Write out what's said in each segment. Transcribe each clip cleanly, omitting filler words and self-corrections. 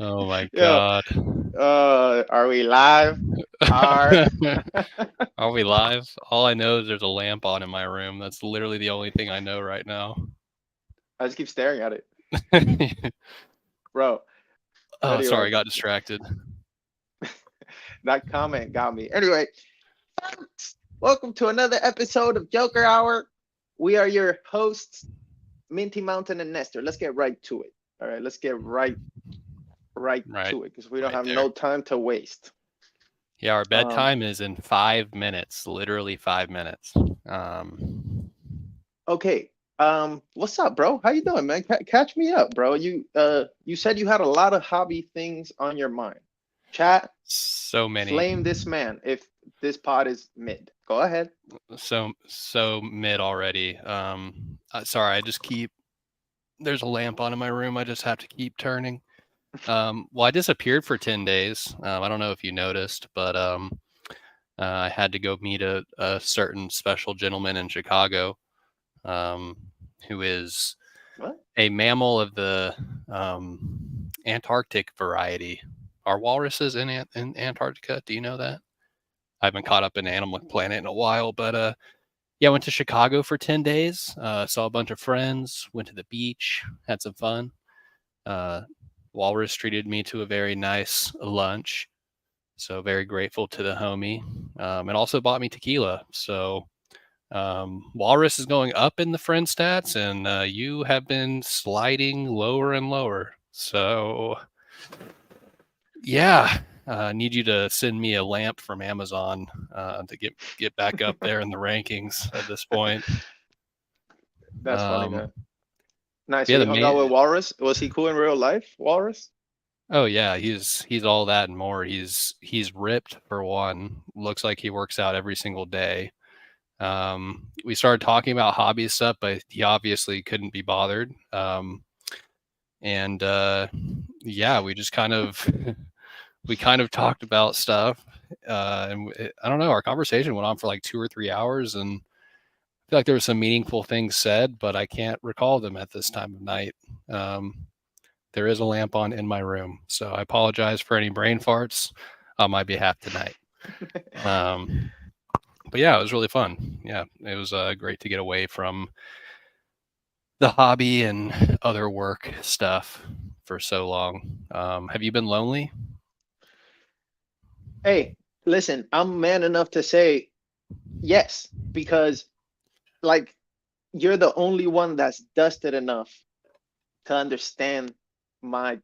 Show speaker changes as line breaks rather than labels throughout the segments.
Oh my
Yo,
God.
are we live? Are
Are we live? All I know is there's a lamp on in my room. That's literally the only thing I know right now.
I just keep staring at it, bro.
Oh, sorry,
Anyway,
I got distracted.
that comment got me. Anyway, folks, welcome to another episode of Joker Hour. We are your hosts, Minty Mountain and Nestor. Let's get right to it. All right, let's get right
Right,
to it because we don't
right
have
there.
no time to waste.
Yeah, our
Um,
bedtime is in 5 minutes, literally 5 minutes. Um,
okay. What's up, bro? How you doing, man? Catch me up, bro. You said you had a lot of hobby things on your mind. Chat,
so many,
flame this man if this pod is mid. Go ahead.
so mid already. Sorry, I just keep. There's a lamp on in my room. I just have to keep turning. Well, I disappeared for 10 days. I don't know if you noticed, but I had to go meet a certain special gentleman in Chicago um, who is
What?
a mammal of the Antarctic variety. Are walruses in Antarctica? Do you know that? I haven't caught up in Animal Planet in a while, but yeah, I went to Chicago for 10 days, saw a bunch of friends, went to the beach, had some fun. Uh, Walrus treated me to a very nice lunch. So very grateful to the homie. And also bought me tequila. So Walrus is going up in the friend stats, and you have been sliding lower and lower. So yeah, I need you to send me a lamp from Amazon to get back up there in the rankings at this point.
That's funny,
Um,
man. Nice. So
yeah,
you hung out with Walrus. Was he cool in real life, Walrus?
oh yeah, he's all that and more. He's ripped for one. Looks like he works out every single day. We started talking about hobby stuff, but he obviously couldn't be bothered. And yeah, we just kind of we kind of talked about stuff. I don't know. Our conversation went on for like 2 or 3 hours, and I feel like there were some meaningful things said, but I can't recall them at this time of night. Um, there is a lamp on in my room, so I apologize for any brain farts on my behalf tonight. Um, but yeah, it was really fun. Yeah, it was great to get away from the hobby and other work stuff for so long. Have you been lonely?
Hey, listen, I'm man enough to say yes because like you're the only one that's dusted enough to understand my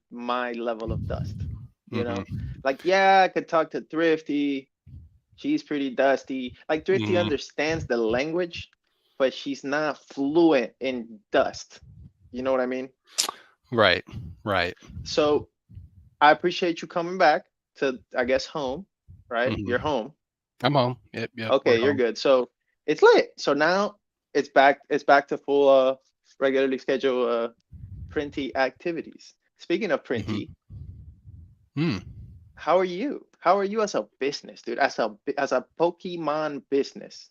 level of dust. You know,
Mm-hmm.
like yeah, I could talk to Thrifty. She's pretty dusty. Like Thrifty
Mm-hmm.
understands the language, but she's not fluent in dust. You know what I mean?
Right, right.
So I appreciate you coming back to, I guess, home, right? You're
Mm-hmm.
home.
I'm home. Yep, yep. We're
Okay, you're
home.
good. So it's lit. So now it's back to full regularly scheduled printy activities. Speaking of printy,
Mm-hmm. Mm.
how are you? How are you as a business, dude? As a Pokemon business,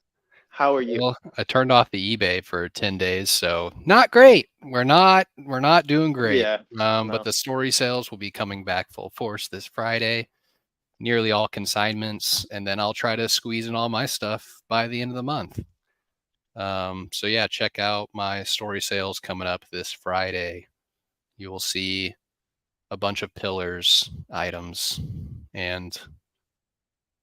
how are you?
Well, I turned off the eBay for 10 days, so not great. We're not doing great.
Yeah,
But
no.
the story sales will be coming back full force this Friday. Nearly all consignments, and then I'll try to squeeze in all my stuff by the end of the month. So yeah, check out my story sales coming up this Friday. You will see a bunch of pillars items, and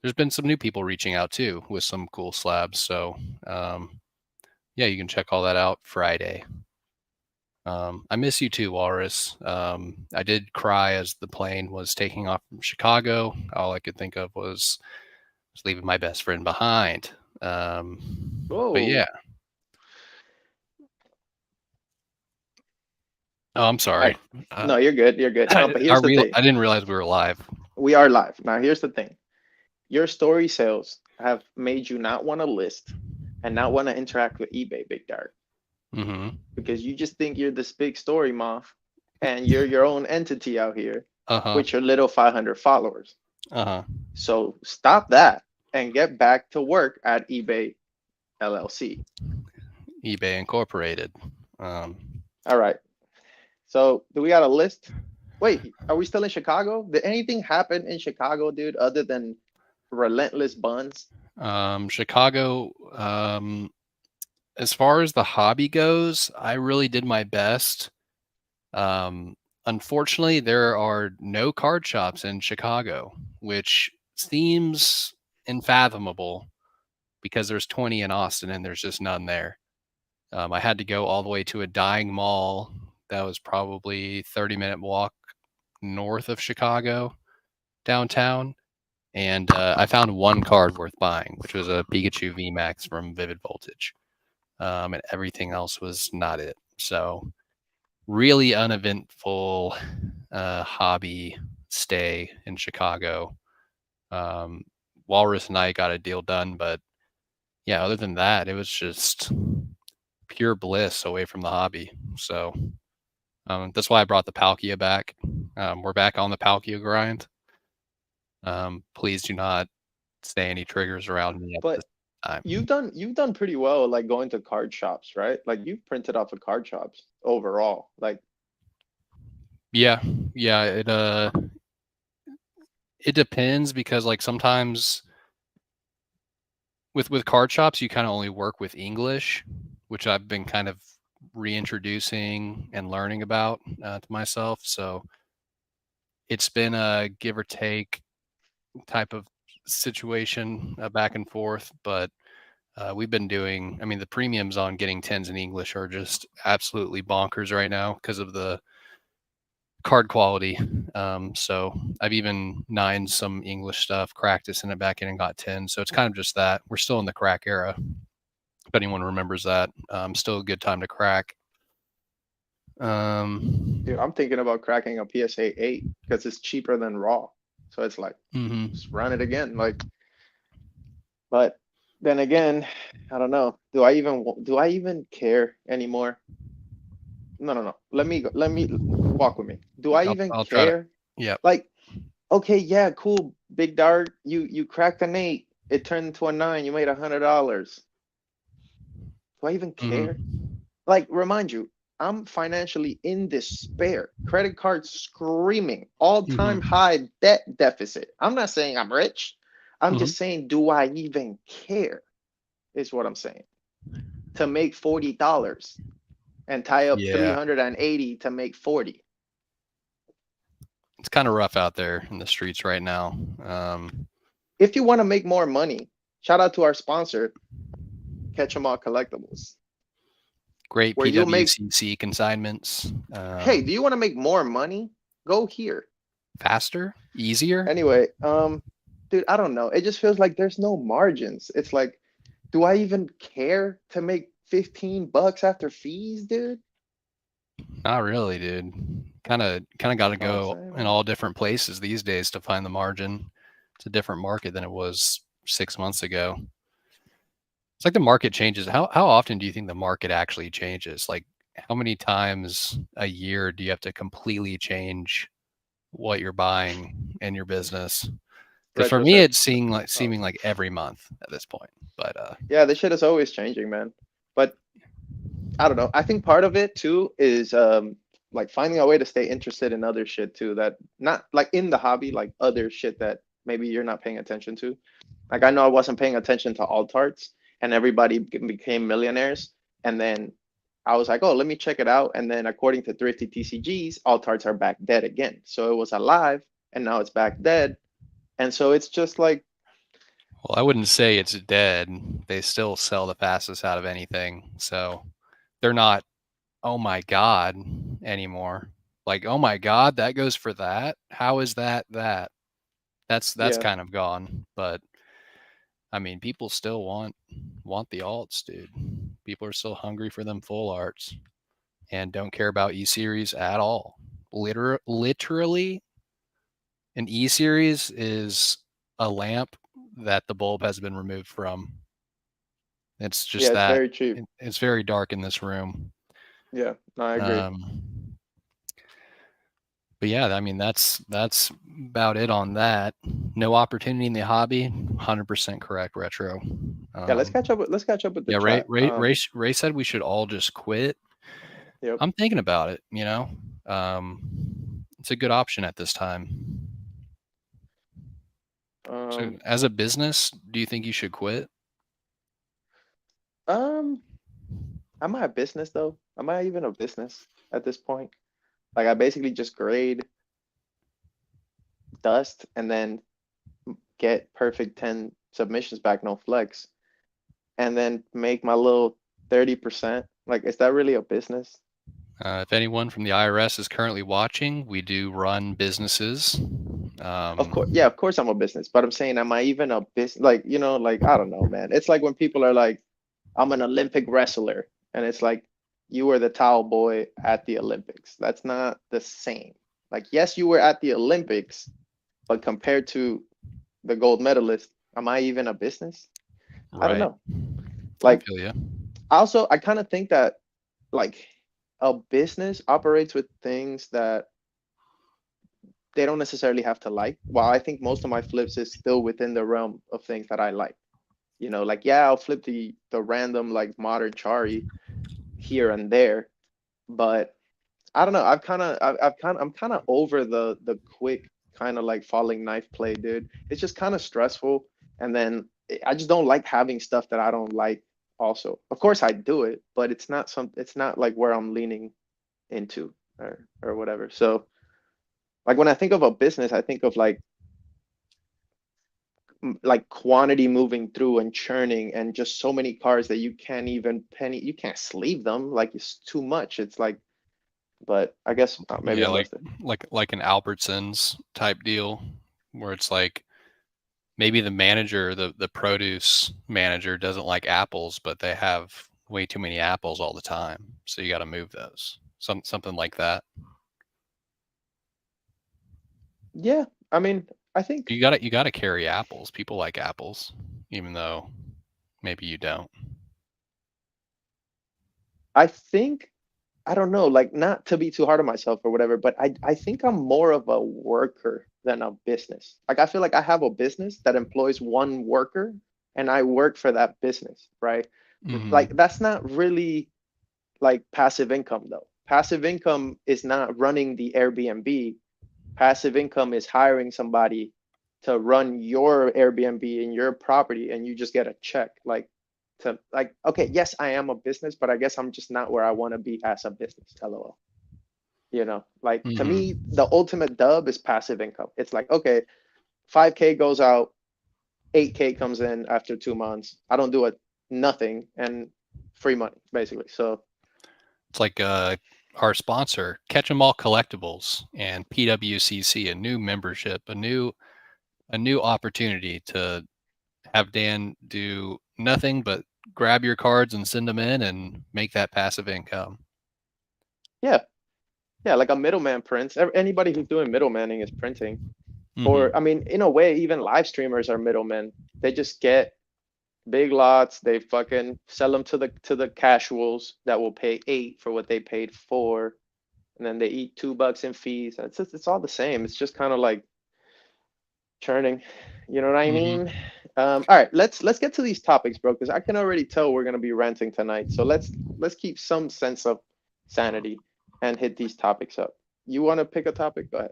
there's been some new people reaching out too with some cool slabs. So yeah, you can check all that out Friday. I miss you too, Walrus. I did cry as the plane was taking off from Chicago. All I could think of was leaving my best friend behind. Um, but
Whoa.
yeah, oh, I'm
All right.
sorry. Uh,
No, you're good. You're good. No, but here's the thing.
I didn't realize we were live.
We are live. Now, here's the thing. Your story sales have made you not want to list and not want to interact with eBay, Big Dart,
Mm-hmm.
because you just think you're this big story moth and you're your own entity out here
Uh huh.
with your little 500 followers.
Uh huh.
So stop that and get back to work at eBay LLC.
eBay Incorporated. Um,
All right. So do we got a list? Wait, are we still in Chicago? Did anything happen in Chicago, dude, other than relentless buns?
Chicago, as far as the hobby goes, I really did my best. Um, Unfortunately, there are no card shops in Chicago, which seems unfathomable because there's 20 in Austin and there's just none there. I had to go all the way to a dying mall that was probably 30-minute walk north of Chicago downtown, and I found one card worth buying, which was a Pikachu VMAX from Vivid Voltage, and everything else was not it. So really uneventful hobby stay in Chicago. Um, Walrus and I got a deal done, but yeah, other than that, it was just pure bliss away from the hobby. So that's why I brought the Palkia back. We're back on the Palkia grind. Please do not say any triggers around me at this
But
time.
you've done pretty well, like going to card shops, right? Like you've printed off of card shops overall. Like,
Yeah, yeah. It depends because like sometimes with card shops you kind of only work with English, which I've been kind of reintroducing and learning about to myself. So it's been a give or take type of situation, back and forth. But we've been doing. I mean, the premiums on getting tens in English are just absolutely bonkers right now because of the card quality. So I've even nined some English stuff, cracked it, sent it back in, and got 10. So it's kind of just that. We're still in the crack era. If anyone remembers that, still a good time to crack.
dude, I'm thinking about cracking a PSA 8 because it's cheaper than raw. So it's like, just
Mm-hmm.
run it again. Like, but then again, I don't know. Do I even care anymore? No, no, no. Let me walk with me. Do I even
I'll try to.
care?
Yep.
Like, okay, yeah, cool, big dart. You cracked an 8. It turned into a 9. You made $100. Do I even care?
Mm-hmm.
Like, remind you, I'm financially in despair. Credit card screaming, all-time
Mm-hmm.
high debt deficit. I'm not saying I'm rich. I'm
Mm-hmm.
just saying, do I even care? Is what I'm saying. To make $40 and tie up
Yeah,
380 to make 40.
it's kind of rough out there in the streets right now.
If you want to make more money, shout out to our sponsor, Catch 'em All Collectibles,
Great
where you'll make,
PWCC consignments.
hey, do you want to make more money? Go here.
Faster, easier.
Anyway, dude, I don't know. It just feels like there's no margins. It's like, do I even care to make $15 after fees, dude?
Not really, dude. Kind of got to
That's all I'm
go
saying,
in
man.
all different places these days to find the margin. It's a different market than it was 6 months ago. It's like the market changes. How often do you think the market actually changes? Like how many times a year do you have to completely change what you're buying in your business? Because for
Retro
me,
set.
it's seeming like every month at this point. But
Yeah, this shit is always changing, man. But I don't know. I think part of it too is like finding a way to stay interested in other shit too, that not like in the hobby, like other shit that maybe you're not paying attention to. Like I know I wasn't paying attention to alt arts and everybody became millionaires. And then I was like, oh, let me check it out. And then according to Thrifty TCGs, alt arts are back dead again. So it was alive and now it's back dead. And so it's just like,
well, I wouldn't say it's dead. They still sell the fastest out of anything. So they're not, oh my God, anymore. Like, oh my God, that goes for that. How is that that? That's
yeah,
kind of gone. But I mean, people still want the alts, dude. People are still hungry for them full arts and don't care about E series at all. Literally, an E series is a lamp that the bulb has been removed from. It's
yeah,
just
it's
that
very cheap.
it's very dark in this room.
Yeah, no, I agree.
Um, but yeah, I mean that's about it on that. No opportunity in the hobby. 100% correct, retro.
Yeah,
Um,
let's catch up with the
yeah, Ray,
chat.
Ray Ray Ray said we should all just quit.
Yep.
I'm thinking about it. It's a good option at this time. So,
Um,
as a business, do you think you should quit?
um, am I a business though? Am I even a business at this point? Like I basically just grade dust and then get perfect 10 submissions back, no flex, and then make my little 30%. Like, is that really a business?
If anyone from the IRS is currently watching, we do run businesses.
Of course,
Um,
yeah, of course I'm a business, but I'm saying, am I even a business? Like, like I don't know, man. It's like when people are like, I'm an Olympic wrestler, and it's like you were the towel boy at the Olympics. That's not the same. Like, yes, you were at the Olympics, but compared to the gold medalist, am I even a business? I don't
right.
know.
I
Like,
feel you.
also, I kind of think that like a business operates with things that they don't necessarily have to like. While I think most of my flips is still within the realm of things that I like. Like yeah, I'll flip the random like modern Chari here and there, but I don't know. I'm kind of over the quick kind of like falling knife play, dude. It's just kind of stressful, and then I just don't like having stuff that I don't like. Also, of course, I do it, but it's not like where I'm leaning into or whatever. So, like when I think of a business, I think of like quantity moving through and churning and just so many cars that you can't even you can't sleeve them. Like it's too much. It's like, but I guess maybe
Yeah,
I'm
like
listed.
like an Albertsons type deal, where it's like maybe the manager, the produce manager doesn't like apples, but they have way too many apples all the time, so you got to move those. Something like that.
Yeah, I mean, I think
You got to carry apples. People like apples, even though maybe you don't.
I think I don't know, like not to be too hard on myself or whatever, but I think I'm more of a worker than a business. Like I feel like I have a business that employs one worker and I work for that business, right? Like
Hmm.
that's not really like passive income though. Passive income is not running the Airbnb. Passive income is hiring somebody to run your Airbnb in your property and you just get a check. Like to like, okay, yes, I am a business, but I guess I'm just not where I want to be as a business. LOL. Like to me,
Hmm.
the ultimate dub is passive income. It's like, okay, 5K goes out, 8K comes in after 2 months. I don't do it, nothing, and free money, basically. So
It's like our sponsor, Catch 'em All Collectibles, and PWCC, a new membership, a new opportunity to have Dan do nothing but grab your cards and send them in and make that passive income.
yeah, yeah, like a middleman prints. Anybody who's doing middlemaning is printing. Or I
Hmm.
mean, in a way, even live streamers are middlemen. They just get big lots, they fucking sell them to the casuals that will pay 8 for what they paid 4, and then they eat $2 in fees. It's all the same. It's just kind of like churning. You know what I mean?
Hmm.
All right, let's get to these topics, bro, because I can already tell we're gonna be ranting tonight. So let's keep some sense of sanity and hit these topics up. You want to pick a topic? Go ahead.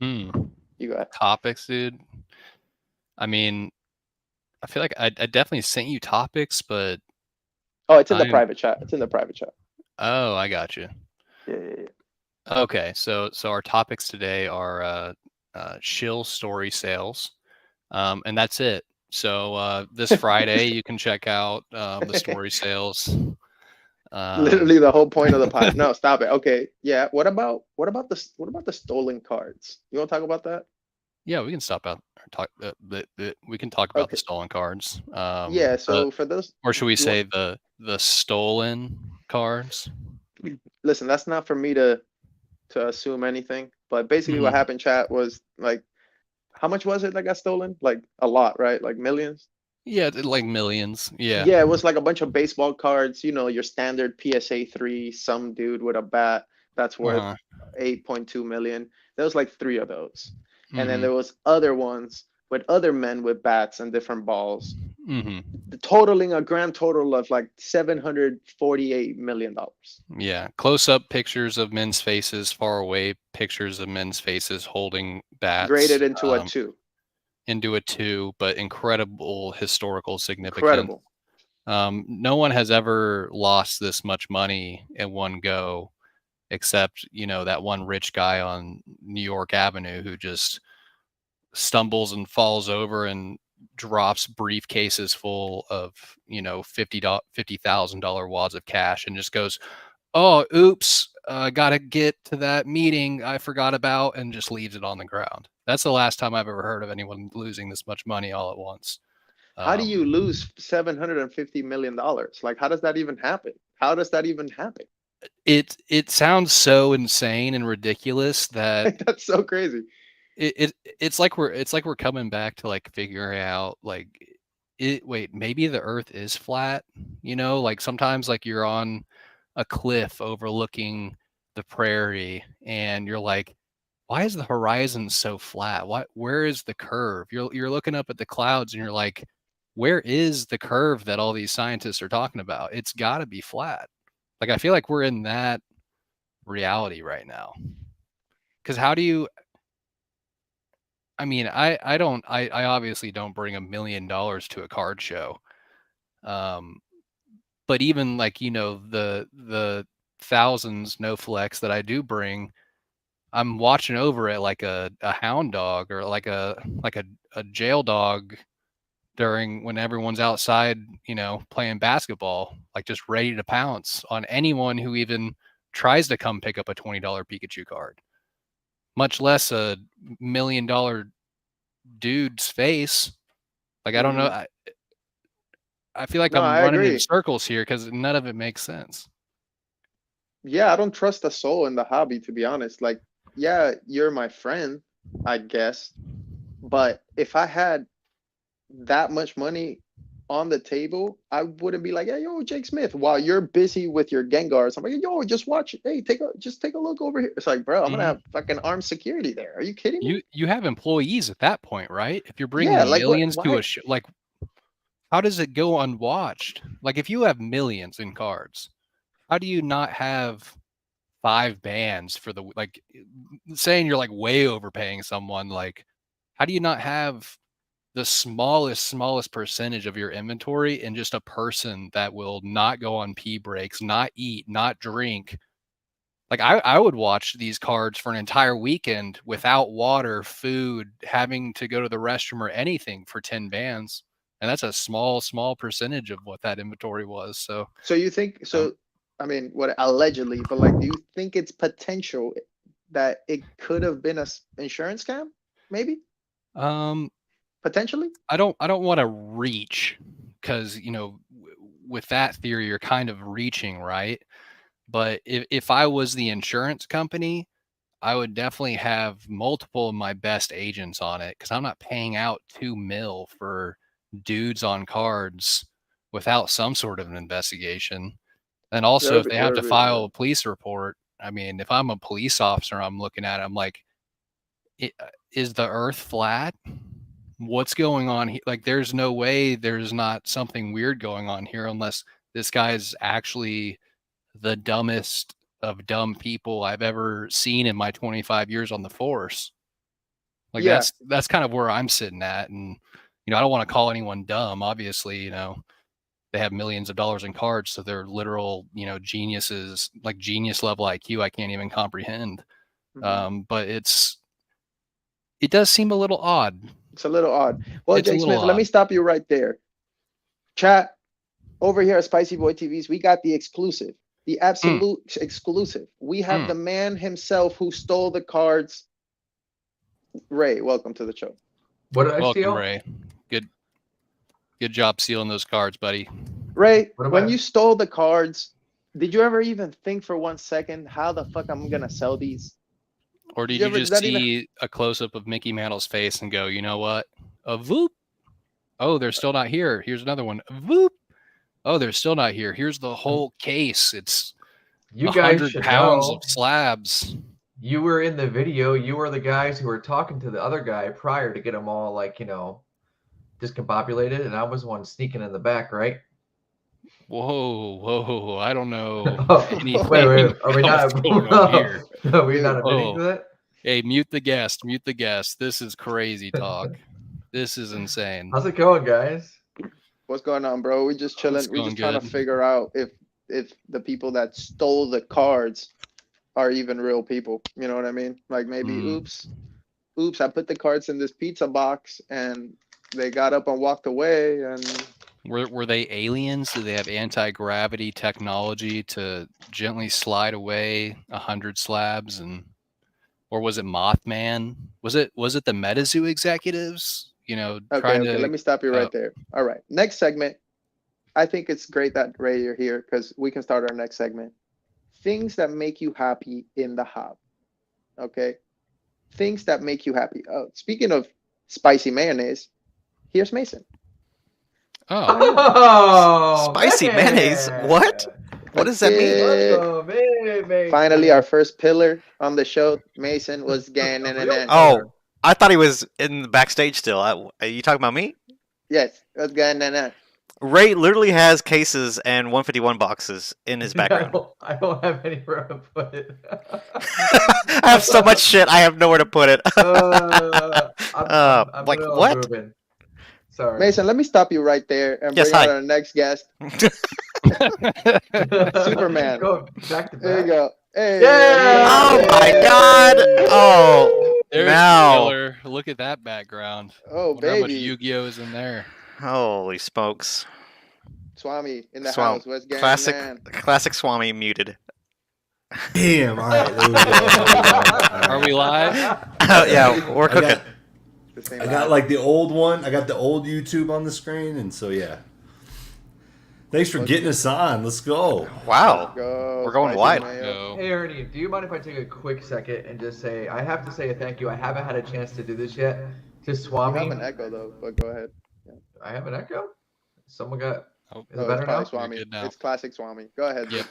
Hmm.
You go ahead.
Topics, dude. I mean, I feel like I definitely sent you topics, but
Oh, it's in the
I'm
private chat. It's in the private chat.
oh, I got you.
Yeah, yeah, yeah.
Okay, so our topics today are shill story sales, and that's it. So this Friday you can check out the story sales. Um,
Literally the whole point of the pod. No, stop it. Okay, yeah. What about the stolen cards? You want to talk about that?
yeah, we can stop out or talk. We can talk about the
Okay.
stolen cards.
Yeah.
The
So for those,
or should we
you want
say the stolen cards?
listen. That's not for me to assume anything. But basically, what
Hmm.
happened, chat, was like, how much was it that got stolen? Like a lot, right? Like millions.
Yeah, like millions. Yeah.
Yeah, it was like a bunch of baseball cards. Your standard PSA 3. Some dude with a bat that's worth
Uh-huh.
8.2 million. There was like three of those, and then
Hmm.
there was other ones with other men with bats and different balls.
Hmm.
totaling a grand total of like $748 million.
Yeah, close up pictures of men's faces, far away pictures of men's faces holding bats
Graded into a
um,
two.
into a two, but incredible historical significance.
Incredible.
No one has ever lost this much money in one go, except that one rich guy on New York Avenue who just stumbles and falls over and drops briefcases full of $50,000 wads of cash and just goes, "Oh, oops, gotta get to that meeting I forgot about," and just leaves it on the ground. That's the last time I've ever heard of anyone losing this much money all at once.
How do you
Um,
lose $750 million? Like, how does that even happen? How does that even happen?
it sounds so insane and ridiculous that
Like, that's so crazy.
it's like we're coming back to like figuring out like wait, maybe the earth is flat, like sometimes like you're on a cliff overlooking the prairie and you're like, why is the horizon so flat? Where is the curve? You're looking up at the clouds and you're like, where is the curve that all these scientists are talking about? It's got to be flat. Like I feel like we're in that reality right now. Cuz how do you I mean, I don't I obviously don't bring $1 million to a card show. Um, but even like, the thousands no flex that I do bring, I'm watching over it like a hound dog or like a jail dog during when everyone's outside, playing basketball, like just ready to pounce on anyone who even tries to come pick up a $20 Pikachu card, much less a $1 million dude's face. Like I don't know.
Hmm.
I feel like
No,
I'm
I
running in
agree.
circles here because none of it makes sense.
Yeah, I don't trust a soul in the hobby, to be honest. Like, yeah, you're my friend, I guess. But if I had that much money on the table, I wouldn't be like, hey, yo, Jake Smith, while you're busy with your Gengars. I'm like, yo, just watch it. Hey, take a look over here. It's like, bro, I'm gonna
Mhm.
have fucking armed security there. Are you kidding me?
You have employees at that point, right? If you're
Yeah,
bringing
like what?
millions to
Why?
a show, like how does it go unwatched? Like if you have millions in cards, how do you not have 5 bands for the like saying you're like way overpaying someone, like how do you not have the smallest percentage of your inventory in just a person that will not go on pee breaks, not eat, not drink? Like I would watch these cards for an entire weekend without water, food, having to go to the restroom or anything for 10 bands. And that's a small percentage of what that inventory was. So,
So you think
um,
so? I mean, what allegedly, but like, do you think it's potential that it could have been a insurance scam? Maybe
um,
potentially.
I don't want to reach because, with that theory, you're kind of reaching, right? But if I was the insurance company, I would definitely have multiple of my best agents on it because I'm not paying out 2 mil for dudes on cards without some sort of an investigation. And also, if they have to file a police report, I mean, if I'm a police officer, I'm looking at it, I'm like, is the earth flat? What's going on here? Like, there's no way there's not something weird going on here unless this guy's actually the dumbest of dumb people I've ever seen in my 25 years on the force. Like
Yeah,
that's kind of where I'm sitting at. And, I don't want to call anyone dumb. Obviously, they have millions of dollars in cards, so they're literal, geniuses, like genius level IQ I can't even comprehend.
hmm,
But it does seem a little odd.
it's a little odd. Well,
It's a
Jake
little
Smith, let me
odd.
stop you right there. Chat over here at Spicy Boy TVs, we got the exclusive, the
Mm,
absolute exclusive. We have
mm.
the man himself who stole the cards. Ray, welcome to the show.
What did I
Welcome,
steal?
Ray. Good good job sealing those cards, buddy.
Ray,
What am
when
I?
you stole the cards, did you ever even think for 1 second how the fuck I'm gonna sell these?
Or
Did
did
you
you
ever? Did
just
that even?
see a close up of Mickey Mantle's face and go, you know what? A voop. Oh, they're still not here. Here's another one. Voop. Oh, they're still not here. Here's the whole case. It's
You
a
guys
hundred
should
pounds of
know.
slabs.
You were in the video. You were the guys who were talking to the other guy prior to get them all, like, discombobulated, and I was the one sneaking in the back, right?
Whoa. I don't know
Oh,
anything
wait. Are we
else
not?
going on here.
Are we not
Dude,
admitting
Whoa.
to that?
Hey, mute the guest. Mute the guest. This is crazy talk. This is insane.
How's it going, guys?
what's going on, bro? We just
It's
chilling. We
going
just trying to
good.
figure out if the people that stole the cards are even real people. You know what I mean? Like maybe,
Mm.
oops, I put the cards in this pizza box and they got up and walked away. And
Were they aliens? Do they have anti-gravity technology to gently slide away 100 slabs, or was it Mothman? Was it the MetaZoo executives?
okay,
Trying
okay, let
to.
me stop you right there. All right, next segment. I think it's great that Ray you're here because we can start our next segment. Things that make you happy in the hub. Okay, things that make you happy. Speaking of spicy mayonnaise, here's Mason.
Oh,
Oh,
Spicy mayonnaise? What? What does that mean?
Welcome in, Mason.
Finally, our first pillar on the show, Mason, was getting in.
Oh, I thought he was in the backstage still. Are you talking about me?
Yes, what's going on?
Ray literally has cases and 151 boxes in his background.
I don't have anywhere to put it.
I have so much shit. I have nowhere to put it.
I'm
like
middle of
what?
moving. Sorry.
Mason, let me stop you right there and
Yes,
bring out
hi.
our next guest, Superman.
Go back to back.
There you go. Hey,
Yeah!
Oh
hey.
my god! Oh,
there's
now.
Taylor. Look at that background.
Oh,
Wonder how much
baby.
Yu-Gi-Oh is in there.
Holy smokes!
Swami in the
Swam-
house. What's going
classic Swami muted.
Damn! All right, there we go.
Are we live?
Yeah, we're cooking.
I got like the old one. I got the old YouTube on the screen, and so yeah. Thanks for getting us on. Let's go.
Wow,
Go,
we're going
spicy
wide.
mayo.
Go.
Hey Ernie, do you mind if I take a quick second and just say I have to say a thank you. I haven't had a chance to do this yet. To
You
Swami.
have an echo though, but go ahead.
I have an echo? Someone got
Oh,
is it
No,
better
it's probably
now?
Swami.
good now.
It's classic Swami. Go ahead.
Yep.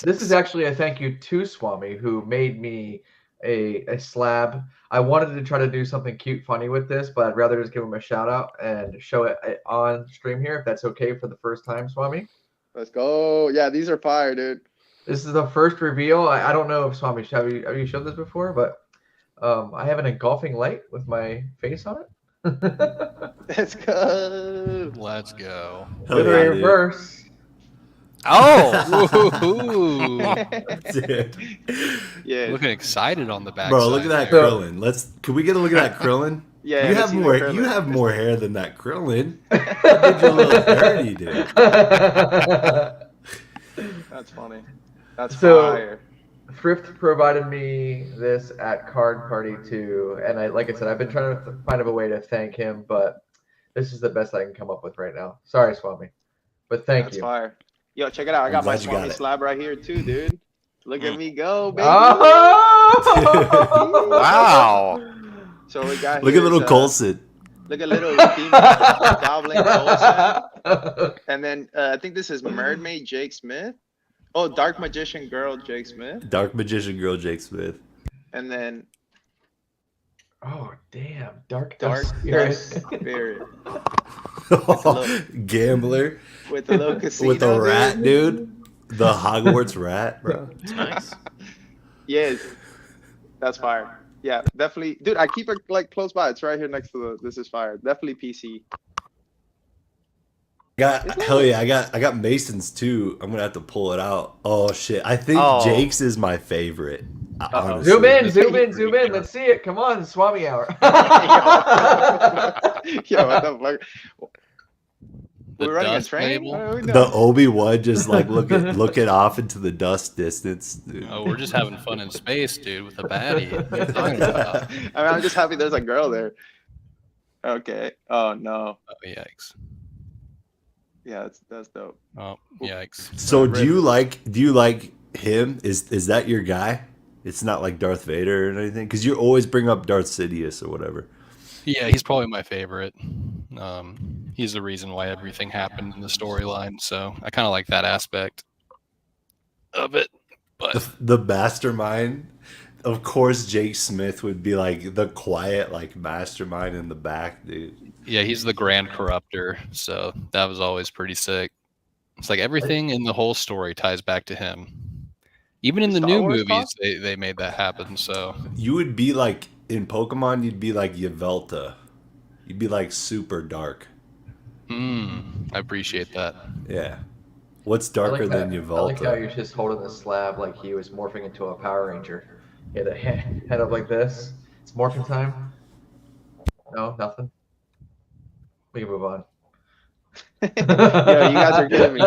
This is actually a thank you to Swami who made me a slab. I wanted to try to do something cute, funny with this, but I'd rather just give him a shout out and show it on stream here if that's okay for the first time, Swami.
Let's go. Yeah, these are fire, dude.
This is the first reveal. I don't know if Swami have you showed this before, but I have an engulfing light with my face on it.
Let's go.
Let's go.
Hell
With
yeah,
a
dude.
reverse.
Oh,
Woohoo.
Dude.
Yeah.
Looking excited on the back.
Bro, look at that
there.
Krillin. Can we get a look at that Krillin?
Yeah,
you
let's
have
see the
more.
Krillin.
You have more hair than that Krillin. You did your little dirty, dude.
That's funny. That's
So-
fire.
Thrift provided me this at Card Party 2, and like I said, I've been trying to find a way to thank him, but this is the best I can come up with right now. Sorry, Swami, but thank
That's
you.
fire. Yo, check it out. I
I'm
got my
glad you got
Swami
it.
slab right here too, dude. Look at me go, baby.
Oh!
wow!
So we got
Look
here
at little
is,
Colson.
Look at little goblin Colson. And then I think this is Mermaid Jake Smith. Oh, Dark Magician Girl Jake Smith.
Dark Magician Girl Jake Smith.
And then
Oh, damn. Dark
Dark
Dust
Spirit
Gambler
with the little casino.
with the
dude.
rat, dude. The Hogwarts rat, bro.
It's nice.
Yes, that's fire. Yeah, definitely, dude. I keep it like close by. It's right here next to the. This is fire. Definitely PC.
Hell yeah, I got Mason's too. I'm gonna have to pull it out. Oh shit. I think
Oh.
Jake's is my favorite. Honestly.
Zoom in. Let's see it. Come on, Swami hour.
Yo, what the fuck?
The
We're running a
dust
train.
label?
What are we doing?
The Obi-Wan just like looking off into the dust distance, dude.
Oh, we're just having fun in space, dude, with a baddie. What are you talking about?
I mean, I'm just happy there's a girl there. Okay. Oh no.
Oh, yikes.
Yeah, that's dope.
Oh, yikes.
So do you like him? Is that your guy? It's not like Darth Vader or anything, because you always bring up Darth Sidious or whatever.
Yeah, he's probably my favorite. He's the reason why everything happened in the storyline, so I kind of like that aspect of it. But
The mastermind. of course, Jake Smith would be like the quiet, like mastermind in the back, dude.
Yeah, he's the Grand Corruptor, so that was always pretty sick. It's like everything in the whole story ties back to him. Even in
Is
the
Star
new
Wars
movies, they made that happen. So
You would be like in Pokemon, you'd be like Yvelta. You'd be like super dark.
I appreciate that.
Yeah. What's
I
darker
like
than
that. I like how
Yvelta?
you're just holding the slab like he was morphing into a Power Ranger. He had a head up like this. It's morphin' time. No, nothing. We can move on.
Yo, you guys are getting me.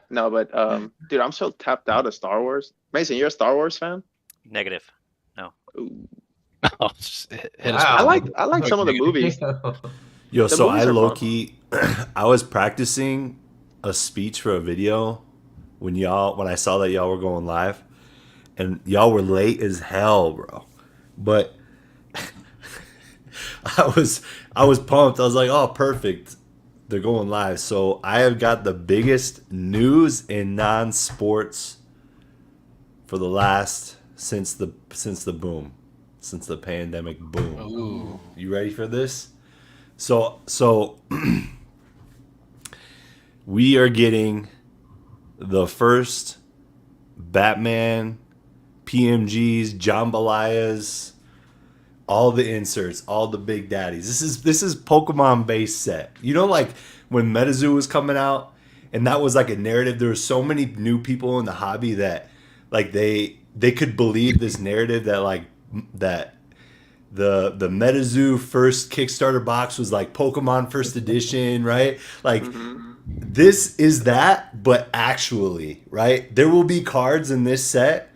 No, but dude, I'm so tapped out of Star Wars. Mason, you're a Star Wars fan?
Negative.
Ooh.
Oh, just hit us
Wow.
with
I like some of the movies.
Yo,
The
so
movies
I
are
low
fun.
key, I was practicing a speech for a video when I saw that y'all were going live, and y'all were late as hell, bro. But I was pumped. I was like, oh, perfect. They're going live. So I have got the biggest news in non-sports for the last since the boom, since the pandemic boom.
Ooh.
You ready for this? So we are getting the first Batman PMGs, jambalayas, all the inserts, all the big daddies. This is Pokemon based set. You know, like when MetaZoo was coming out, and that was like a narrative. There were so many new people in the hobby that like they could believe this narrative that like that the MetaZoo first Kickstarter box was like Pokemon first edition, right? Like this is that, but actually, right? There will be cards in this set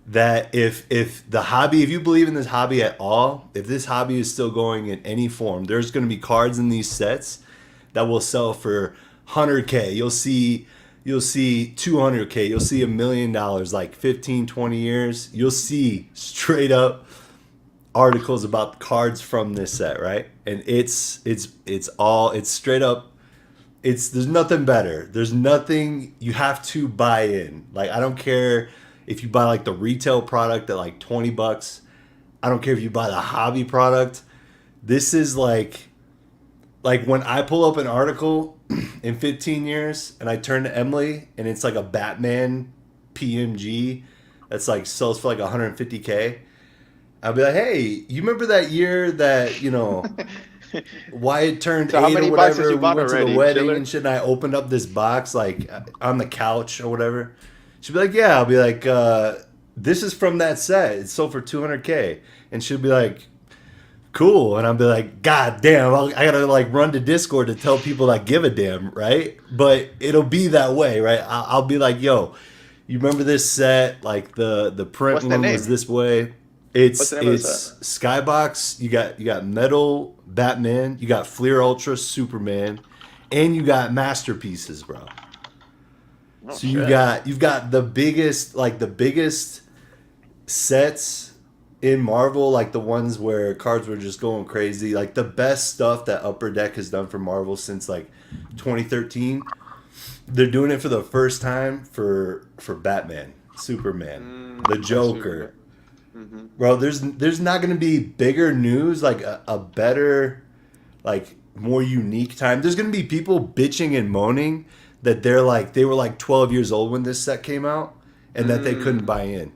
that if the hobby, if you believe in this hobby at all, if this hobby is still going in any form, there's going to be cards in these sets that will sell for 100K. You'll see 200K. You'll see $1 million, like 15, 20 years. You'll see straight up articles about cards from this set, right? And it's straight up. There's nothing better. There's nothing you have to buy in. Like I don't care if you buy like the retail product at like $20. I don't care if you buy the hobby product. This is like when I pull up an article in 15 years and I turn to Emily and it's like a Batman PMG that's like sells for like 150K. I'll be like, hey, you remember that year that, you know, Wyatt turned
So how
8
many
or
boxes
whatever,
you
we
bought
went to
already,
the wedding
Chiller?
and shit, and I opened up this box like on the couch or whatever. She'd be like, yeah. I'll be like, this is from that set. It sold for 200K. And she'll be like, cool. And I'll be like, God damn, I gotta like run to Discord to tell people that give a damn, right? But it'll be that way, right? I'll be like, yo, you remember this set? Like the print
What's the
one
name?
was this way.
What's the name of the
It's Skybox. You got Metal Batman. You got Fleer Ultra Superman, and you got masterpieces, bro.
Oh,
So you've
shit.
got the biggest sets in Marvel, like the ones where cards were just going crazy, like the best stuff that Upper Deck has done for Marvel since like 2013. They're doing it for the first time for Batman, Superman, the Joker. Bro, there's not gonna be bigger news, like a better, like more unique time. There's gonna be people bitching and moaning that they were like 12 years old when this set came out and that they couldn't buy in.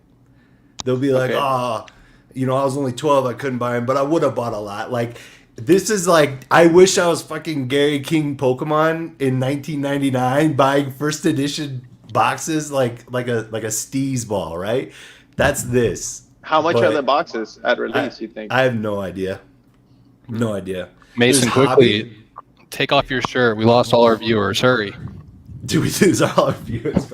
They'll be like,
Okay.
you know, I was only 12, I couldn't buy in, but I would have bought a lot. Like this is like, I wish I was fucking Gary King Pokemon in 1999 buying first edition boxes like a Steez ball, right? That's this.
How much are
But
the boxes at release, you think?
I have no idea. No idea.
Mason,
There's
quickly,
hobby.
take off your shirt. We lost all our viewers. Hurry.
Do we lose all our viewers?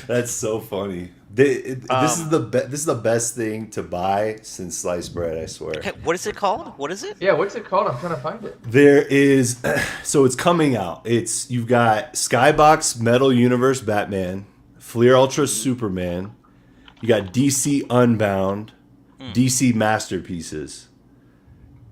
That's so funny. This is the best thing to buy since sliced bread, I swear.
Okay, what is it called? What is it?
Yeah, what's it called? I'm trying to find it.
There is, so it's coming out. You've got Skybox Metal Universe Batman, Fleer Ultra Superman, you got DC Unbound, DC Masterpieces,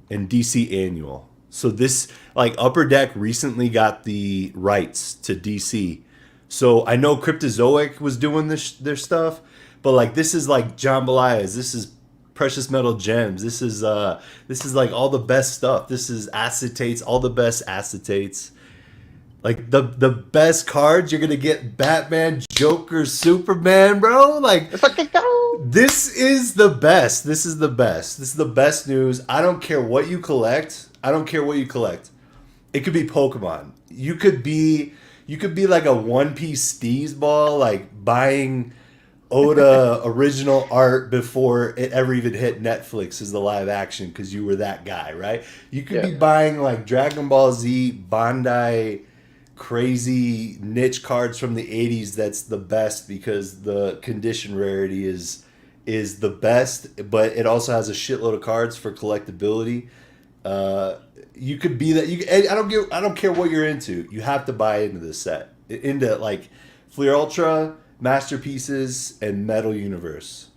and DC Annual. So this, like Upper Deck recently got the rights to DC. So I know Cryptozoic was doing their stuff, but like this is like jambalayas. This is precious metal gems. This is like all the best stuff. This is acetates, all the best acetates. Like the best cards, you're gonna get Batman, Joker, Superman, bro. Like
Let's fucking go.
this is the best. This is the best. This is the best news. I don't care what you collect. I don't care what you collect. It could be Pokemon. You could be like a One Piece Steez ball, like buying Oda original art before it ever even hit Netflix as the live action because you were that guy, right? You could be buying like Dragon Ball Z, Bandai, crazy niche cards from the 80s. That's the best because the condition rarity is the best, but it also has a shitload of cards for collectability. You could be that. I don't care what you're into. You have to buy into this set, into like Fleer Ultra, Masterpieces, and Metal Universe,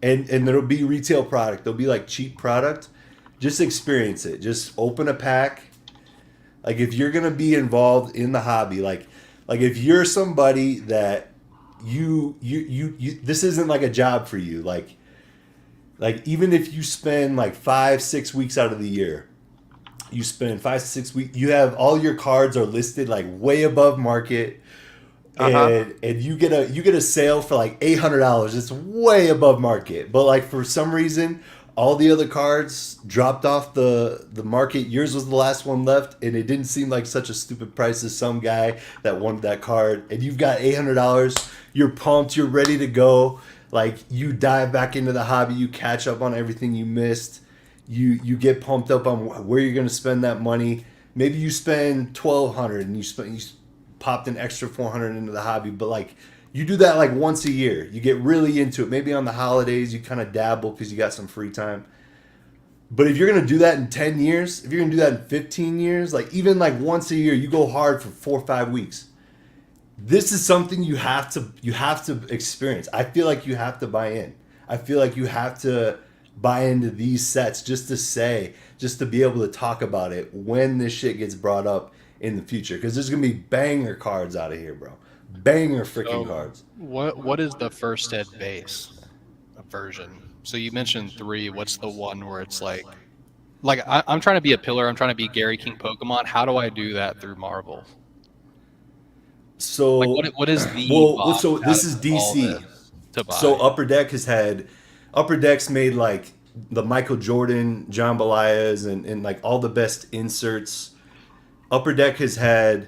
and there'll be retail product. There'll be like cheap product. Just experience it. Just open a pack. Like if you're gonna be involved in the hobby, like if you're somebody that you this isn't like a job for you. Like even if you spend like 5-6 weeks out of the year, you spend 5 to 6 weeks, you have all your cards are listed like way above market. And you get a sale for like $800. It's way above market, but like for some reason, all the other cards dropped off the market. Yours was the last one left, and it didn't seem like such a stupid price as some guy that wanted that card. And you've got $800. You're pumped. You're ready to go. Like you dive back into the hobby. You catch up on everything you missed. You get pumped up on where you're going to spend that money. Maybe you spend $1,200 and you popped an extra $400 into the hobby, but like you do that like once a year. You get really into it. Maybe on the holidays you kind of dabble because you got some free time. But if you're gonna do that in 10 years, if you're gonna do that in 15 years, like even like once a year, you go hard for 4 or 5 weeks. This is something you have to experience. I feel like you have to buy in. I feel like you have to buy into these sets just to be able to talk about it when this shit gets brought up in the future, because there's gonna be banger cards out of here, bro. Banger freaking cards.
What is the first ed base version? So you mentioned 3. What's the one where it's like I'm trying to be a pillar. I'm trying to be Gary King Pokemon. How do I do that through Marvel?
So
like what is the
so this is DC.
To buy? So
Upper Deck's made like the Michael Jordan jambalayas and like all the best inserts. Upper Deck had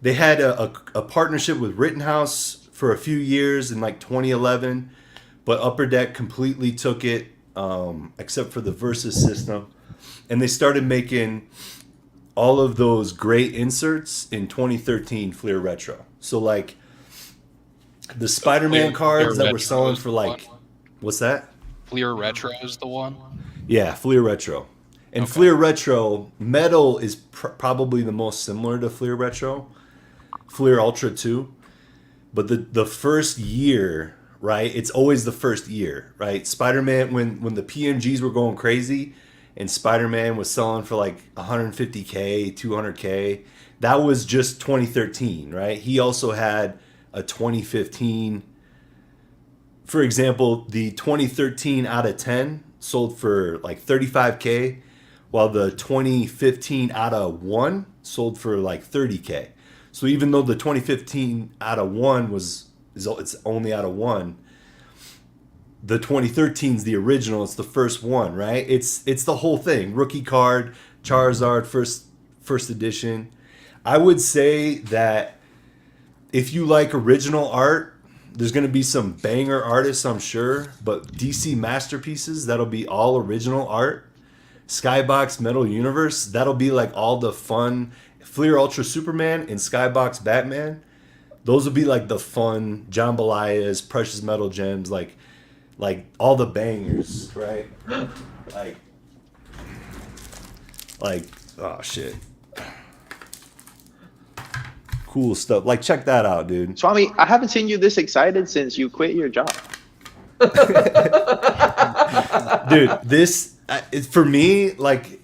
a partnership with Rittenhouse for a few years in like 2011, but Upper Deck completely took it, except for the Versus system, and they started making all of those great inserts in 2013 Fleer Retro. So like the Spider-Man cards that were selling for like, what's that?
Fleer Retro is the one?
Yeah, Fleer Retro. And okay. Fleer Retro, Metal is probably the most similar to Fleer Retro. Fleer Ultra too. But the first year, right? It's always the first year, right? Spider-Man, when the PMGs were going crazy and Spider-Man was selling for like $150K, $200K, that was just 2013, right? He also had a 2015. For example, the 2013 out of 10 sold for like $35K, while the 2015 out of 1 sold for like $30K. So even though the 2015 out of 1 it's only out of 1, the 2013 is the original. It's the first one, right? It's the whole thing. Rookie card, Charizard, first edition. I would say that if you like original art, there's going to be some banger artists, I'm sure, but DC Masterpieces, that'll be all original art. Skybox Metal Universe, that'll be like all the fun. Fleer Ultra Superman and Skybox Batman, those will be like the fun jambalayas, precious metal gems, like all the bangers, right? like oh shit. Cool stuff. Like check that out, dude.
Swami, I haven't seen you this excited since you quit your job.
Dude, this for me, like,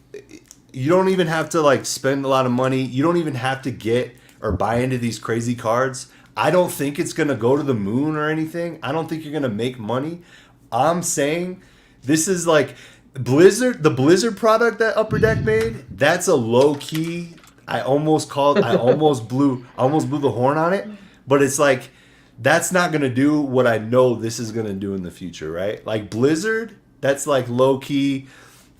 you don't even have to like spend a lot of money. You don't even have to get or buy into these crazy cards. I don't think it's gonna go to the moon or anything. I don't think you're gonna make money. I'm saying this is like Blizzard, the Blizzard product that Upper Deck made. That's a low key. I almost blew the horn on it, but it's like that's not gonna do what I know this is gonna do in the future, right? Like Blizzard, that's like low key.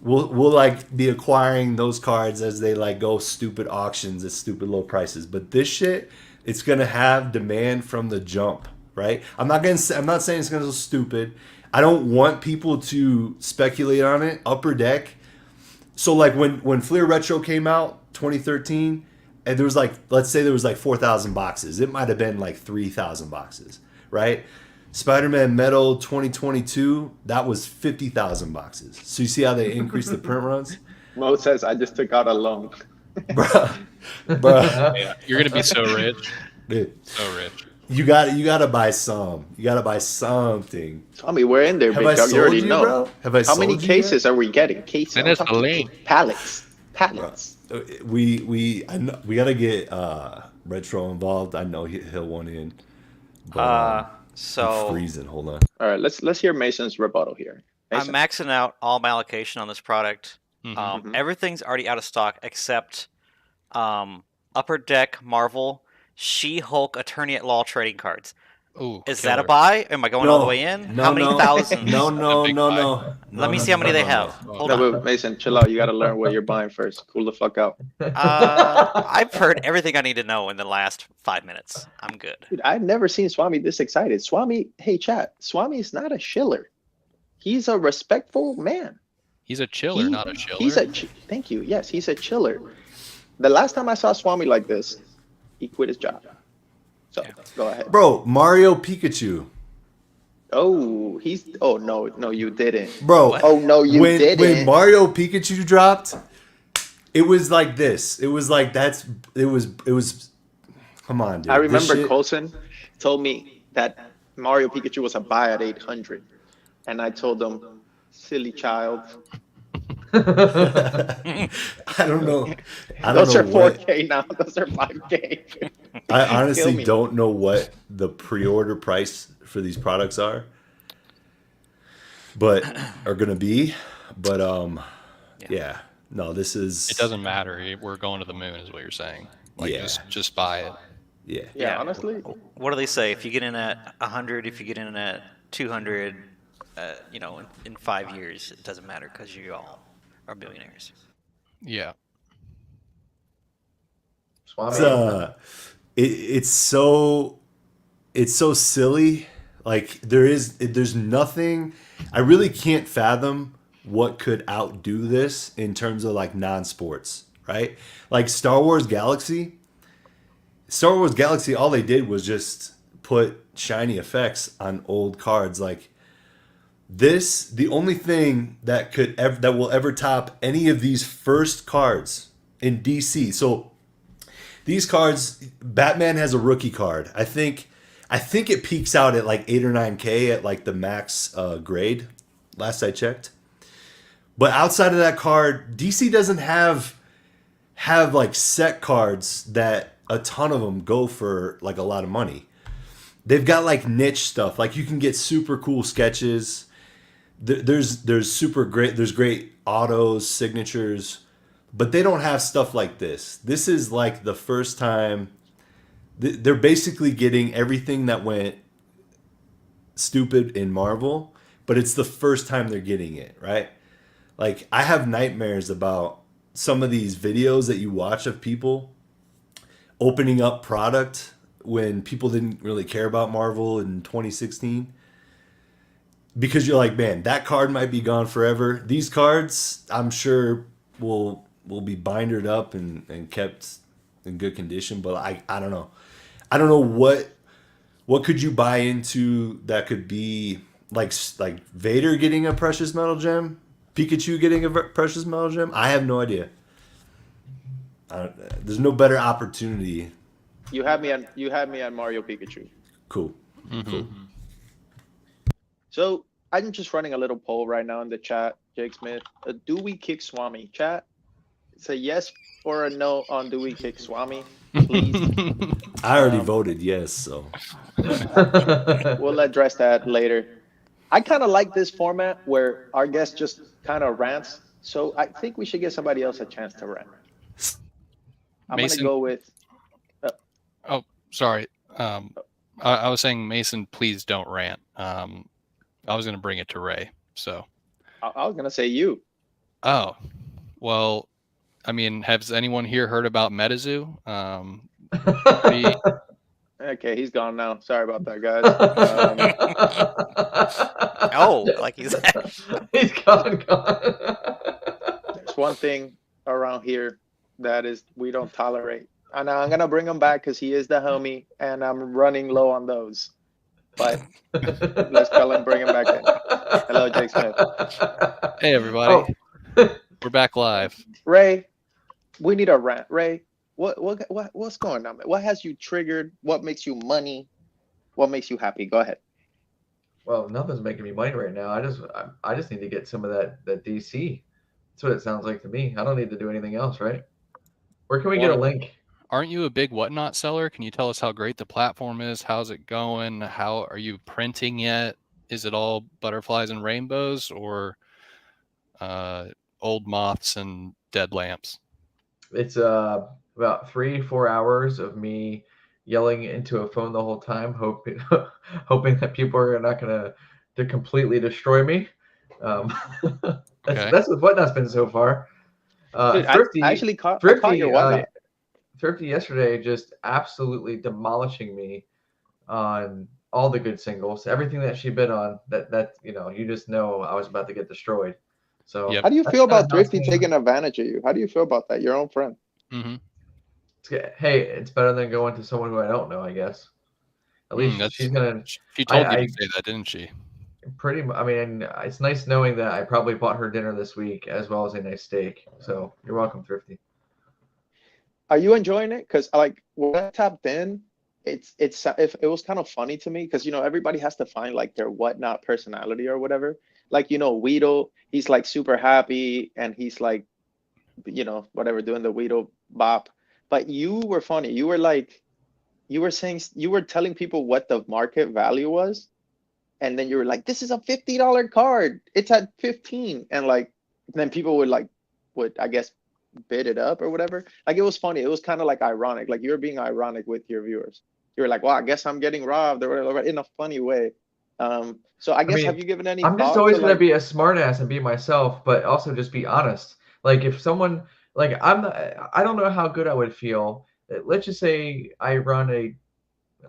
We'll like be acquiring those cards as they like go stupid auctions at stupid low prices. But this shit, it's gonna have demand from the jump, right? I'm not saying it's gonna go stupid. I don't want people to speculate on it. Upper Deck. So like when Fleer Retro came out, 2013, and there was like, let's say there was like 4,000 boxes. It might have been like 3,000 boxes, right? Spider-Man Metal 2022, that was 50,000 boxes. So you see how they increased the print runs?
Mo says, I just took out a loan.
Bruh.
Yeah, you're gonna be so rich.
Dude,
So rich.
you gotta buy some. You gotta buy something.
Tommy, we're in there,
Have
big
I
dog. You
sold
already
you,
know.
bro? Have I
How
sold
many
you
cases are we getting? Cases.
Send
I'm
us the
talking
link.
Pallets.
We gotta get Retro involved. I know he'll want in. But, I'm
So
freezing. Hold on.
All right, let's hear Mason's rebuttal here.
I'm
Mason.
maxing out all my allocation on this product.
Mhm.
Everything's already out of stock except Upper Deck Marvel She-Hulk Attorney at Law trading cards.
Ooh,
Is
killer.
that a buy? Am I going all the way in? How many thousands?
No.
Let me see how many they have. Hold
No,
on.
but Mason, chill out. You got to learn what you're buying first. Cool the fuck out.
I've heard everything I need to know in the last 5 minutes. I'm good.
Dude, I've never seen Swami this excited. Swami, hey chat, Swami is not a shiller. He's a respectful man.
He's a chiller, not a chiller.
Thank you. Yes, he's a chiller. The last time I saw Swami like this, he quit his job. So go ahead.
Bro, Mario Pikachu.
Oh, no, you didn't.
Bro,
What?
Oh no, you didn't.
when Mario Pikachu dropped, it was like this. It was like it was come on, dude.
I
This
remember
shit-
Colson told me that Mario Pikachu was a buy at 800, and I told him, silly child.
I don't know.
Those are
what
4K now. Those are 5K.
I
Kill
honestly
me.
don't know what the pre-order price for these products are gonna be. But yeah. No, this is
It doesn't matter. We're going to the moon, is what you're saying. Like,
Yeah.
just buy it.
yeah.
Yeah, honestly.
What do they say? If you get in at 100, if you get in at 200, in 5 years, it doesn't matter because you all are billionaires.
Yeah.
Swami.
It's so silly. Like there's nothing. I really can't fathom what could outdo this in terms of like non-sports, right? Like Star Wars Galaxy, all they did was just put shiny effects on old cards. Like this, the only thing that will ever top any of these first cards in DC. So these cards, Batman has a rookie card. I think it peaks out at like 8 or 9K at like the max grade. Last I checked. But outside of that card, DC doesn't have like set cards that a ton of them go for like a lot of money. They've got like niche stuff. Like you can get super cool sketches. There's great autos, signatures, but they don't have stuff like this. This is like the first time they're basically getting everything that went stupid in Marvel, but it's the first time they're getting it, right? Like I have nightmares about some of these videos that you watch of people opening up product when people didn't really care about Marvel in 2016. Because you're like, man, that card might be gone forever. These cards, I'm sure, will be bindered up and kept in good condition. But I don't know. I don't know what could you buy into that could be like Vader getting a precious metal gem, Pikachu getting a precious metal gem. I have no idea. There's no better opportunity.
You had me on Mario Pikachu.
Cool.
Mhm.
Cool.
So I'm just running a little poll right now in the chat, Jake Smith. Do we kick Swami? Chat, say yes or a no on do we kick Swami? please.
I already
Um,
voted yes, so
We'll address that later. I kind of like this format where our guest just kind of rants. So I think we should give somebody else a chance to rant. I'm gonna
Mason.
go with. Uh,
Oh, sorry. I was saying, Mason, please don't rant. I was going to bring it to Ray. So,
I was gonna say you.
oh, well, I mean, has anyone here heard about MetaZoo? Pretty,
Okay, he's gone now. Sorry about that, guys.
Oh, like he's
He's gone.
There's one thing around here that is we don't tolerate, and I'm gonna bring him back because he is the homie, and I'm running low on those. But let's go and bring him back in. Hello, Jake Smith.
hey, everybody.
Oh.
We're back live.
Ray, we need a rant. Ray, what's going on? Man? What has you triggered? What makes you money? What makes you happy? Go ahead.
Well, nothing's making me money right now. I just need to get some of that DC. That's what it sounds like to me. I don't need to do anything else, right? Where can we get a link?
Aren't you a big Whatnot seller? Can you tell us how great the platform is? How's it going? How are you printing yet? Is it all butterflies and rainbows, or old moths and dead lamps?
It's about 3-4 hours of me yelling into a phone the whole time, hoping hoping that people are not gonna to completely destroy me.
Okay.
That's what Whatnot's been so far.
Dude,
Thrifty,
I actually caught
Thrifty,
your whatnot.
Thrifty yesterday just absolutely demolishing me on all the good singles, everything that she bid on. That you just know I was about to get destroyed. So
Yep.
How do you
that's
feel
kinda
about
how it's
Thrifty
been.
taking advantage of you? How do you feel about that? Your own friend.
Mm-hmm.
Hey, it's better than going to someone who I don't know, I guess. At least she's gonna.
She told you
I
to say that, didn't she?
I mean, it's nice knowing that I probably bought her dinner this week as well as a nice steak. So you're welcome, Thrifty.
Are you enjoying it? Because like when I tapped in, it was kind of funny to me because everybody has to find like their whatnot personality or whatever. Like Weedle, he's like super happy and he's like whatever doing the Weedle bop. But you were funny. You were like you were telling people what the market value was, and then you were like, "This is a $50 card. It's at 15," and like then people would I guess bid it up or whatever. Like it was funny. It was kind of like ironic. Like you were being ironic with your viewers. You were like, "Well, I guess I'm getting robbed," or whatever, in a funny way. So I guess
mean,
have you given any
I'm just
thought
always
to
gonna
like?
be a smartass and be myself, but also just be honest. Like if someone like I don't know how good I would feel. Let's just say I run a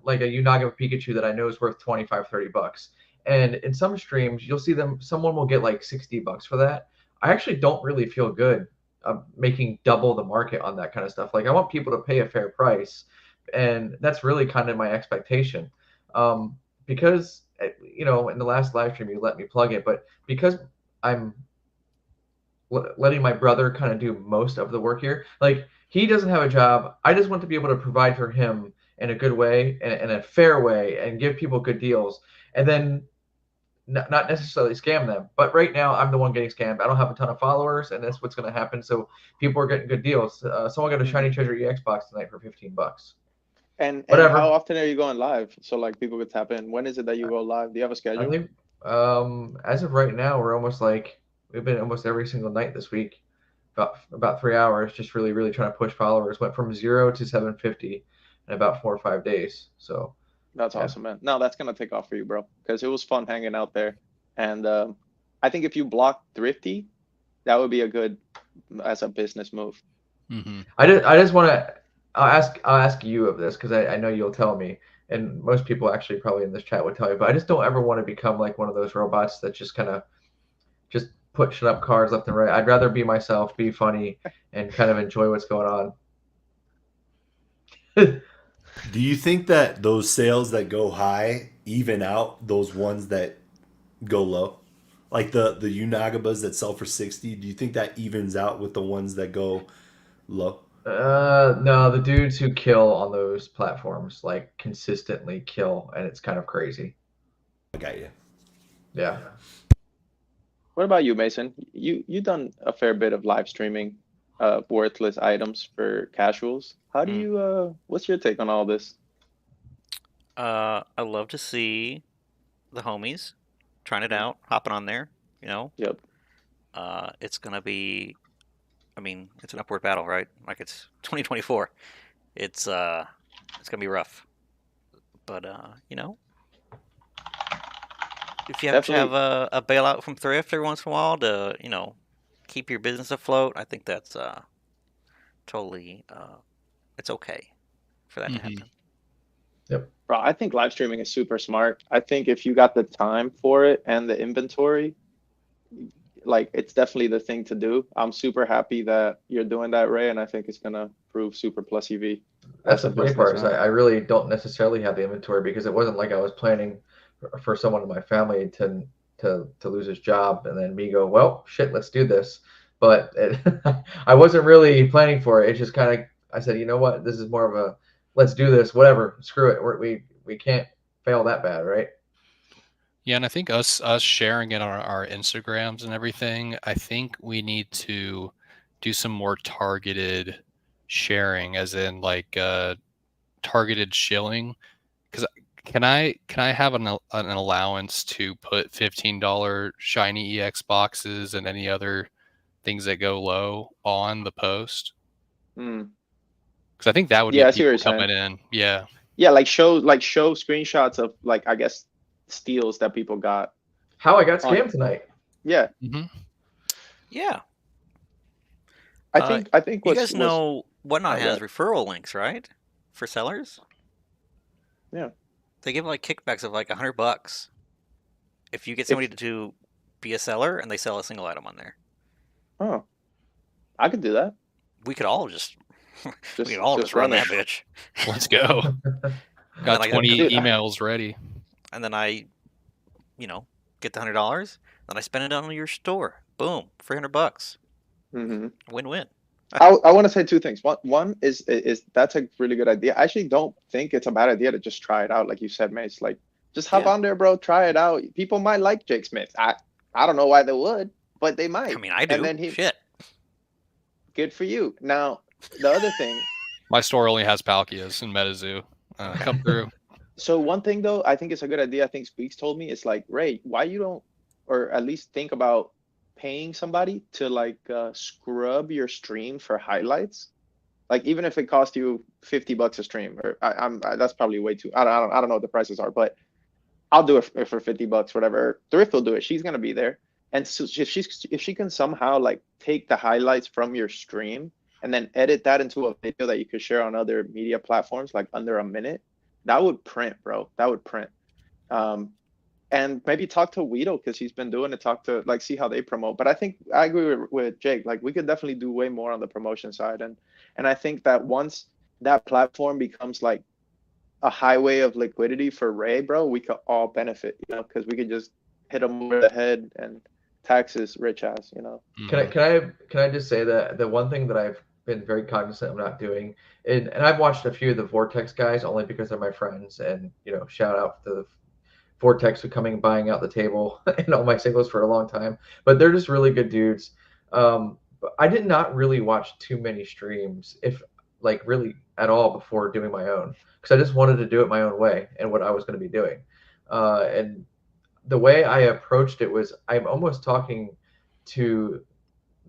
Unaga Pikachu that I know is worth 25, $30. And in some streams, you'll see someone will get like $60 for that. I actually don't really feel good making double the market on that kind of stuff. Like I want people to pay a fair price. And that's really kind of my expectation. Because, in the last live stream, you let me plug it, but because I'm letting my brother kind of do most of the work here, like he doesn't have a job. I just want to be able to provide for him in a good way and in a fair way and give people good deals and then not necessarily scam them. But right now I'm the one getting scammed. I don't have a ton of followers and that's what's going to happen. So people are getting good deals. Someone got a Shiny Treasure EX box tonight for $15.
And
Whatever.
how often are you going live? So like people could tap in. When is it that you go live? Do you have a schedule?
I think as of right now, we've been almost every single night this week, about 3 hours, just really, really trying to push followers. Went from 0 to 750 in about 4 or 5 days. So
That's
yeah.
awesome, man. No, that's gonna take off for you, bro, because it was fun hanging out there. And I think if you block Thrifty, that would be a good as a business move.
Mm-hmm.
I just want to. I'll ask you of this because I know you'll tell me, and most people actually probably in this chat would tell you. But I just don't ever want to become like one of those robots that just kind of just pushing up cards left and right. I'd rather be myself, be funny, and kind of enjoy what's going on.
do you think that those sales that go high even out those ones that go low? Like the Unagabas that sell for 60, do you think that evens out with the ones that go low?
No, the dudes who kill on those platforms like consistently kill, and it's kind of crazy.
I got you.
Yeah.
What about you, Mason? You done a fair bit of live streaming. worthless items for casuals. How do you what's your take on all this?
I love to see the homies trying it out, hopping on there. You know,
Yep.
it's gonna be. I mean, it's an upward battle, right? Like it's 2024. It's gonna be rough. But you know, if you have to have
Definitely.
a bailout from thrift every once in a while to, you know, keep your business afloat, I think that's totally it's okay for that to
Hmm.
happen.
Bro, I think live streaming is super smart. I think if you got the time for it and the inventory, like it's definitely the thing to do. I'm super happy that you're doing that, Ray, and I think it's gonna prove super plus EV
That's
as
the
a
funny
business,
part is
man.
I really don't necessarily have the inventory because it wasn't like I was planning for someone in my family to lose his job and then me go, well, shit, let's do this. But I wasn't really planning for it. It's just kind of I said, you know what, this is more of a let's do this, whatever, screw it. We can't fail that bad, right?
Yeah, and I think us sharing it on our Instagrams and everything, I think we need to do some more targeted sharing, as in like targeted shilling. Because can I have an allowance to put $15 shiny EX boxes and any other things that go low on the post?
Mm.
Because I think that would
Yeah,
get
I see what
people
you're saying.
coming in. Yeah.
Yeah, like show screenshots of like I guess steals that people got
How I got
on.
scammed tonight.
Yeah,
Hmm.
Yeah.
I think
You
what's
guys
was
know Whatnot
oh
has
god.
referral links, right? For sellers,
Yeah.
they give like kickbacks of like $100 if you get somebody
If
to be a seller and they sell a single item on there.
oh, I could do that.
We could all just we could
Just
all
just
just run
run
that
it.
bitch,
Let's go.
and then
Got
I get
20
Dude,
emails ready.
and then I, you know, get the $100, then I spend it on your store. Boom, $300.
hmm
Win-win.
I want to say two things. One is that's a really good idea. I actually don't think it's a bad idea to just try it out, like you said, Mace. Like just hop
Yeah.
on there, bro. Try it out. People might like Jake Smith. I don't know why they would, but they
I
might.
mean, I
And
do.
then he
Shit.
good for you. Now the other thing.
My store only has Palkias and MetaZoo.
Okay.
Come through.
So one thing though, I think it's a good idea. I think Squeaks told me it's like, Ray, why you don't, or at least think about paying somebody to like scrub your stream for highlights. Like even if it cost you $50 a stream, or that's probably way too. I don't know what the prices are, but I'll do it for $50, whatever. Thrift will do it. She's gonna be there, and so if she can somehow like take the highlights from your stream and then edit that into a video that you could share on other media platforms, like under a minute, that would print, bro. That would print. Um, and maybe talk to Weedle because he's been doing it. Talk to like see how they promote. But I think I agree with Jake. Like we could definitely do way more on the promotion side, and I think that once that platform becomes like a highway of liquidity for Ray, bro, we could all benefit, because we could just hit him over the head and taxes rich ass.
Mhm.
Can I just say that the one thing that I've been very cognizant of not doing, and I've watched a few of the Vortex guys only because they're my friends, and shout out to the Vortex for coming and buying out the table and all my singles for a long time, but they're just really good dudes. But I did not really watch too many streams, if like really at all, before doing my own, because I just wanted to do it my own way and what I was going to be doing. And the way I approached it was I'm almost talking to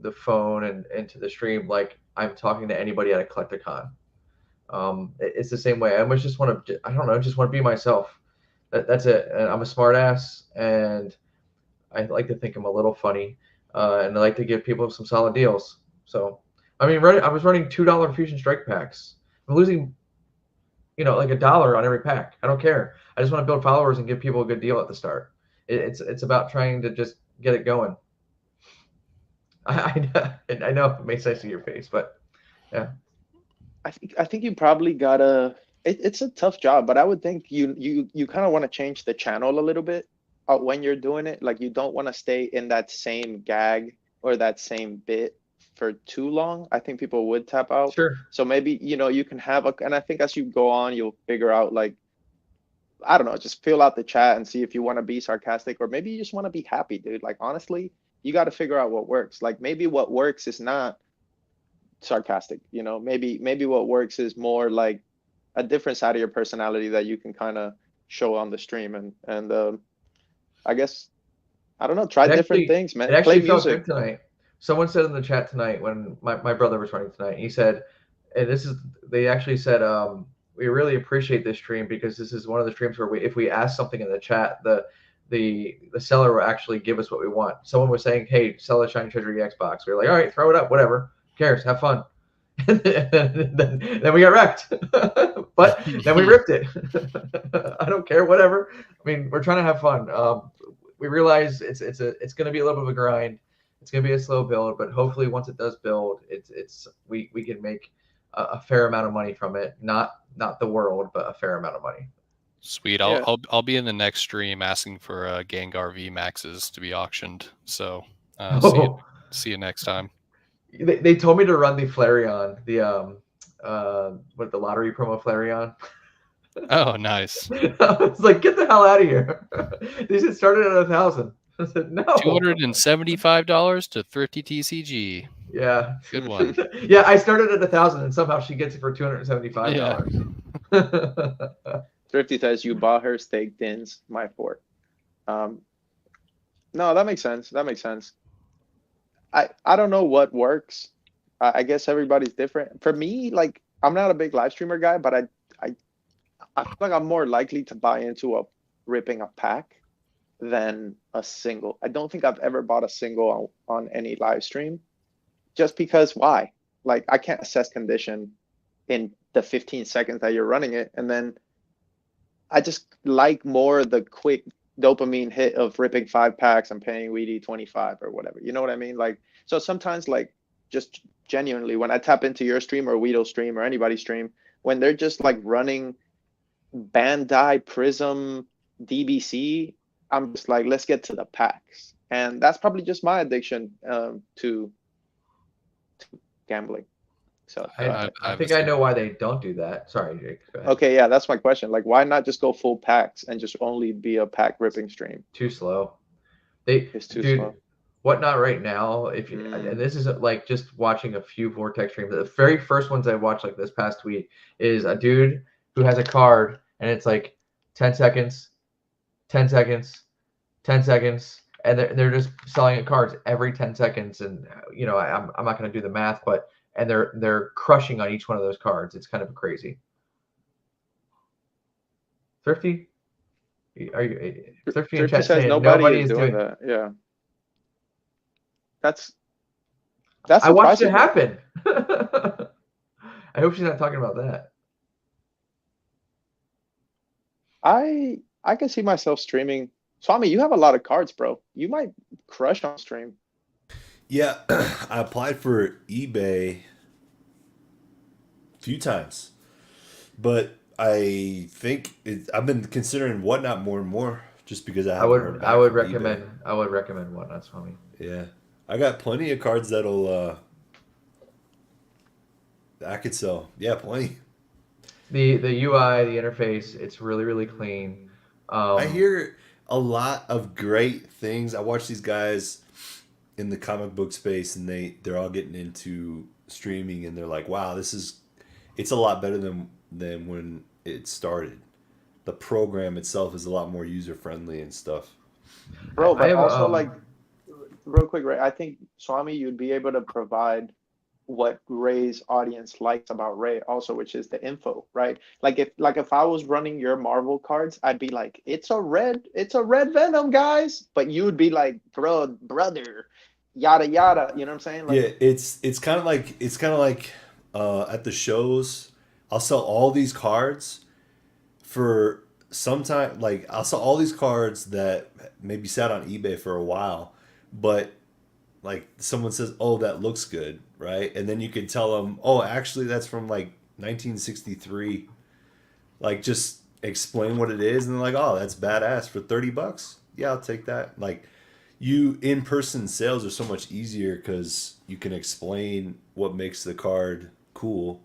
the phone and to the stream like I'm talking to anybody at a Collecticon. It's the same way. I almost just want to, I don't know, just want to be myself. That's it. And I'm a smart ass, and I like to think I'm a little funny, and I like to give people some solid deals. So, I mean, I was running $2 Fusion Strike packs. I'm losing, like $1 on every pack. I don't care. I just want to build followers and give people a good deal at the start. It's about trying to just get it going. I know it makes sense to your face, but yeah.
I think you probably gotta. It's a tough job, but I would think you kind of want to change the channel a little bit when you're doing it. Like you don't want to stay in that same gag or that same bit for too long. I think people would tap out.
Sure.
So maybe you can have and I think as you go on, you'll figure out like I don't know, just fill out the chat and see if you want to be sarcastic or maybe you just want to be happy, dude. Like honestly, you got to figure out what works. Like maybe what works is not sarcastic. You know, maybe what works is more like a different side of your personality that you can kind of show on the stream, and I guess I don't know, try different things,
It
man. Play
actually felt
music.
good tonight. Someone said in the chat tonight when my brother was running tonight, he said, and they actually said, we really appreciate this stream because this is one of the streams where if we ask something in the chat, the seller will actually give us what we want. Someone was saying, hey, sell a Shiny Treasury Xbox. We were like, all right, throw it up, whatever. Who cares? Have fun. then we got wrecked. But then we ripped it. I don't care, whatever. I mean, we're trying to have fun. We realize it's going to be a little bit of a grind. It's going to be a slow build, but hopefully once it does build, we can make a fair amount of money from it. Not the world, but a fair amount of money.
Sweet.
Yeah.
I'll be in the next stream asking for Gengar V Maxes to be auctioned. So see you next time.
They told me to run the Flareon, the the lottery promo Flareon.
Oh, nice.
I was like, get the hell out of here. They said started at 1,000. I said, no.
$275 to Thrifty TCG.
Yeah.
Good one.
Yeah, I started at 1,000 and somehow she gets it for $275.
Yeah.
Thrifty says you bought her steak dins, my fort. No, that makes sense. That makes sense. I don't know what works. I guess everybody's different. For me, like I'm not a big live streamer guy, but I feel like I'm more likely to buy into ripping a pack than a single. I don't think I've ever bought a single on any live stream, just because why? Like I can't assess condition in the 15 seconds that you're running it, and then I just like more the quick dopamine hit of ripping 5 packs and paying Weedy 25 or whatever. You know what I mean? Like, so sometimes, like, just genuinely, when I tap into your stream or Weedo's stream or anybody's stream, when they're just like running Bandai Prism DBC, I'm just like, let's get to the packs. And that's probably just my addiction to gambling. So
I think I know why they don't do that. Sorry, Jake. Go ahead.
okay, yeah, that's my question. Like, why not just go full packs and just only be a pack ripping stream?
Too slow.
It's too slow.
Whatnot right now, if you and this is like just watching a few Vortex streams. The very first ones I watched like this past week is a dude who has a card and it's like 10 seconds, 10 seconds, 10 seconds, and they're just selling cards every 10 seconds. And you know, I'm not going to do the math, but and they're crushing on each one of those cards. It's kind of crazy. Thrifty, are you Thrifty in chat saying nobody is doing
that? Yeah, that's.
I watched it happen. I hope she's not talking about that.
I can see myself streaming. Swami, you have a lot of cards, bro. You might crush on stream.
Yeah, I applied for eBay a few times, but I think I've been considering Whatnot more and more just because I would
recommend Whatnot, Swami.
Yeah, I got plenty of cards that'll I could sell. Yeah, plenty.
The UI, the interface, it's really, really clean.
I hear a lot of great things. I watch these guys in the comic book space and they're all getting into streaming and they're like, wow, it's a lot better than when it started. The program itself is a lot more user friendly and stuff.
Bro, but also like real quick, Ray, I think Swami, you'd be able to provide what Ray's audience likes about Ray also, which is the info, right? Like if I was running your Marvel cards, I'd be like, it's a red Venom, guys. But you'd be like, brother, yada yada. You know what I'm saying? Like,
yeah, it's kind of like at the shows, I'll sell all these cards for some time. Like I'll sell all these cards that maybe sat on eBay for a while, but like someone says, oh, that looks good, right? And then you can tell them, oh, actually that's from like 1963. Like just explain what it is and they're like, oh, that's badass for $30. Yeah, I'll take that. Like in-person sales are so much easier because you can explain what makes the card cool.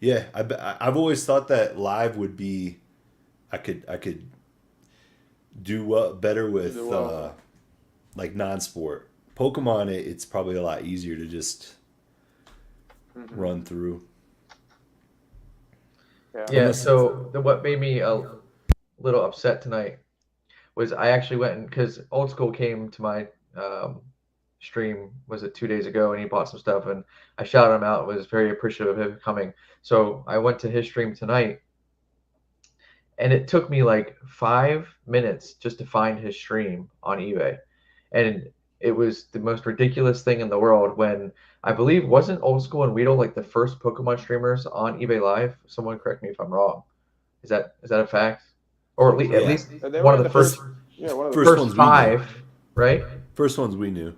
Yeah, I've always thought that live would be, I could do better with like non-sport. Pokemon, it's probably a lot easier to just
Mhm.
run through.
Yeah.
Yeah. So what made me a little upset tonight was I actually went and because Old School came to my stream, was it 2 days ago, and he bought some stuff, and I shouted him out. Was very appreciative of him coming. So I went to his stream tonight, and it took me like 5 minutes just to find his stream on eBay, and it was the most ridiculous thing in the world. When I believe wasn't Old School and Weedle like the first Pokemon streamers on eBay Live? Someone correct me if I'm wrong. Is that a fact? Or at,
So.
at
Yeah.
least
They
one
were
of
in
the
the
first
Yeah, one of the
First
first
ones we knew.
5, right?
First ones we knew.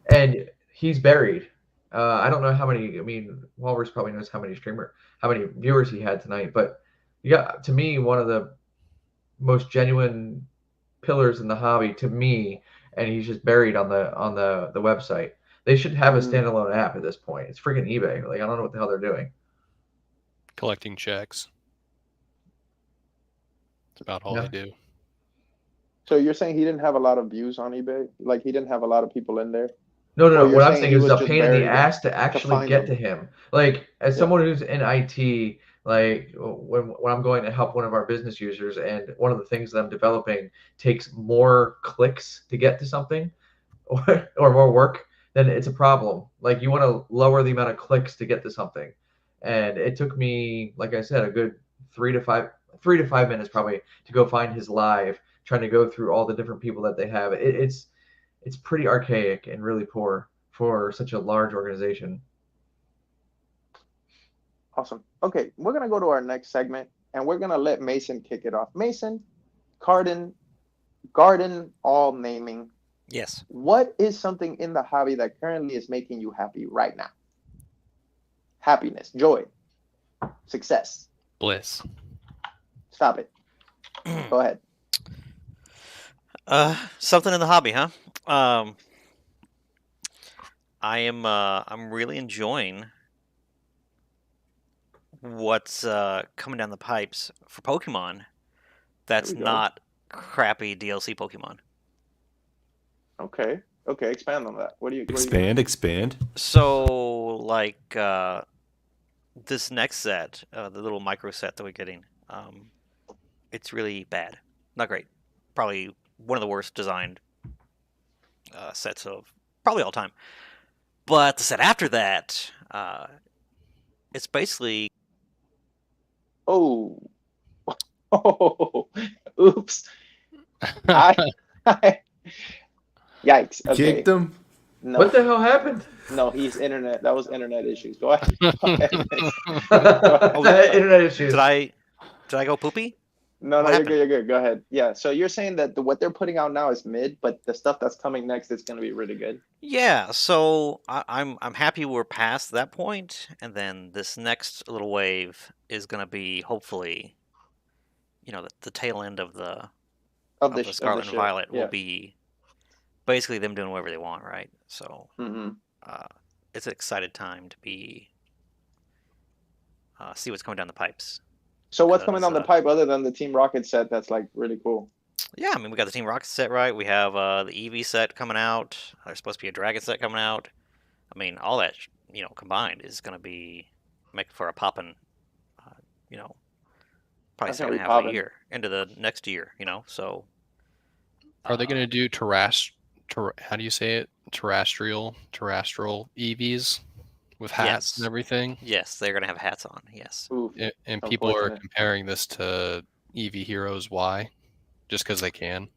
And he's buried. I don't know how many. I mean, Walrus probably knows how many viewers he had tonight. But yeah, to me, one of the most genuine pillars in the hobby to me, and he's just buried on the website. They should have a
Mhm.
standalone app at this point. It's freaking eBay. Like I don't know what the hell they're doing.
Collecting checks. That's about all
Yeah.
they do.
So you're saying he didn't have a lot of views on eBay? Like he didn't have a lot of people in there?
No, no,
Or
no.
you're
What I'm
saying
saying
he
is
was
a
just
pain in the
buried
ass to actually
find
get
them?
to him. Like as
Yeah.
someone who's in IT, like when I'm going to help one of our business users, and one of the things that I'm developing takes more clicks to get to something, or more work, then it's a problem. Like you want to lower the amount of clicks to get to something, and it took me, like I said, a good 3 to 5 minutes probably to go find his live, trying to go through all the different people that they have. It's pretty archaic and really poor for such a large organization.
Awesome. Okay, we're gonna go to our next segment, and we're gonna let Mason kick it off. Mason, garden, all naming.
Yes.
What is something in the hobby that currently is making you happy right now? Happiness, joy, success.
Bliss.
Stop it. Go ahead.
Something in the hobby, huh? I'm really enjoying what's coming down the pipes for Pokemon. That's
we go.
not crappy DLC Pokemon.
Okay. Okay. Expand on that. What do you?
Expand.
So, like this next set, the little micro set that we're getting, it's really bad. Not great. Probably one of the worst designed sets of probably all time. But the set after that, it's basically
Oh. Oh. Oops. I. Yikes. Okay.
Kicked them.
No.
What the hell happened?
No, he's internet. That was internet issues. Go ahead.
Internet issues.
did I go poopy?
No,
What
you're
happened?
good. You're good. Go ahead. Yeah. So you're saying that what they're putting out now is mid, but the stuff that's coming next is going to be really good.
Yeah, so I'm happy we're past that point, and then this next little wave is gonna be hopefully, the tail end of the
Of the
Scarlet and
shit.
Violet will
Yeah.
be basically them doing whatever they want, right? So
Mm-hmm.
it's an excited time to be see what's coming down the pipes.
So what's coming down the
'Cause,
pipe other than the Team Rocket set? That's like really cool.
Yeah, I mean we got the Team Rocket set, right? We have the Eevee set coming out. There's supposed to be a Dragon set coming out. I mean, all that combined is gonna be making for a poppin', probably
That's
second
gonna be
half of the
poppin'.
year into the next year. So
Are they going to do how do you say it? Terrestrial EVs with hats
Yes.
and everything?
Yes, they're gonna have hats on. Yes.
Oof.
And people are
Unfortunate.
comparing this to EV Heroes. Why? Just because they can?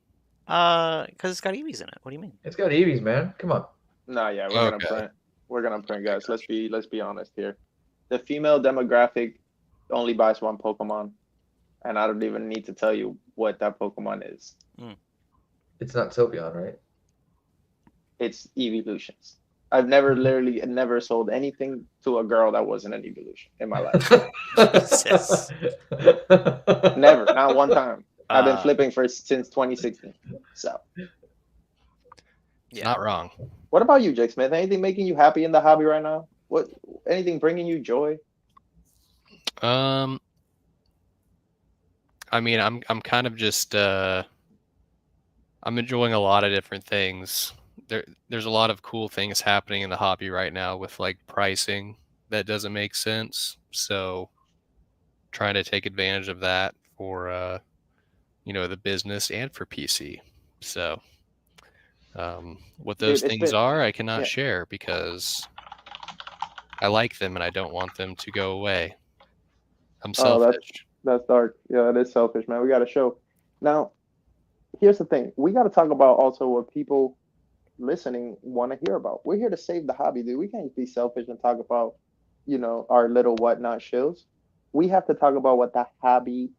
Because it's got Eevees in it. What do you mean?
It's got Eevees, man. Come on.
Nah, yeah, we're gonna
Okay.
print. We're gonna print, guys. Let's be honest here. The female demographic only buys one Pokemon, and I don't even need to tell you what that Pokemon is.
It's not Sylveon, right?
It's evolutions. I've never sold anything to a girl that wasn't an evolution in my life.
Jesus.
Never, not one time. I've been
Uh,
flipping since 2016. So,
Yeah.
Not wrong.
what about you, Jake Smith? Anything making you happy in the hobby right now? Anything bringing you joy?
I mean, I'm kind of just I'm enjoying a lot of different things. There's a lot of cool things happening in the hobby right now with like pricing that doesn't make sense. So trying to take advantage of that for the business and for PC. So what those
Dude, it's
things
been
are, I cannot
yeah.
share because I like them and I don't want them to go away. I'm
Oh,
selfish.
that's dark. Yeah, that is selfish, man. We got to show. Now, here's the thing. We got to talk about also what people listening want to hear about. We're here to save the hobby, dude. We can't be selfish and talk about, our little whatnot shills. We have to talk about what the hobby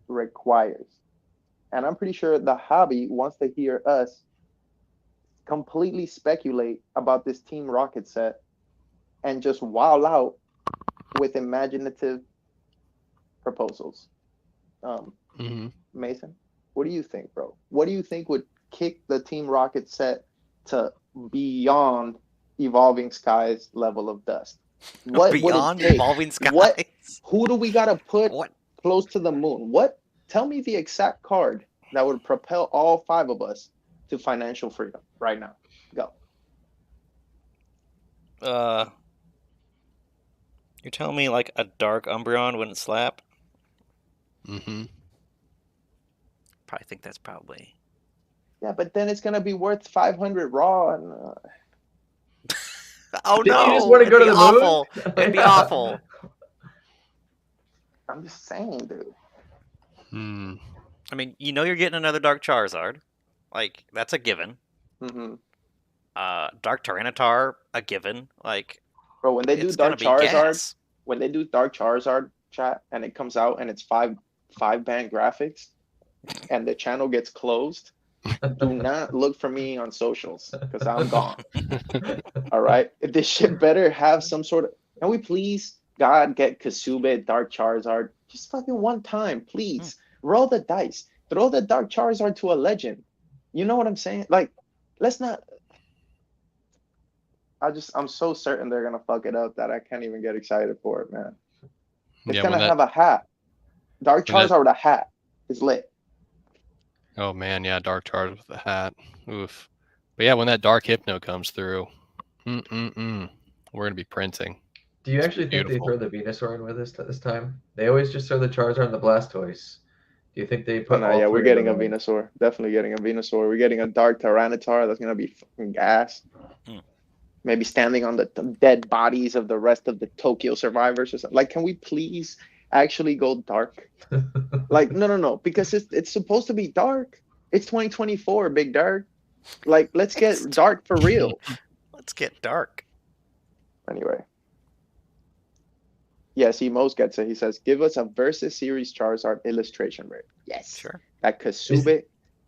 requires. And I'm pretty sure the hobby wants to hear us completely speculate about this Team Rocket set and just wow out with imaginative proposals.
hmm
Mason, what do you think, bro? What do you think would kick the Team Rocket set to beyond Evolving Skies level of dust? What would it
Beyond
take?
Evolving Skies.
What? Who do we gotta put
What?
close to the moon? What? Tell me the exact card that would propel all 5 of us to financial freedom right now. Go.
You're telling me like a Dark Umbreon wouldn't slap?
hmm
Probably think that's probably.
Yeah, but then it's gonna be worth 500 raw, and
Oh
Did
no!
you just want to go to
It'd
the
be awful.
moon?
It'd be awful.
I'm just saying, dude.
Hmm.
I mean, you're getting another Dark Charizard. Like, that's a given.
Mm-hmm.
Dark Tyranitar, a given. Like,
Bro, when they do
it's gonna
Dark
be
Charizard,
gas.
when they do Dark Charizard chat and it comes out and it's five band graphics and the channel gets closed, do not look for me on socials because I'm gone. All right. If this shit better have some sort of, can we please, God, get Kasube Dark Charizard just fucking one time, please. Roll the dice. Throw the Dark Charizard to a legend. You know what I'm saying? Like, let's not. I'm so certain they're gonna fuck it up that I can't even get excited for it, man. It's
Yeah,
gonna have a hat. Dark
when that-
Charizard with a hat is lit.
oh man, yeah, Dark Charizard with the hat. Oof. But yeah, when that Dark Hypno comes through, we're gonna be printing.
Do you actually think they
beautiful.
throw the Venusaur in with us this time? They always just throw the Charizard and the Blastoise. Do you think they
Oh
put
no,
all
yeah, we're
3 of
getting a
them in?
Venusaur. Definitely getting a Venusaur. We're getting a Dark Tyranitar. That's gonna be fucking gas.
Hmm.
Maybe standing on the dead bodies of the rest of the Tokyo survivors or something. Like, can we please actually go dark? Like, no, because it's supposed to be dark. It's 2024, Big Dark. Like, let's get dark for real.
Let's get dark.
Anyway. Yeah, see, Mose gets it. He says, give us a Versus Series Charizard illustration rare. Yes.
Sure.
That Kasube,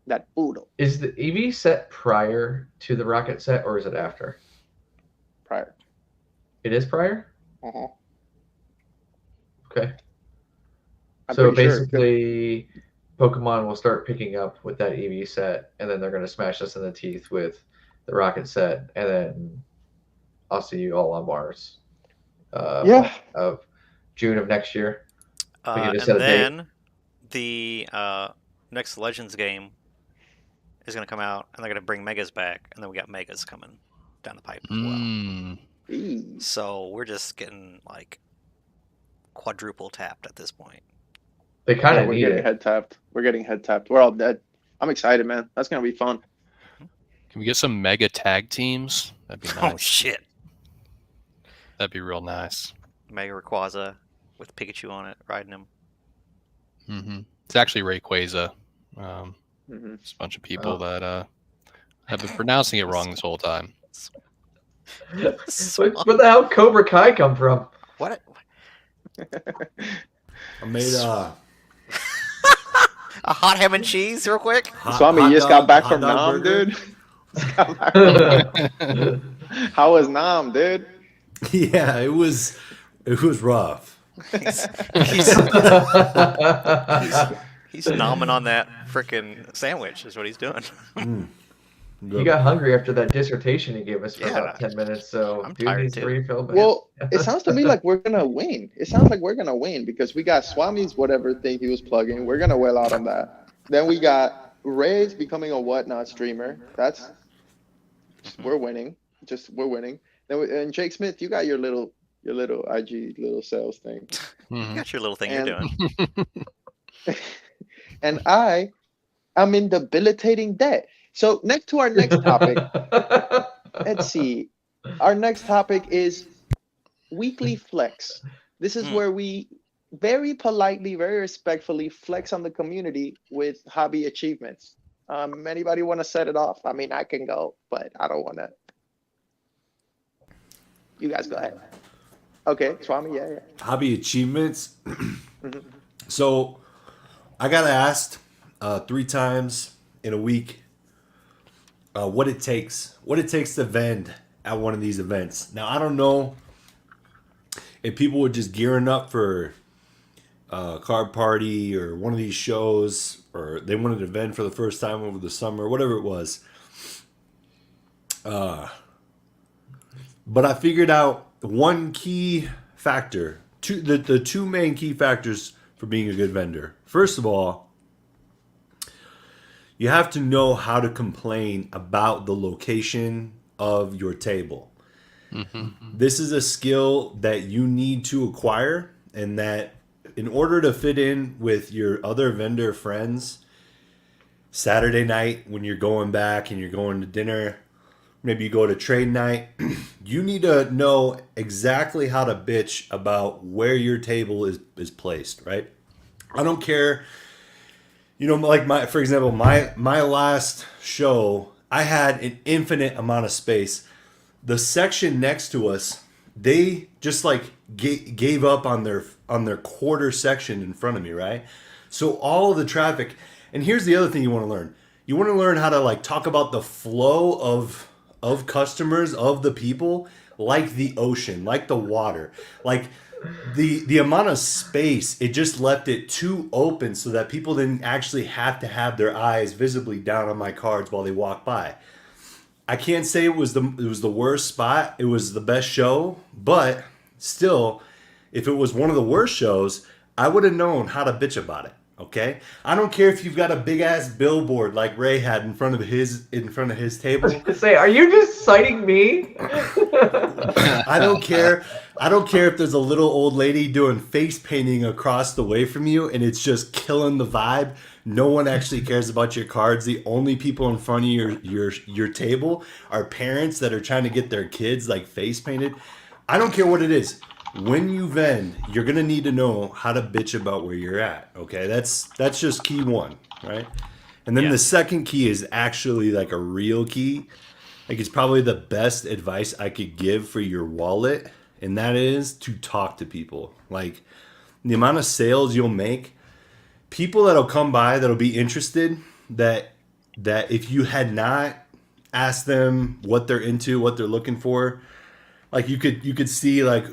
that Udo.
Is the EV set prior to the Rocket set or is it after?
Prior.
It is prior?
Uh-huh.
Okay.
I'm
So
pretty sure.
basically, Pokemon will start picking up with that EV set, and then they're going to smash us in the teeth with the Rocket set, and then I'll see you all on Mars.
Yeah.
Of June of next year. We can just set
And
a date.
then the next Legends game is going to come out, and they're going to bring Megas back, and then we got Megas coming down the pipe as well.
Eee.
So we're just getting like quadruple tapped at this point.
They kind
Yeah,
of
we're
need
getting
it.
head tapped. We're getting head tapped. We're all dead. I'm excited, man. That's gonna be fun.
Can we get some mega tag teams? That'd be nice.
Oh shit!
That'd be real nice.
Mega Rayquaza with Pikachu on it, riding him.
It's actually Rayquaza.
Hmm.
It's a bunch of people that have been pronouncing it wrong this whole time.
Where the hell Cobra Kai come from?
What?
I made
A hot ham and cheese, real quick.
Swami, you just got back from
hot
Nam,
dog burger.
dude. Just got back from- How was Nam, dude?
Yeah, it was rough.
He's nomming on that freaking sandwich. Is what he's doing.
He got hungry after that dissertation he gave us for
Yeah.
about 10 minutes, so
I'm
dude
tired
needs
too.
to refill. Man.
Well, it sounds to me like we're gonna win. It sounds like we're gonna win because we got Swami's whatever thing he was plugging. We're gonna wail out on that. Then we got Ray's becoming a whatnot streamer. We're winning. We're winning. Then and Jake Smith, you got your little your little IG little sales thing.
You
Mhm.
got your little thing you're
And
doing.
and I'm in debilitating debt. So next to our next topic, let's see. Our next topic is weekly flex. This is
Mm.
where we very politely, very respectfully flex on the community with hobby achievements. Anybody want to set it off? I mean, I can go, but I don't want to. You guys go ahead. Okay, Swami, yeah.
Hobby achievements.
Mhm.
So I got asked 3 times in a week what it takes to vend at one of these events. Now I don't know if people were just gearing up for a card party or one of these shows, or they wanted to vend for the first time over the summer, whatever it was. But I figured out one key factor, the two main key factors for being a good vendor. First of all, you have to know how to complain about the location of your table.
Mhm.
This is a skill that you need to acquire, and that in order to fit in with your other vendor friends, Saturday night when you're going back and you're going to dinner, maybe you go to trade night, you need to know exactly how to bitch about where your table is placed, right? I don't care. You know, like for example, my last show, I had an infinite amount of space. The section next to us, they just like gave up on their quarter section in front of me, right? So all of the traffic, and here's the other thing you want to learn. You want to learn how to like talk about the flow of customers, of the people, like the ocean, like the water. Like the amount of space, it just left it too open so that people didn't actually have to have their eyes visibly down on my cards while they walk by. I can't say it was the worst spot. It was the best show, but still, if it was one of the worst shows, I would have known how to bitch about it. Okay, I don't care if you've got a big ass billboard like Ray had in front of his
I was
table.
gonna say, are you just citing me?
I don't care. I don't care if there's a little old lady doing face painting across the way from you and it's just killing the vibe. No one actually cares about your cards. The only people in front of your table are parents that are trying to get their kids like face painted. I don't care what it is. When you vend, you're gonna need to know how to bitch about where you're at. Okay, that's just key one, right? And then
Yeah.
the second key is actually like a real key. Like it's probably the best advice I could give for your wallet, and that is to talk to people. Like the amount of sales you'll make, people that'll come by that'll be interested, that if you had not asked them what they're into, what they're looking for, like you could see like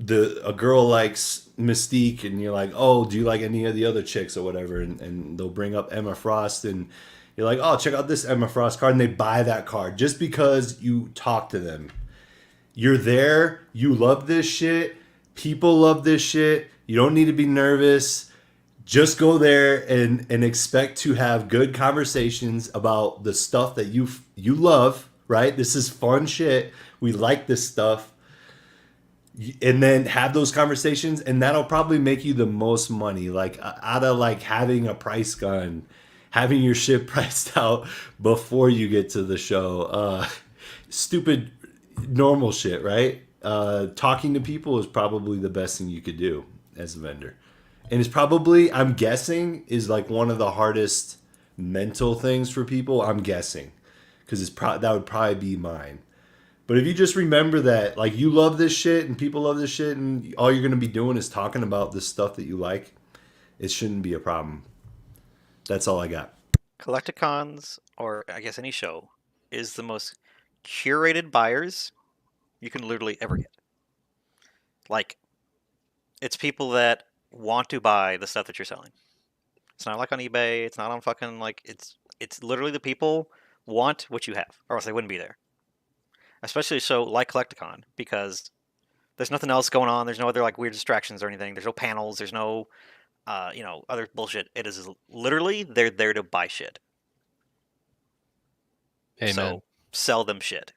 a girl likes Mystique and you're like, oh, do you like any of the other chicks or whatever, and they'll bring up Emma Frost and you're like, oh, check out this Emma Frost card, and they buy that card just because you talk to them. You're there, you love this shit, people love this shit, you don't need to be nervous. Just go there and expect to have good conversations about the stuff that you love, right? This is fun shit. We like this stuff. And then have those conversations, and that'll probably make you the most money. Like out of like having a price gun, having your shit priced out before you get to the show. Stupid normal shit, right? Talking to people is probably the best thing you could do as a vendor. And it's probably, I'm guessing, is like one of the hardest mental things for people. I'm guessing, because that would probably be mine. But if you just remember that, like, you love this shit and people love this shit, and all you're gonna be doing is talking about the stuff that you like, it shouldn't be a problem. That's all I got.
Collecticons, or I guess any show, is the most curated buyers you can literally ever get. Like, it's people that want to buy the stuff that you're selling. It's not like on eBay. It's not on fucking like it's literally the people want what you have, or else they wouldn't be there. Especially a show like Collecticon, because there's nothing else going on. There's no other like weird distractions or anything. There's no panels. There's no other bullshit. It is literally they're there to buy shit.
Amen.
So sell them shit.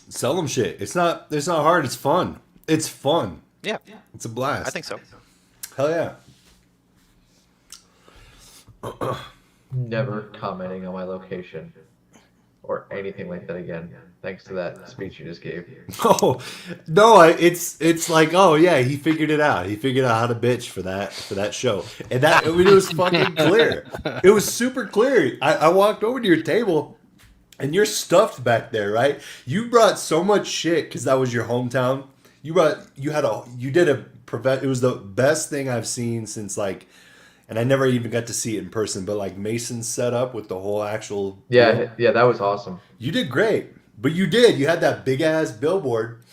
Sell them shit. It's not hard. It's fun. It's fun.
Yeah,
It's a blast.
I think so.
Hell yeah.
Never commenting on my location or anything like that again. Thanks to that speech you just gave.
Oh no, it's like, oh yeah, he figured it out. He figured out how to bitch for that show, and that, I mean, it was fucking clear. It was super clear. I walked over to your table, and you're stuffed back there, right? You brought so much shit because that was your hometown. You did a prevent. It was the best thing I've seen since like, and I never even got to see it in person, but like Mason's setup with the whole actual deal.
Yeah, that was awesome.
You did great. But you did. You had that big ass billboard,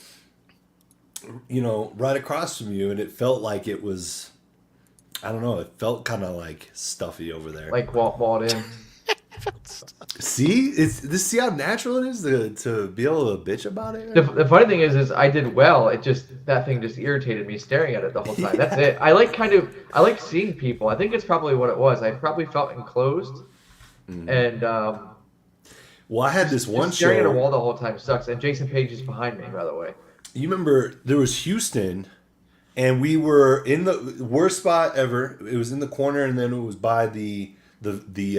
right across from you, and it felt like it was, I don't know, it felt kind of like stuffy over there.
Like walled in.
See how natural it is to be able to bitch about it.
The funny thing is I did well. That thing just irritated me staring at it the whole time. That's it. I like seeing people. I think it's probably what it was. I probably felt enclosed, and
well, I had this one
staring
show.
at a wall the whole time sucks. And Jason Page is behind me, by the way.
You remember there was Houston, and we were in the worst spot ever. It was in the corner, and then it was by the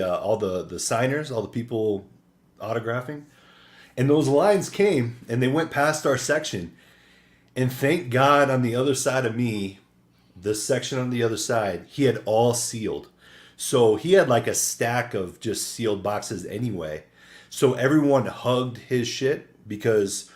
all the signers, all the people autographing, and those lines came and they went past our section, and thank God on the other side of me, the section on the other side, he had all sealed, so he had like a stack of just sealed boxes anyway, so everyone hugged his shit because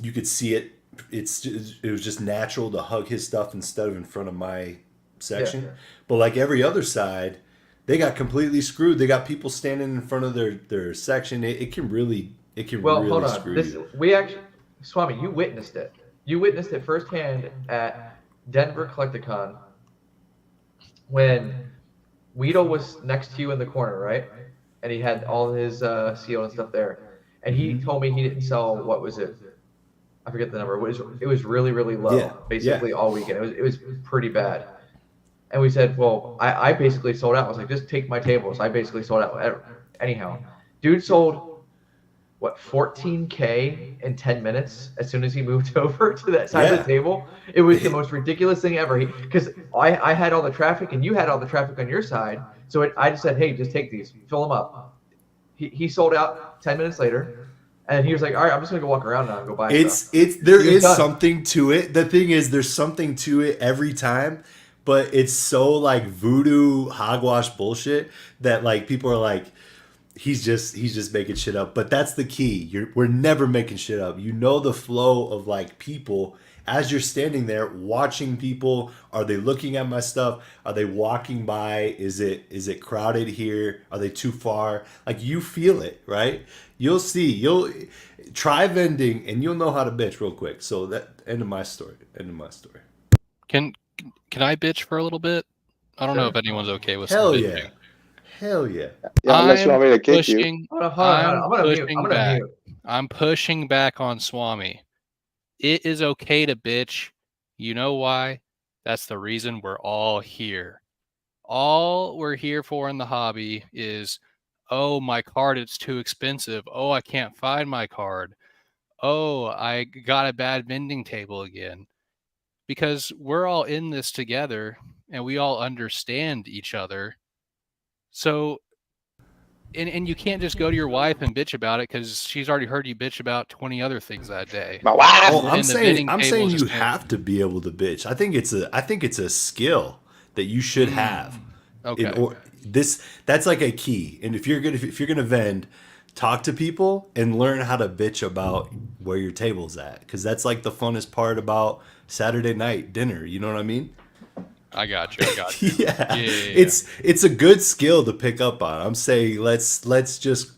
you could see it. It was just natural to hug his stuff instead of in front of my section.
Yeah.
But like every other side, they got completely screwed. They got people standing in front of their section. It can really
Hold on.
screw you.
We actually, Swami, you witnessed it. You witnessed it firsthand at Denver Collecticon when Weedle was next to you in the corner, right? And he had all his seal and stuff there. And he told me he didn't sell, what was it? I forget the number. It was really, really low, basically all weekend. It was pretty bad. And we said, well, I basically sold out. I was like, just take my tables. I basically sold out. Anyhow, dude sold, what, 14K in 10 minutes as soon as he moved over to that side of the table. It was the most ridiculous thing ever. Because I had all the traffic and you had all the traffic on your side. So I just said, hey, just take these, fill them up. He sold out 10 minutes later. And he was like, all right, I'm just going to go walk around now and go buy stuff.
There is something to it. The thing is, there's something to it every time. But it's so like voodoo hogwash bullshit that like people are like, he's just making shit up. But that's the key. We're never making shit up. You know the flow of like people as you're standing there watching people. Are they looking at my stuff? Are they walking by? Is it crowded here? Are they too far? Like you feel it, right? You'll see. You'll try vending and you'll know how to bitch real quick. So that end of my story.
Can I bitch for a little bit? I don't know if anyone's okay with
Hell
some
yeah.
bitching.
Hell yeah.
Yeah, unless you want me to kick you.
Hold on. I'm gonna mute.
I'm pushing back on Swami. It is okay to bitch. You know why? That's the reason we're all here. All we're here for in the hobby is, oh, my card, it's too expensive. Oh, I can't find my card. Oh, I got a bad vending table again. Because we're all in this together and we all understand each other. So, and you can't just go to your wife and bitch about it because she's already heard you bitch about 20 other things that day.
My wife.
Oh, I'm saying you have to be able to bitch. I think it's a skill that you should have.
Okay.
That's like a key. And if you're gonna vend, talk to people and learn how to bitch about where your table's at, because that's like the funnest part about Saturday night dinner. You know what I mean?
I got you.
Yeah. It's a good skill to pick up on. I'm saying let's just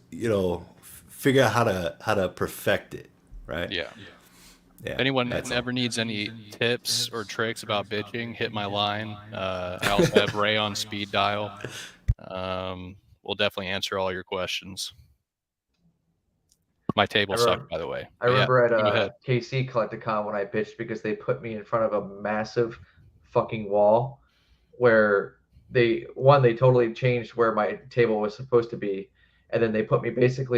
figure out how to perfect it, right?
Yeah. If anyone ever needs any tips or tricks about bitching, hit my line. I also have Ray on speed dial. We'll definitely answer all your questions. My table sucked, by the way.
I remember at KC Collecticon when I bitched because they put me in front of a massive fucking wall where they totally changed where my table was supposed to be, and then they put me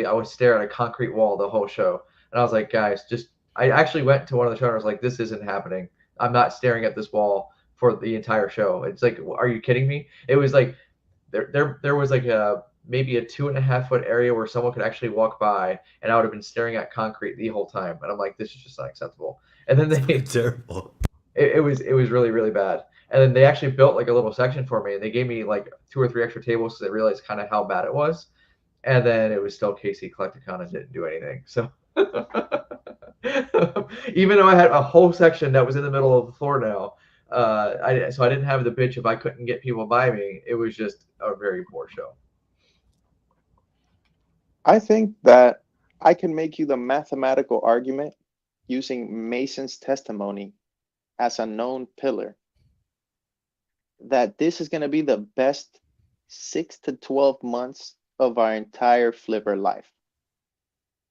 I would stare at a concrete wall the whole show, and I was like, guys, I actually went to one of the showrunners like, this isn't happening. I'm not staring at this wall for the entire show. It's like, are you kidding me? It was like there was like maybe a 2.5 foot area where someone could actually walk by, and I would have been staring at concrete the whole time. And I'm like, this is just not acceptable. And then they
Terrible.
it was really really bad. And then they actually built like a little section for me, and they gave me like 2 or 3 extra tables because they realized kind of how bad it was. And then it was still KC Collecticon and didn't do anything. So even though I had a whole section that was in the middle of the floor now, I didn't have the bitch if I couldn't get people by me. It was just a very poor show.
I think that I can make you the mathematical argument using Mason's testimony as a known pillar that this is going to be the best 6 to 12 months of our entire flipper life.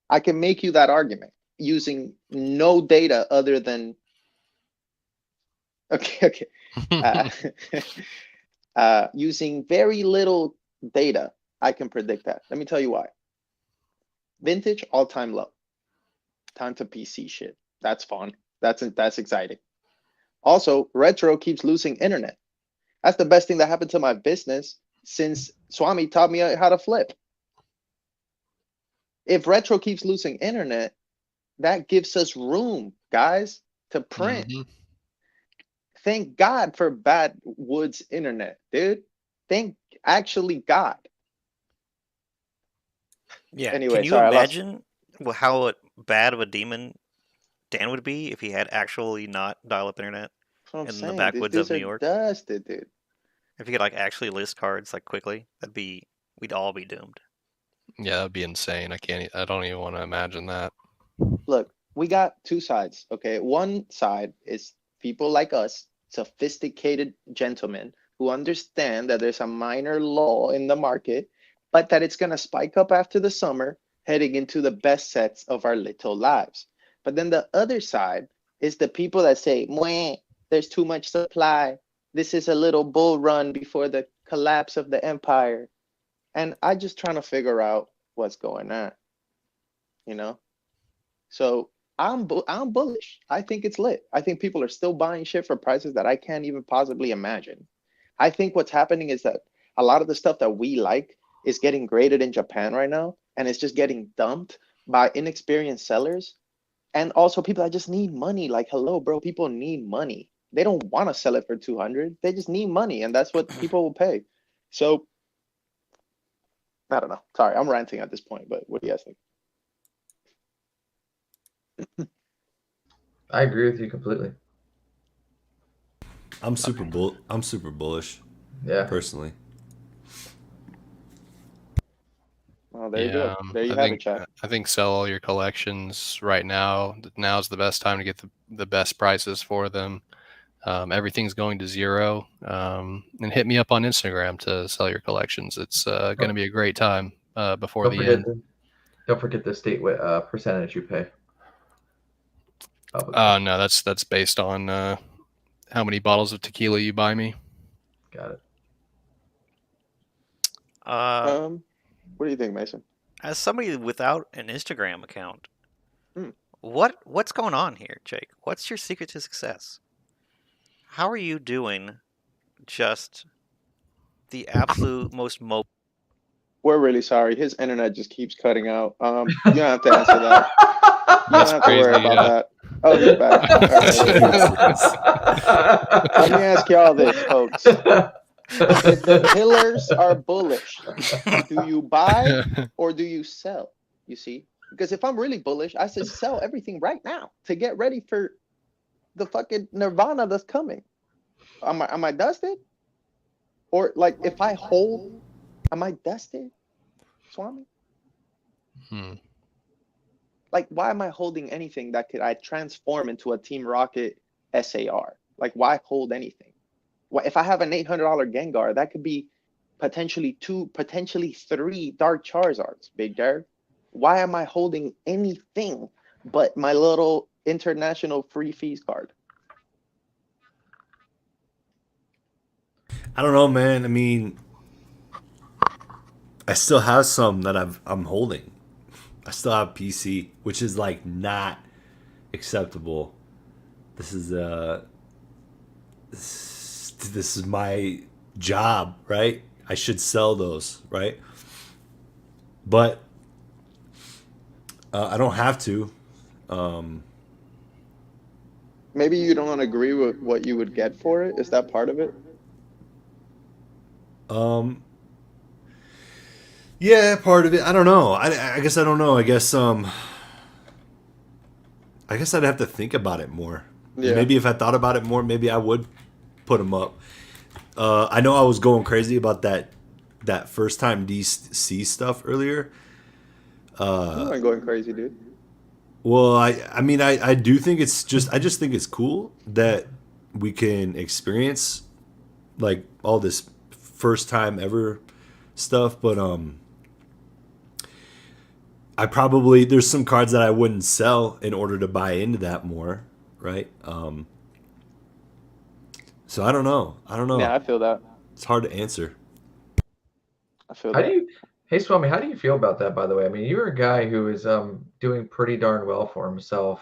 I can make you that argument using no data other than okay. Using very little data, I can predict that. Let me tell you why. Vintage all-time low. Time to PC shit. That's fun. That's exciting. Also, retro keeps losing internet. That's the best thing that happened to my business since Swami taught me how to flip. If retro keeps losing internet, that gives us room, guys, to print.
Mm-hmm.
Thank God for Bad Woods internet, dude. Thank actually God.
Yeah.
Anyway,
Can you
sorry,
imagine how bad of a demon Dan would be if he had actually not dial-up internet
That's what I'm
in
saying.
the backwoods
These
of New
are
York?
dusted, dude.
If he could like actually list cards like quickly, we'd all be doomed.
Yeah, that'd be insane. I don't even want to imagine that.
Look, we got two sides, okay? One side is people like us, sophisticated gentlemen who understand that there's a minor lull in the market, but that it's going to spike up after the summer, heading into the best sets of our little lives. But then the other side is the people that say, Mwah, there's too much supply. This is a little bull run before the collapse of the empire. And I just trying to figure out what's going on, you know? So I'm bullish. I think it's lit. I think people are still buying shit for prices that I can't even possibly imagine. I think what's happening is that a lot of the stuff that we like is getting graded in Japan right now, and it's just getting dumped by inexperienced sellers. And also people that just need money. Like, hello, bro, people need money. They don't want to sell it for 200. They just need money, and that's what people will pay. So I don't know. Sorry, I'm ranting at this point, but what do you guys think?
I agree with you completely.
I'm super bullish.
Yeah.
Personally.
Oh, there you go. There you have it, chat.
I think sell all your collections right now. Now's the best time to get the best prices for them. Everything's going to zero. And hit me up on Instagram to sell your collections. It's going to be a great time before the end.
Don't forget the state percentage you pay.
No, that's based on how many bottles of tequila you buy me.
Got it.
What do you think, Mason?
As somebody without an Instagram account, what's going on here, Jake? What's your secret to success? How are you doing just the absolute most
We're really sorry. His internet just keeps cutting out. You don't have to answer that. You don't have to worry about that. Oh, he's back. Let me ask y'all this, folks. If the pillars are bullish, do you buy or do you sell? You see? Because if I'm really bullish, I say sell everything right now to get ready for the fucking nirvana that's coming. Am I dusted? Or like if I hold, am I dusted, Swami? Like, why am I holding anything that could I transform into a Team Rocket SAR? Like, why hold anything? If I have an $800 Gengar, that could be potentially 2, potentially 3 Dark Charizards, Big Derek. Why am I holding anything but my little international free fees card?
I don't know, man. I mean, I still have some that I'm holding. I still have PC, which is like not acceptable. This is this is my job, right? I should sell those, right? But I don't have to. Um,
Maybe you don't agree with what you would get for it. Is that part of it?
um, yeah, part of it. I don't know. I guess I don't know. I guess I'd have to think about it more. And
Yeah.
maybe if I thought about it more, maybe I would put them up. I know I was going crazy about that first time DC stuff earlier.
You weren't going crazy, dude.
Well, I mean I do think I just think it's cool that we can experience like all this first time ever stuff, but I probably there's some cards that I wouldn't sell in order to buy into that more, right? So I don't know. I don't
Yeah,
know.
I feel that.
It's hard to answer.
I feel
How do
that.
you, hey Swami, how do you feel about that, by the way? I mean, you're a guy who is doing pretty darn well for himself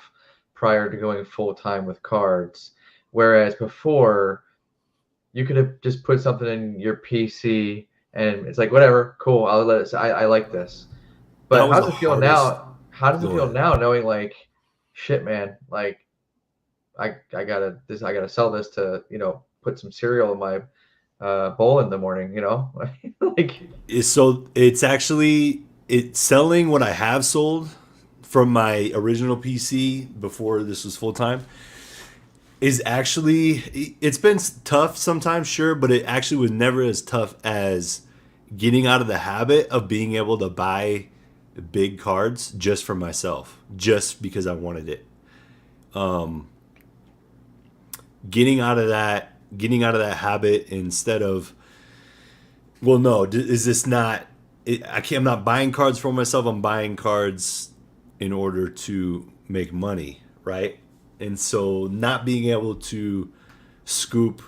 prior to going full time with cards, whereas before you could have just put something in your PC and it's like whatever, cool, I'll let it. I like this.
That
But
was
how
the
does it feel
hardest.
now? How does it
Go
feel
ahead.
now, knowing like, shit, man, like I gotta sell this to put some cereal in my bowl in the morning, like.
So it's actually it's selling what I have sold from my original PC before this was full time is actually it's been tough sometimes, sure, but it actually was never as tough as getting out of the habit of being able to buy big cards just for myself, just because I wanted it. Um, getting out of that habit instead of well, no, is this not? I can't. I'm not buying cards for myself. I'm buying cards in order to make money, right? And so, not being able to scoop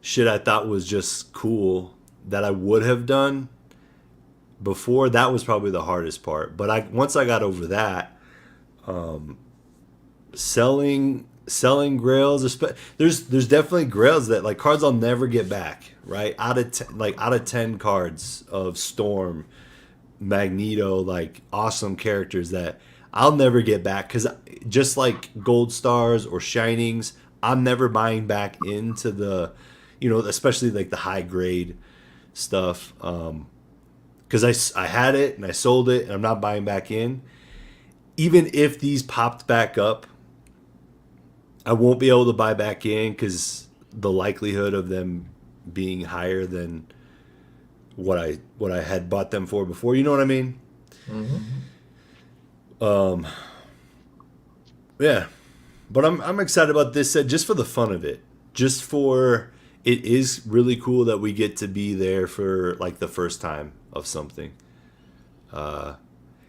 shit I thought was just cool that I would have done before, that was probably the hardest part. But I once I got over that, selling grails. There's definitely grails that like cards I'll never get back. Right out of 10 cards of Storm, Magneto, like awesome characters that I'll never get back because just like Gold Stars or Shinings, I'm never buying back into the, especially like the high grade stuff. Because I had it and I sold it and I'm not buying back in. Even if these popped back up, I won't be able to buy back in because the likelihood of them being higher than what I had bought them for before. You know what I mean? Um, yeah, but I'm excited about this set just for the fun of it. Just for it is really cool that we get to be there for like the first time of something.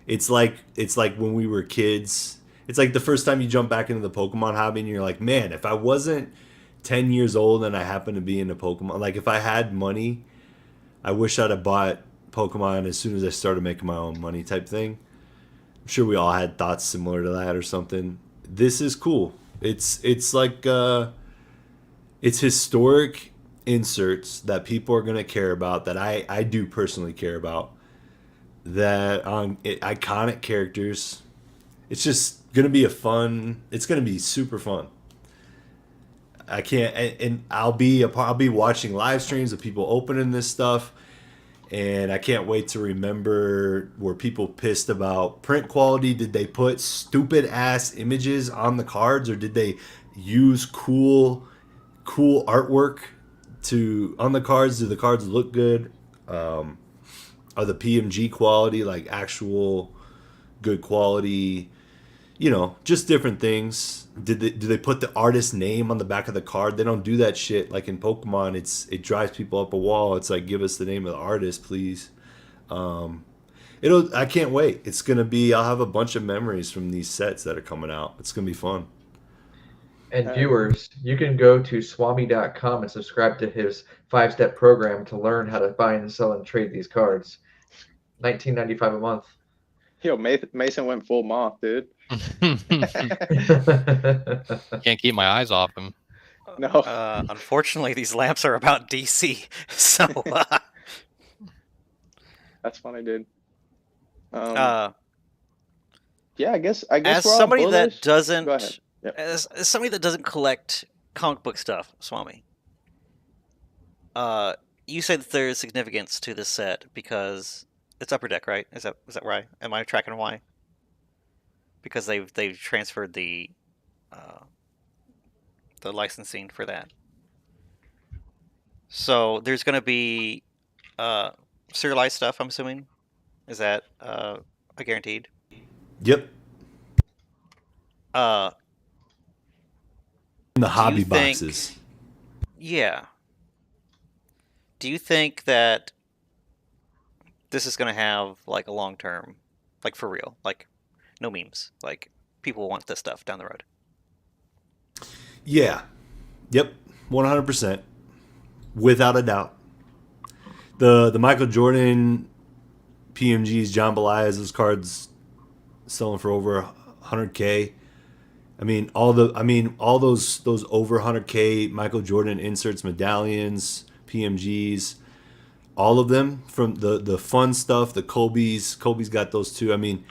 It's like when we were kids. It's like the first time you jump back into the Pokemon hobby and you're like, man, if I wasn't 10 years old and I happened to be into Pokemon, like if I had money, I wish I'd have bought Pokemon as soon as I started making my own money type thing. I'm sure we all had thoughts similar to that or something. This is cool. It's like it's historic inserts that people are gonna care about that I do personally care about. That on iconic characters. It's just gonna be it's gonna be super fun. I can't, and I'll be watching live streams of people opening this stuff, and I can't wait to remember were people pissed about print quality? Did they put stupid ass images on the cards, or did they use cool artwork to on the cards? Do the cards look good? Are the PMG quality like actual good quality? Just different things. Do they put the artist name on the back of the card? They don't do that shit like in Pokemon. It drives people up a wall. It's like, give us the name of the artist, please. I can't wait. It's gonna be. I'll have a bunch of memories from these sets that are coming out. It's gonna be fun.
And viewers, you can go to swami.com and subscribe to his 5-step program to learn how to buy and sell and trade these cards. $19.95 a month.
Yo, Mason went full moth, dude.
Can't keep my eyes off him.
No.
Unfortunately, these lamps are about DC, so
That's funny, dude.
uh,
Yeah, I guess
as
we're all
somebody
bullish.
that doesn't,
Go ahead. Yep.
as somebody that doesn't collect comic book stuff, Swami, you say that there is significance to this set because it's Upper Deck, right? Is that right? Am I tracking why? Because they've transferred the licensing for that. So there's going to be serialized stuff, I'm assuming. Is that a guaranteed?
Yep.
Uh,
In the
Do you
hobby
think-
boxes.
yeah. Do you think that this is going to have like a long term, like for real, like no memes, like people want this stuff down the road?
Yeah. Yep. 100%. Without a doubt. The Michael Jordan PMGs, John Belias, those cards selling for over 100K. I mean all those over 100K Michael Jordan inserts, medallions, PMGs, all of them, from the fun stuff, the Kobe's got those too. I mean,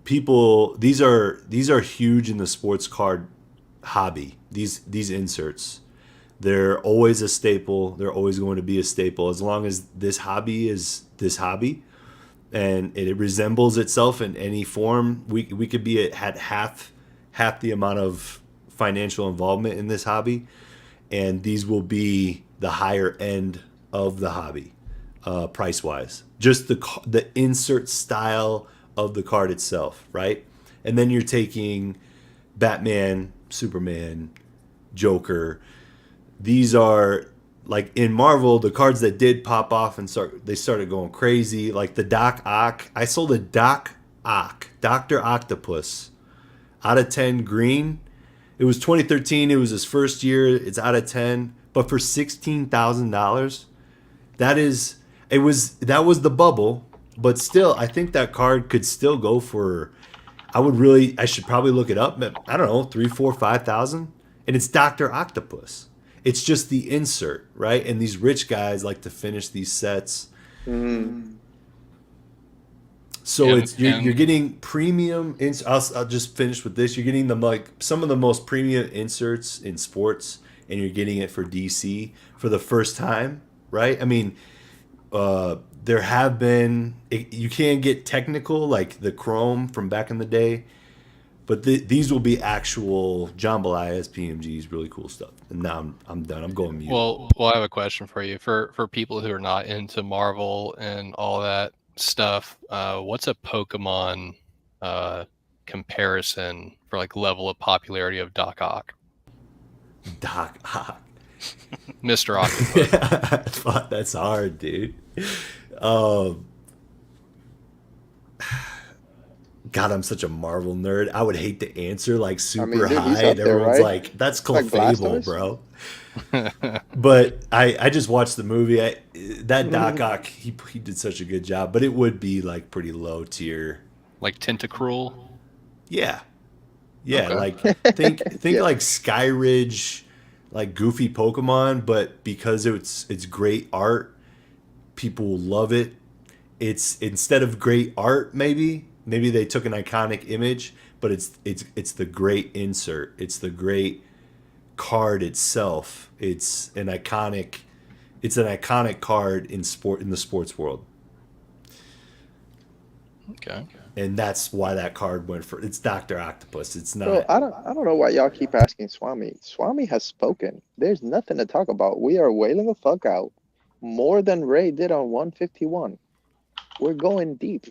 people, these are huge in the sports card hobby. These inserts, they're always a staple. They're always going to be a staple as long as this hobby is this hobby, and it resembles itself in any form. We could be at half the amount of financial involvement in this hobby, and these will be the higher end of the hobby, price wise. Just the insert style of the card itself, right? And then you're taking Batman, Superman, Joker. These are, like, in Marvel, the cards that did pop off and they started going crazy, like the Doc Ock. I sold a Doc Ock, Dr. Octopus, out of 10 green. It was 2013. It was his first year. It's out of 10, but for $16,000, that was the bubble. But still, I think that card could still go for, I should probably look it up. I don't know, 3, 4, 5,000, and it's Dr. Octopus. It's just the insert, right? And these rich guys like to finish these sets. So you're getting premium. I'll just finish with this. You're getting some of the most premium inserts in sports, and you're getting it for DC for the first time, right? I mean, there have been, you can get technical, like the Chrome from back in the day, but these will be actual John Belias PMGs, really cool stuff. And now I'm done. I'm going mute.
Well, I have a question for you. For people who are not into Marvel and all that stuff, what's a Pokemon comparison for like level of popularity of Doc Ock?
Doc Ock.
Mr. Octopus.
Fuck, that's hard, dude. God, I'm such a Marvel nerd. I would hate to answer like super
dude, he's
high,
up
and
there,
everyone's
right?
like, "That's
Like
Clefable,
Blastoise?
bro." But I just watched the movie. That Doc Ock, he did such a good job. But it would be like pretty low tier.
Like Tentacruel?
Yeah, okay. Like think
Yeah.
like Skyridge, like goofy Pokemon, but because it's great art, people will love it. It's, instead of great art, maybe they took an iconic image, but it's the great insert. It's the great card itself. It's an iconic card in the sports world.
Okay.
And that's why that card went for, it's Dr. Octopus. It's not.
Bro, I don't know why y'all keep asking Swami. Swami has spoken. There's nothing to talk about. We are wailing the fuck out. More than Ray did on 151. We're going deep.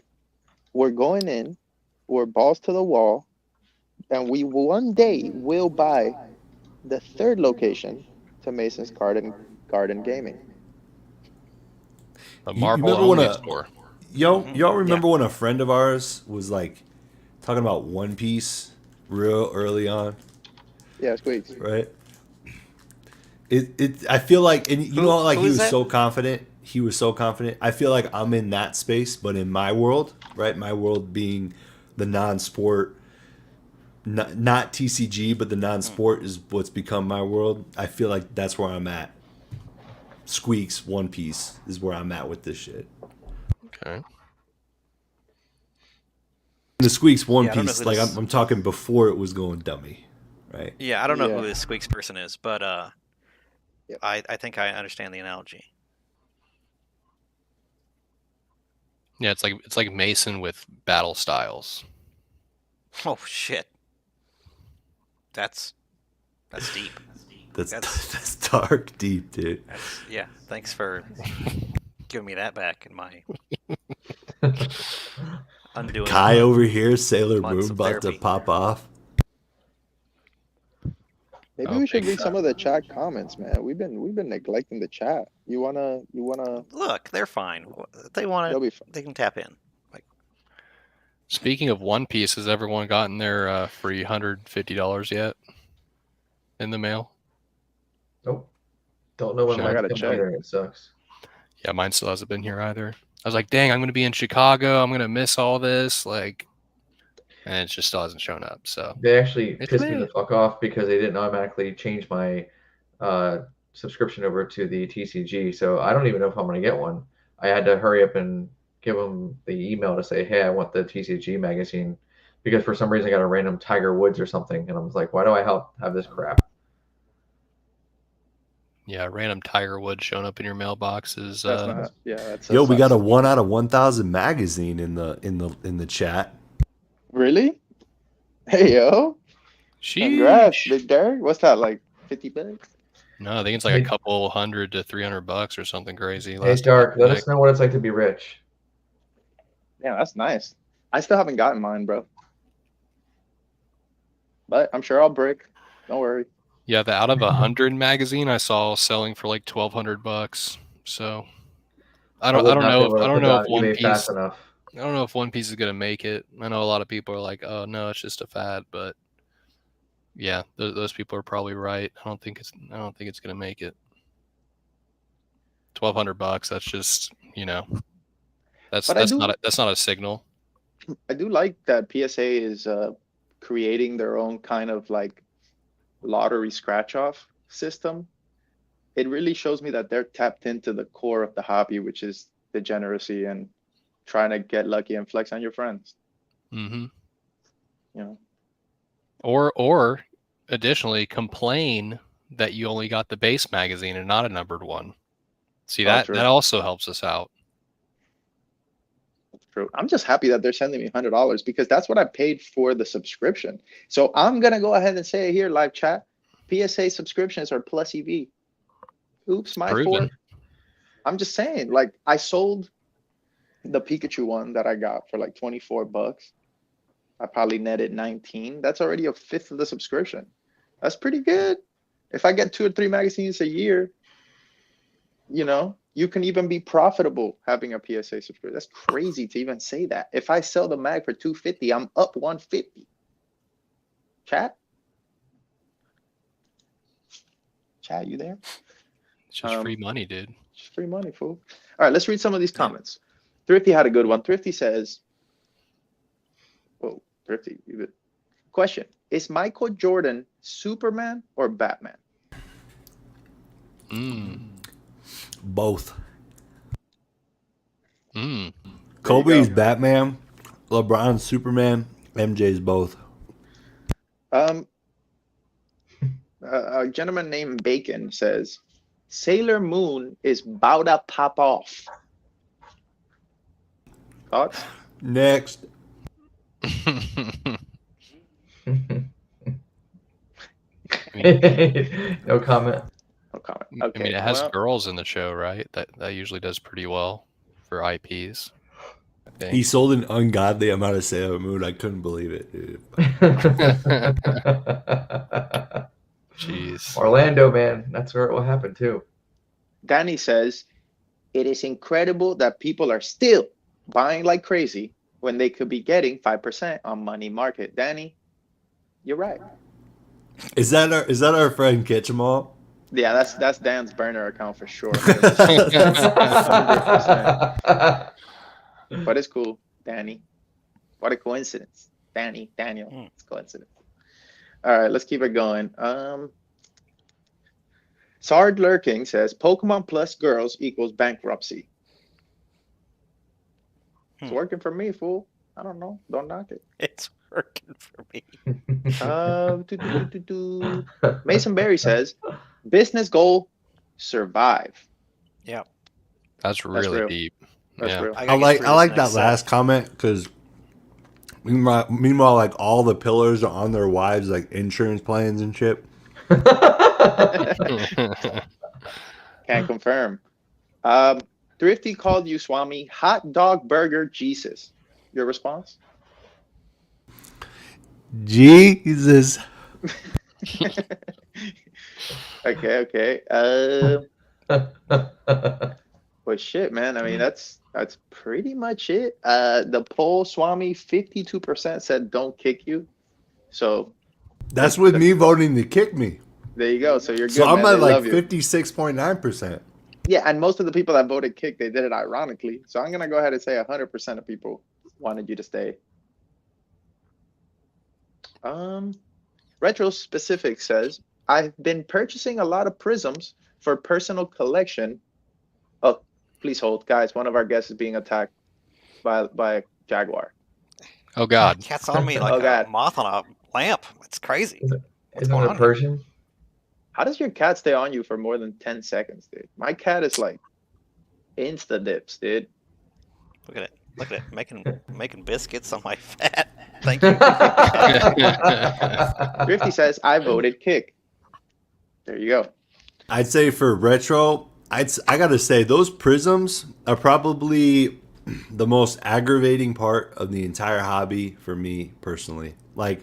We're going in. We're balls to the wall. And we one day will buy the third location to Mason's Garden Gaming.
The
You
Marvel
remember
only
when
store.
Y'all remember when a friend of ours was like talking about One Piece real early on,
Yeah, Squeaks.
right? I feel like, and you know, like
who
he
is
was
that?
so confident. I feel like I'm in that space, but in my world, right? My world being the non-sport, not TCG, but the non-sport is what's become my world. I feel like that's where I'm at. Squeaks One Piece is where I'm at with this shit.
Okay.
The Squeaks One
Yeah, I don't know
Piece,
who
like
this-
I'm talking before it was going dummy, right?
Yeah, I don't know
Yeah.
who this Squeaks person is, but
Yep.
I think I understand the analogy.
Yeah, it's like Mason with battle styles.
Oh shit. That's deep.
That's
That's-
that's dark deep, dude.
Yeah, thanks for giving me that back in my undoing.
Kai over here, Sailor
Months
Moon,
of
about to
therapy.
pop off.
Maybe
Oh,
we should
big
read some of the chat comments, man. We've been neglecting the chat. You wanna
Look, they're fine. They want
they'll
it.
be fine.
They can tap in.
Speaking of One Piece, has everyone gotten their free $150 yet in the mail?
Nope. Don't know when
Shit,
I
mine's
gotta
coming
check.
either. It sucks.
Yeah, mine still hasn't been here either. I was like, dang, I'm gonna be in Chicago. I'm gonna miss all this, like, and it just still hasn't shown up. So
They actually
It's
pissed me the
weird.
fuck off because they didn't automatically change my subscription over to the TCG. So I don't even know if I'm going to get one. I had to hurry up and give them the email to say, hey, I want the TCG magazine because for some reason I got a random Tiger Woods or something. And I was like, why do I have this crap?
yeah, random Tiger Woods showing up in your mailbox is
That's not. Yeah, that's.
Yo, we got a
sucks.
1 out of 1,000 magazine in the chat.
Really? Hey yo! Congrats,
sheesh.
Big Derek. What's that like? $50?
No, I think it's like a
Hey-
couple $100 to $300 or something crazy.
Hey,
last time I
Dark, let us
checked.
know what it's like to be rich.
Yeah, that's nice. I still haven't gotten mine, bro. But I'm sure I'll break. Don't worry.
Yeah, the Out of 100 magazine I saw selling for like $1,200. So I don't
would not be
know
able to
I don't
put
know
that
if
on
One
eBay fast
Piece
enough.
I don't know if One Piece is gonna make it. I know a lot of people are like, oh no, it's just a fad, but yeah, those people are probably right. I don't think it's gonna make it. $1,200. That's just that's
But I do-
that's not a signal.
I do like that PSA is creating their own kind of like lottery scratch off system. It really shows me that they're tapped into the core of the hobby, which is degeneracy and trying to get lucky and flex on your friends.
Hmm.
You know,
Or additionally, complain that you only got the base magazine and not a numbered one. See, that
true.
also helps us out.
That's true. I'm just happy that they're sending me $100 because that's what I paid for the subscription. So I'm gonna go ahead and say it here, live chat. PSA subscriptions are plus EV. Oops, my
Proven.
fault. I'm just saying, like I sold the Pikachu one that I got for like $24. I probably netted 19. That's already a fifth of the subscription. That's pretty good. If I get 2 or 3 magazines a year, you can even be profitable having a PSA subscription. That's crazy to even say that. If I sell the mag for $250, I'm up $150. Chat, you there?
It's just free money, dude.
Just free money, fool. All right, let's read some of these comments. Thrifty had a good one. Thrifty says, whoa, Thrifty, you good. Question, is Michael Jordan Superman or Batman?
Both.
go.
Kobe's Batman, LeBron's Superman, MJ's both.
A gentleman named Bacon says, Sailor Moon is bout to pop off. Thoughts?
Next.
No comment.
No comment.
I
Okay.
mean, it has
well,
girls in the show, right? That usually does pretty well for IPs. I think.
He sold an ungodly amount of Sailor Moon. I couldn't believe it, dude.
Jeez.
Orlando, man, that's where it will happen too.
Danny says, it is incredible that people are still buying like crazy when they could be getting 5% on money market. Danny, you're right.
Is that our friend Ketchamal?
Yeah, that's Dan's burner account for sure. 100%. But it's cool, Danny. What a coincidence. Daniel.
Hmm.
It's a coincidence. All right, let's keep it going. Sard Lurking says Pokemon plus girls equals bankruptcy. It's working for me, fool. I don't know. Don't knock it.
It's working for me.
Mason Berry says business goal survive.
Yeah.
That's really
real.
deep.
That's
Yeah.
real.
I
gotta get through this
like
next
that
set.
last comment because meanwhile, like all the pillars are on their wives' like insurance plans and shit.
Can't confirm. Thrifty called you, Swami, hot dog burger Jesus. Your response?
Jesus.
Okay. Well, shit, man. I mean, that's pretty much it. The poll, Swami, 52% said don't kick you. So
That's with me voting to kick me.
there you go. So you're good,
So I'm
man.
at
They
like
love you.
56.9%.
Yeah, and most of the people that voted kick, they did it ironically. So I'm gonna go ahead and say 100% of people wanted you to stay. Retro Specific says, I've been purchasing a lot of prisms for personal collection. Oh, please hold, guys. One of our guests is being attacked by a jaguar.
Oh God.
Cat's on me like
Oh,
a
God.
moth on a lamp. It's crazy. What's
Isn't
going
it
on here?
Persian?
How does your cat stay on you for more than 10 seconds, dude? My cat is like insta dips, dude.
Look at it. Look at it. Making biscuits on my fat. Thank you.
Thrifty says, I voted kick. There you go.
I'd say for retro, I gotta say those prisms are probably the most aggravating part of the entire hobby for me personally. Like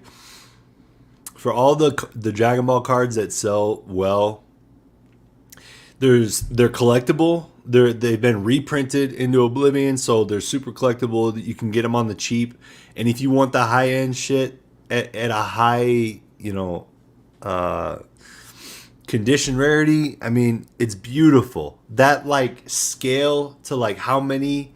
for all the Dragon Ball cards that sell well, they're collectible. They've been reprinted into oblivion, so they're super collectible. You can get them on the cheap, and if you want the high end shit at a high, condition rarity, I mean, it's beautiful. That like scale to like how many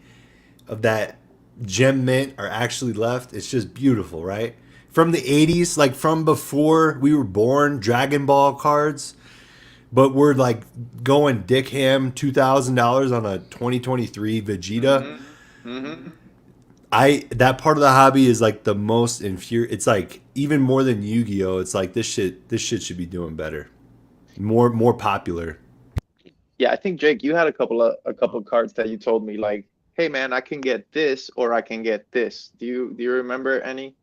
of that gem mint are actually left, it's just beautiful, right? From the 80s, like from before we were born, Dragon Ball cards, but we're like going dick ham $2,000 on a 2023 Vegeta. That part of the hobby is like the most it's like even more than Yu-Gi-Oh! It's like this shit should be doing better. More popular.
Yeah, I think Jake, you had a couple of cards that you told me like, hey man, I can get this or I can get this. Do you remember any?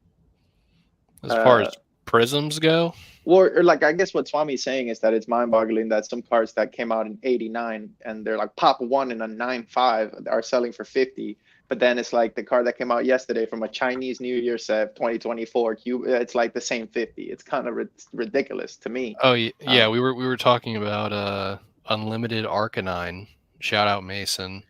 As far as prisms go,
Or like I guess what Swami's saying is that it's mind-boggling that some cards that came out in '89 and they're like pop one and a 9.5 are selling for 50, but then it's like the card that came out yesterday from a Chinese New Year set 2024, it's like the same 50. It's kind of ridiculous to me.
oh yeah, we were talking about Unlimited Arcanine. Shout out Mason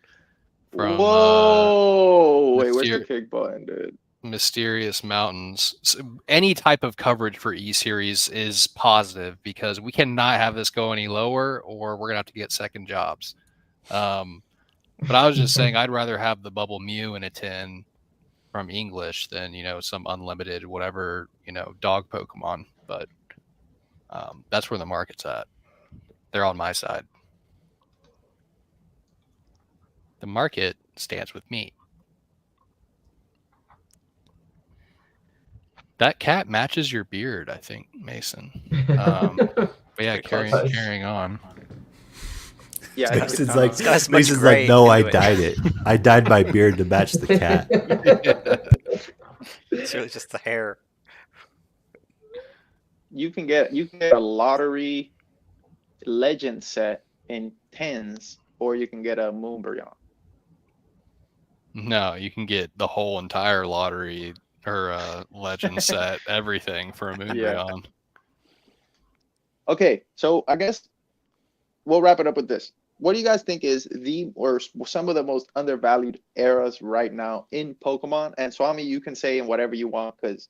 from
Whoa, wait, where's the kick button, dude?
Mysterious Mountains. So any type of coverage for E Series is positive because we cannot have this go any lower, or we're gonna have to get second jobs. But I was just saying, I'd rather have the Bubble Mew in a tin from English than some unlimited whatever dog Pokemon. But that's where the market's at. They're on my side. The market stands with me. That cat matches your beard, I think, Mason. But yeah, carrying on.
Yeah,
Mason's like, no, I dyed it. I dyed my beard to match the cat.
It's really just the hair.
You can get a lottery legend set in tens, or you can get a Moonbryon.
No, you can get the whole entire lottery or legend set, everything for a Moonbryon.
Okay, so I guess we'll wrap it up with this. What do you guys think is some of the most undervalued eras right now in Pokemon? And Swami, you can say in whatever you want because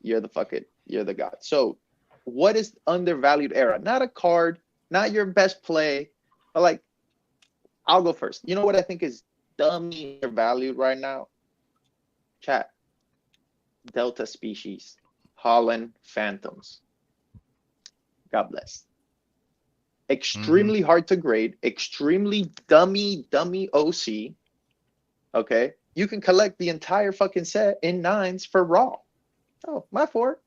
you're the god. So what is undervalued era? Not a card, not your best play, but like, I'll go first. You know what I think is dummy undervalued right now? Chat. Delta species, Holland Phantoms. God bless. Extremely hard to grade, extremely dummy OC. Okay, you can collect the entire fucking set in 9s for raw. Oh, my fault.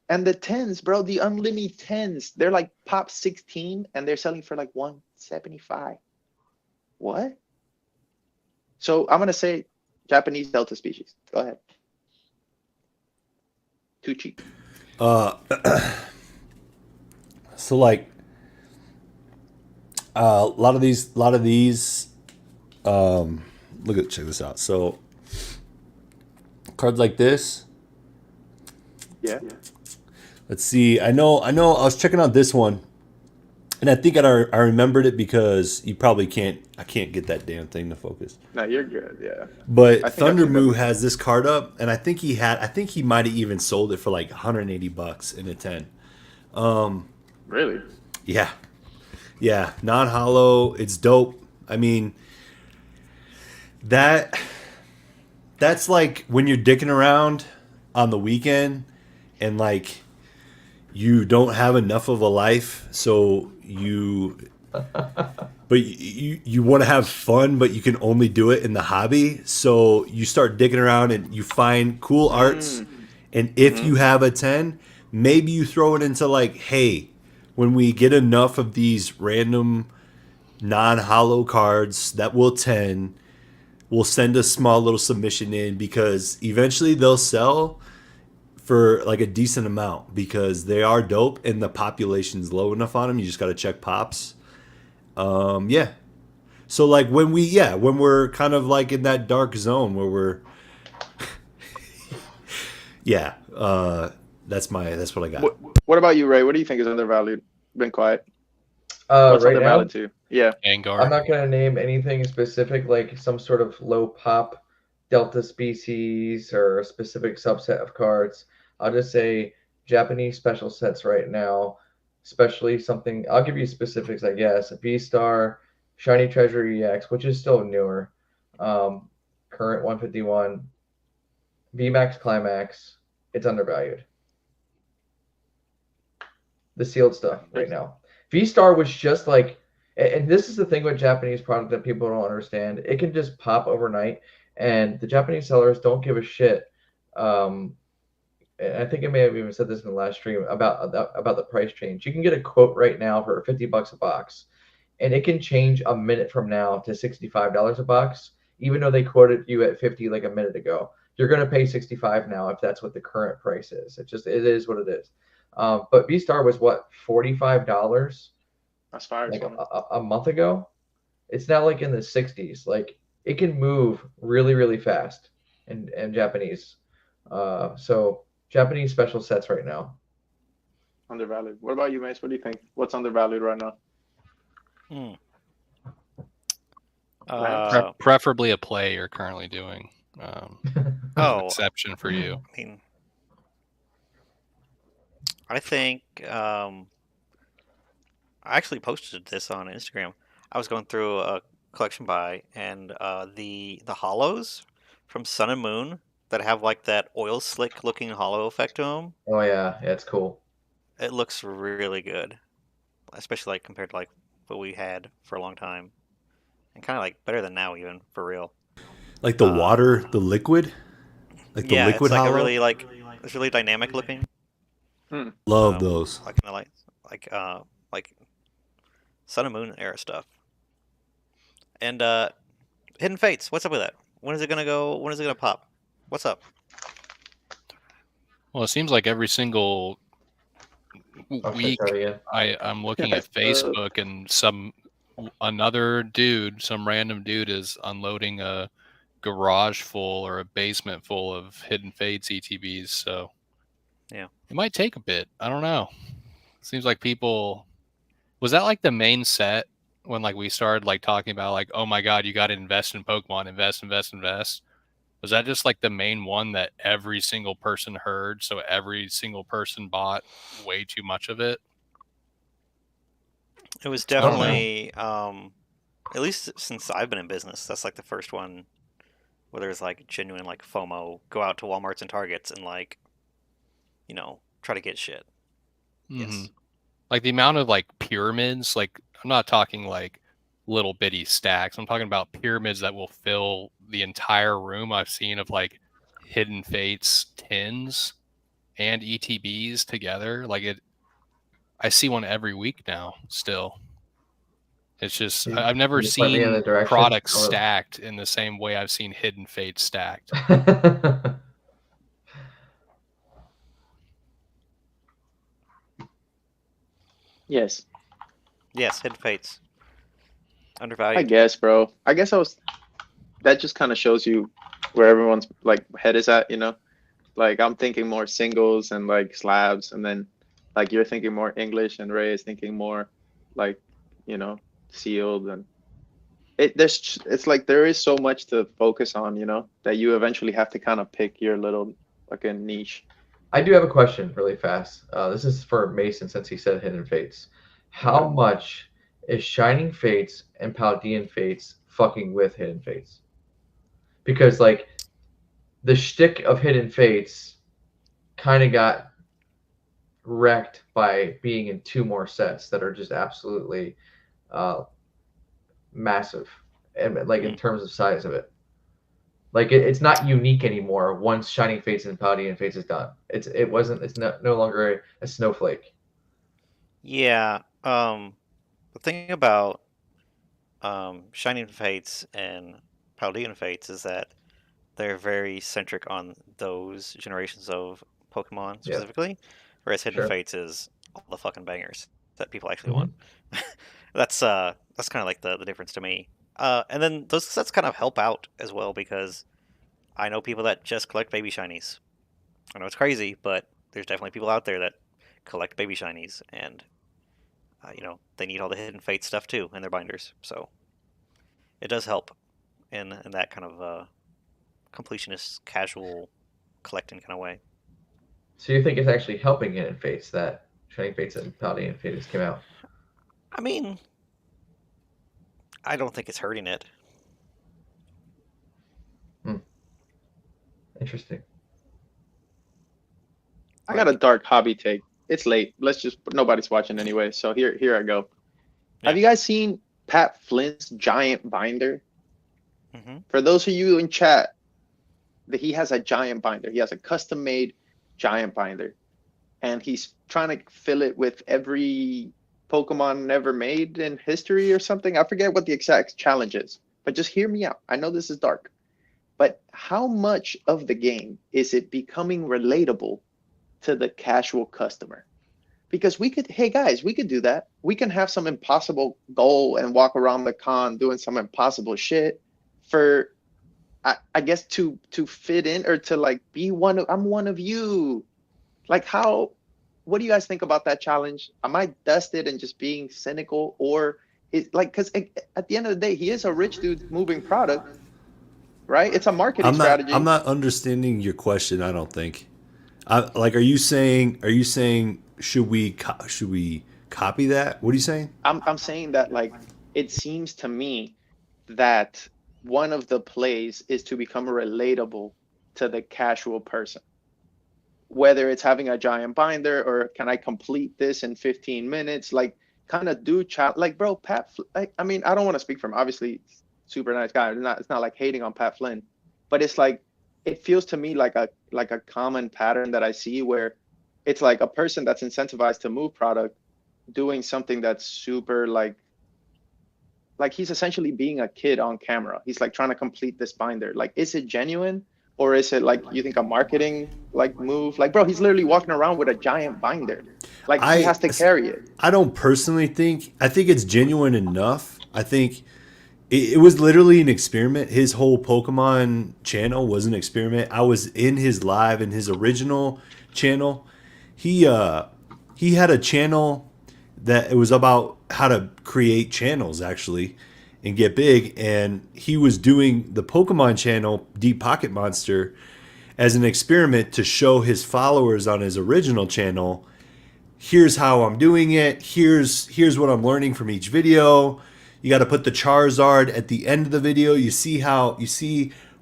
And the 10s, bro, the unlimited 10s, they're like pop 16 and they're selling for like 175. What? So I'm gonna say Japanese Delta species. Go ahead. Too cheap.
So like a lot of these check this out. So cards like this.
Yeah.
Let's see. I know I was checking out this one. And I think I remembered it because you probably can't. I can't get that damn thing to focus.
No, you're good. Yeah.
But
I think I've seen
Thundermoo
that.
has this card up, and I think he might have even sold it for like $180 in a 10.
Really?
Yeah, yeah, non-hollow. It's dope. I mean, that's like when you're dicking around on the weekend, and like you don't have enough of a life, so but you want to have fun, but you can only do it in the hobby. So you start digging around and you find cool arts. And if you have a 10, maybe you throw it into like, hey, when we get enough of these random non-hollow cards that will 10, we'll send a small little submission in, because eventually they'll sell for like a decent amount because they are dope and the population's low enough on them. You just got to check pops. Yeah. So like when we're kind of like in that dark zone where we're, yeah. That's what I got.
What about you, Ray? What do you think is undervalued? Been quiet.
Right
What's
now,
undervalued too? Yeah.
Angar.
I'm not going to name anything specific, like some sort of low pop Delta species or a specific subset of cards. I'll just say Japanese special sets right now, especially something. I'll give you specifics, I guess. V-Star, Shiny Treasure EX, which is still newer. Current 151, VMAX Climax. It's undervalued. The sealed stuff right now. V-Star was just like, and this is the thing with Japanese product that people don't understand. It can just pop overnight, and the Japanese sellers don't give a shit. And I think I may have even said this in the last stream about the price change. You can get a quote right now for $50 a box, and it can change a minute from now to $65 a box, even though they quoted you at 50 like a minute ago. You're going to pay 65 now if that's what the current price is. It is what it is. But V-Star was what, $45?
That's fire.
Like a month ago. It's now like in the 60s. Like it can move really, really fast in Japanese. So Japanese special sets right now.
Undervalued. What about you, Mace? What do you think? What's undervalued right now?
Preferably a play you're currently doing. Exception for you.
I mean, I think I actually posted this on Instagram. I was going through a collection buy, and the hollows from Sun and Moon that have like that oil slick looking hollow effect to them.
Oh yeah, it's cool.
It looks really good, especially like compared to like what we had for a long time, and kind of like better than now even for real.
Like the water, the liquid, like the liquid
it's like
hollow.
a really it's really dynamic looking.
Love those.
Like kind of like Sun and Moon era stuff. And Hidden Fates, what's up with that? When is it gonna go? When is it gonna pop? What's up?
Well, it seems like every single week I'm looking at Facebook and some random dude is unloading a garage full or a basement full of Hidden Fates ETBs. So
yeah,
it might take a bit. I don't know. Seems like people. Was that like the main set when like we started like talking about like, oh my god, you got to invest in Pokemon, invest. Was that just like the main one that every single person heard, so every single person bought way too much of it?
It was definitely at least since I've been in business, that's like the first one where there's like genuine like FOMO, go out to Walmarts and Targets and like, try to get shit. Yes.
Like the amount of like pyramids, like I'm not talking like little bitty stacks. I'm talking about pyramids that will fill the entire room. I've seen of like Hidden Fates tins and ETBs together. Like I see one every week now still. It's just I've never
you point me in the
seen
direction.
products stacked in the same way I've seen Hidden Fates stacked.
Yes.
Yes, Hidden Fates.
I
Undervalued.
guess, bro. I guess that just kind of shows you where everyone's like head is at, Like I'm thinking more singles and like slabs, and then like you're thinking more English, and Ray is thinking more like, sealed, and it's like there is so much to focus on, that you eventually have to kind of pick your little like a niche.
I do have a question really fast. This is for Mason since he said Hidden Fates. How much is Shining Fates and Paldean Fates fucking with Hidden Fates? Because like the shtick of Hidden Fates kind of got wrecked by being in 2 more sets that are just absolutely massive, and like in terms of size of it. Like it's not unique anymore once Shining Fates and Paldean Fates is done. It's no longer a snowflake.
Yeah. The thing about Shining Fates and Paldean Fates is that they're very centric on those generations of Pokemon specifically, whereas Hidden Fates is all the fucking bangers that people actually want. That's kind of like the difference to me. And then those sets kind of help out as well because I know people that just collect baby shinies. I know it's crazy, but there's definitely people out there that collect baby shinies, and they need all the Hidden Fate stuff too in their binders. So it does help in that kind of completionist, casual collecting kind of way.
So you think it's actually helping Hidden Fates that Shining Fates and Paldean Fates came out?
I mean, I don't think it's hurting it.
Interesting.
I got a dark hobby take. It's late. Nobody's watching anyway. So here I go.
Yeah.
Have you guys seen Pat Flynn's giant binder?
Mm-hmm.
For those of you in chat, that he has a giant binder. He has a custom made giant binder. And he's trying to fill it with every Pokemon ever made in history or something. I forget what the exact challenge is. But just hear me out. I know this is dark. But how much of the game is it becoming relatable to the casual customer? Because hey guys, we could do that. We can have some impossible goal and walk around the con doing some impossible shit for, I guess, to fit in or to like be I'm one of you. Like what do you guys think about that challenge? Am I dusted and just being cynical, or is like, because at the end of the day, he is a rich dude moving product. Right? It's a marketing strategy.
I'm not understanding your question. I don't think. Are you saying should we copy that? What are you saying?
I'm saying that like it seems to me that one of the plays is to become relatable to the casual person. Whether it's having a giant binder or can I complete this in 15 minutes, like kind of do chat like, bro, Pat. I mean, I don't want to speak from obviously. Super nice guy. It's not like hating on Pat Flynn, but it's like it feels to me like a common pattern that I see where it's like a person that's incentivized to move product doing something that's super like he's essentially being a kid on camera. He's like trying to complete this binder. Like, is it genuine, or is it like you think a marketing like move? Like, bro, he's literally walking around with a giant binder. Like he has to carry it.
I don't personally think. I think it's genuine enough. I think. It was literally an experiment. His whole Pokemon channel was an experiment. I was in his live in his original channel. He had a channel that it was about how to create channels actually and get big, and he was doing the Pokemon channel Deep Pocket Monster as an experiment to show his followers on his original channel, here's how I'm doing it. Here's what I'm learning from each video. You got to put the Charizard at the end of the video. You see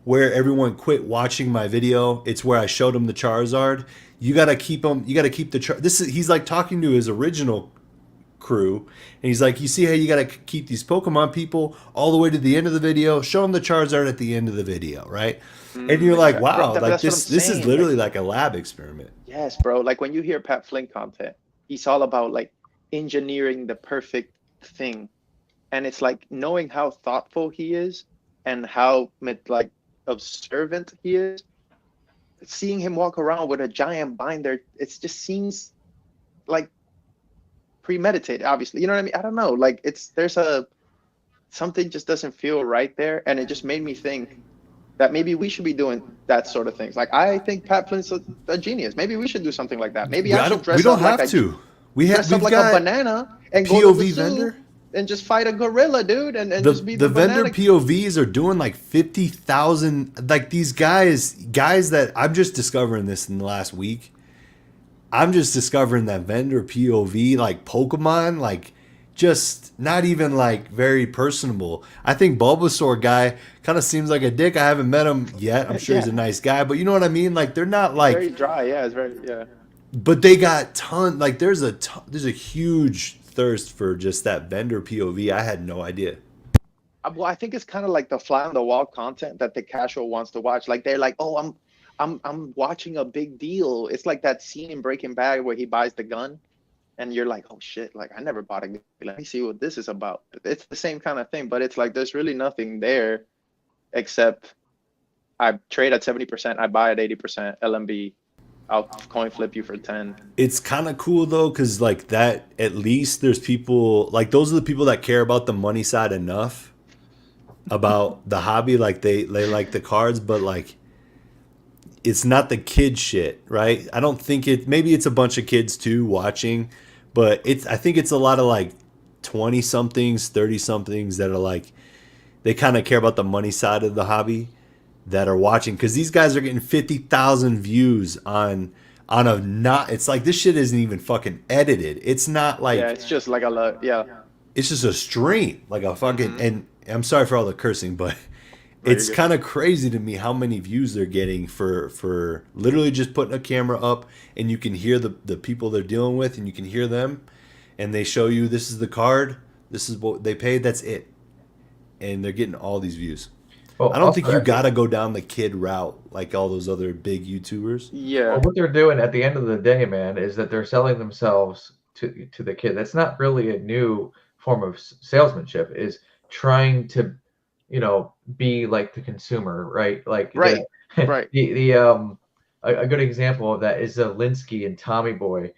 where everyone quit watching my video. It's where I showed them the Charizard. You gotta keep them. You gotta keep the. He's like talking to his original crew, and he's like, you see how you got to keep these Pokemon people all the way to the end of the video, show them the Charizard at the end of the video, right? And you're like,
Exactly. Bro,
wow, like
that's what I'm
this is
saying.
literally like a lab experiment.
Yes, bro. Like when you hear Pat Flynn content, he's all about like engineering the perfect thing. And it's like knowing how thoughtful he is and how like observant he is. Seeing him walk around with a giant binder, it just seems like premeditated, obviously. You know what I mean? I don't know. Like there's something just doesn't feel right there. And it just made me think that maybe we should be doing that sort of things. Like I think Pat Flynn's a genius. Maybe we should do something like that. Maybe I should dress
we don't
up
have
like
to.
dress up
We've
like
got
a banana and go to the
POV
zoo
vendor.
and just fight a gorilla, dude, and just be
The vendor
banana.
POVs are doing like 50,000. Like these guys that I'm just discovering this in the last week. I'm just discovering that vendor POV, like Pokemon, like just not even like very personable. I think Bulbasaur guy kind of seems like a dick. I haven't met him yet. I'm sure he's a nice guy, but you know what I mean? Like they're not like
Very dry, yeah. It's very
but they got like there's a huge thirst for just that vendor POV. I had no idea.
Well, I think it's kind of like the fly on the wall content that the casual wants to watch. Like they're like, oh, I'm watching a big deal. It's like that scene in Breaking Bad where he buys the gun, and you're like, oh shit, like I never bought a gun. Let me see what this is about. It's the same kind of thing, but it's like there's really nothing there except I trade at 70%, I buy at 80%, LMB. I'll coin flip you for 10.
It's kind of cool though, because like that, at least there's people like those are the people that care about the money side enough about the hobby. Like they like the cards, but like it's not the kid shit, right? I don't think maybe it's a bunch of kids too watching, but I think it's a lot of like 20 somethings, 30 somethings that are like, they kind of care about the money side of the hobby that are watching. Cause these guys are getting 50,000 views on a not, it's like this shit isn't even fucking edited. It's not like,
Yeah, it's just like
it's just a stream, like a fucking, and I'm sorry for all the cursing, but
No,
it's
you're good.
kind of crazy to me how many views they're getting for literally just putting a camera up, and you can hear the people they're dealing with, and you can hear them, and they show you this is the card, this is what they paid, that's it, and they're getting all these views.
Well,
I don't think
also,
you gotta go down the kid route like all those other big YouTubers.
Yeah.
Well, what they're doing at the end of the day, man, is that they're selling themselves to the kid. That's not really a new form of salesmanship. Is trying to, be like the consumer, right? Like
Right. Right.
a good example of that is Zelensky and Tommy Boy.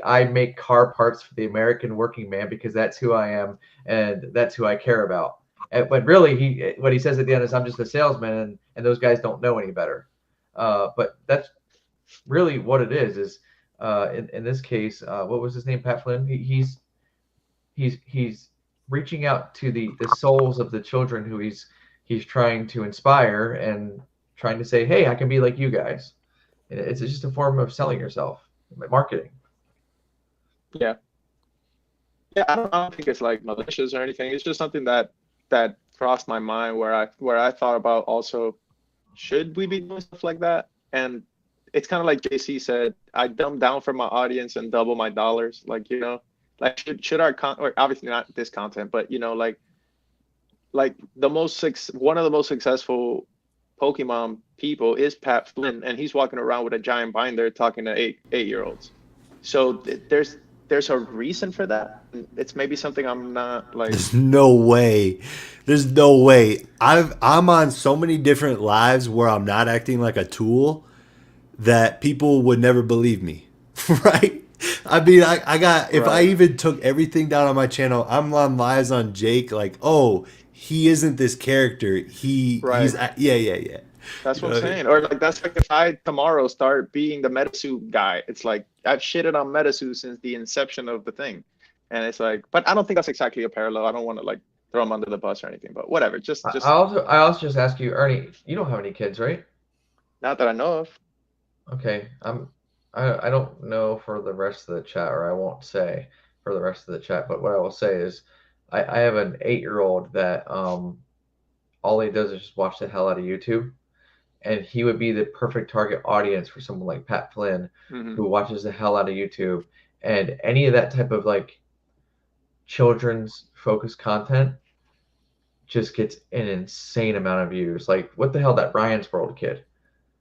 I make car parts for the American working man because that's who I am and that's who I care about. But really, what he says at the end is, I'm just a salesman, and those guys don't know any better. But that's really what it is. In this case, what was his name? Pat Flynn. He's reaching out to the souls of the children who he's trying to inspire and trying to say, hey, I can be like you guys. It's just a form of selling yourself, marketing.
Yeah. Yeah, I don't think it's like malicious or anything. It's just something that crossed my mind where I thought about also, should we be doing stuff like that? And it's kind of like JC said, I dumb down for my audience and double my dollars. Like, like should our or obviously not this content, but like one of the most successful Pokemon people is Pat Flynn, and he's walking around with a giant binder talking to eight-year-olds. So there's a reason for that. It's maybe something I'm not like.
There's no way. There's no way. I'm on so many different lives where I'm not acting like a tool that people would never believe me. Right? I mean, I got, if I even took everything down on my channel, I'm on lives on Jake, like, oh, he isn't this character. He's, yeah.
That's what I'm saying. Or like, that's like if I tomorrow start being the Metasuit guy, it's like I've shitted on Metasuit since the inception of the thing. And it's like, but I don't think that's exactly a parallel. I don't want to like throw him under the bus or anything, but whatever. Just
I also just ask you, Ernie, you don't have any kids, right?
not that I know of.
Okay. I don't know for the rest of the chat, or I won't say for the rest of the chat, but what I will say is I have an 8-year-old that all he does is just watch the hell out of YouTube. and he would be the perfect target audience for someone like Pat Flynn,
Mhm.
who watches the hell out of YouTube, and any of that type of like children's focused content just gets an insane amount of views. Like, what the hell, that Ryan's World kid?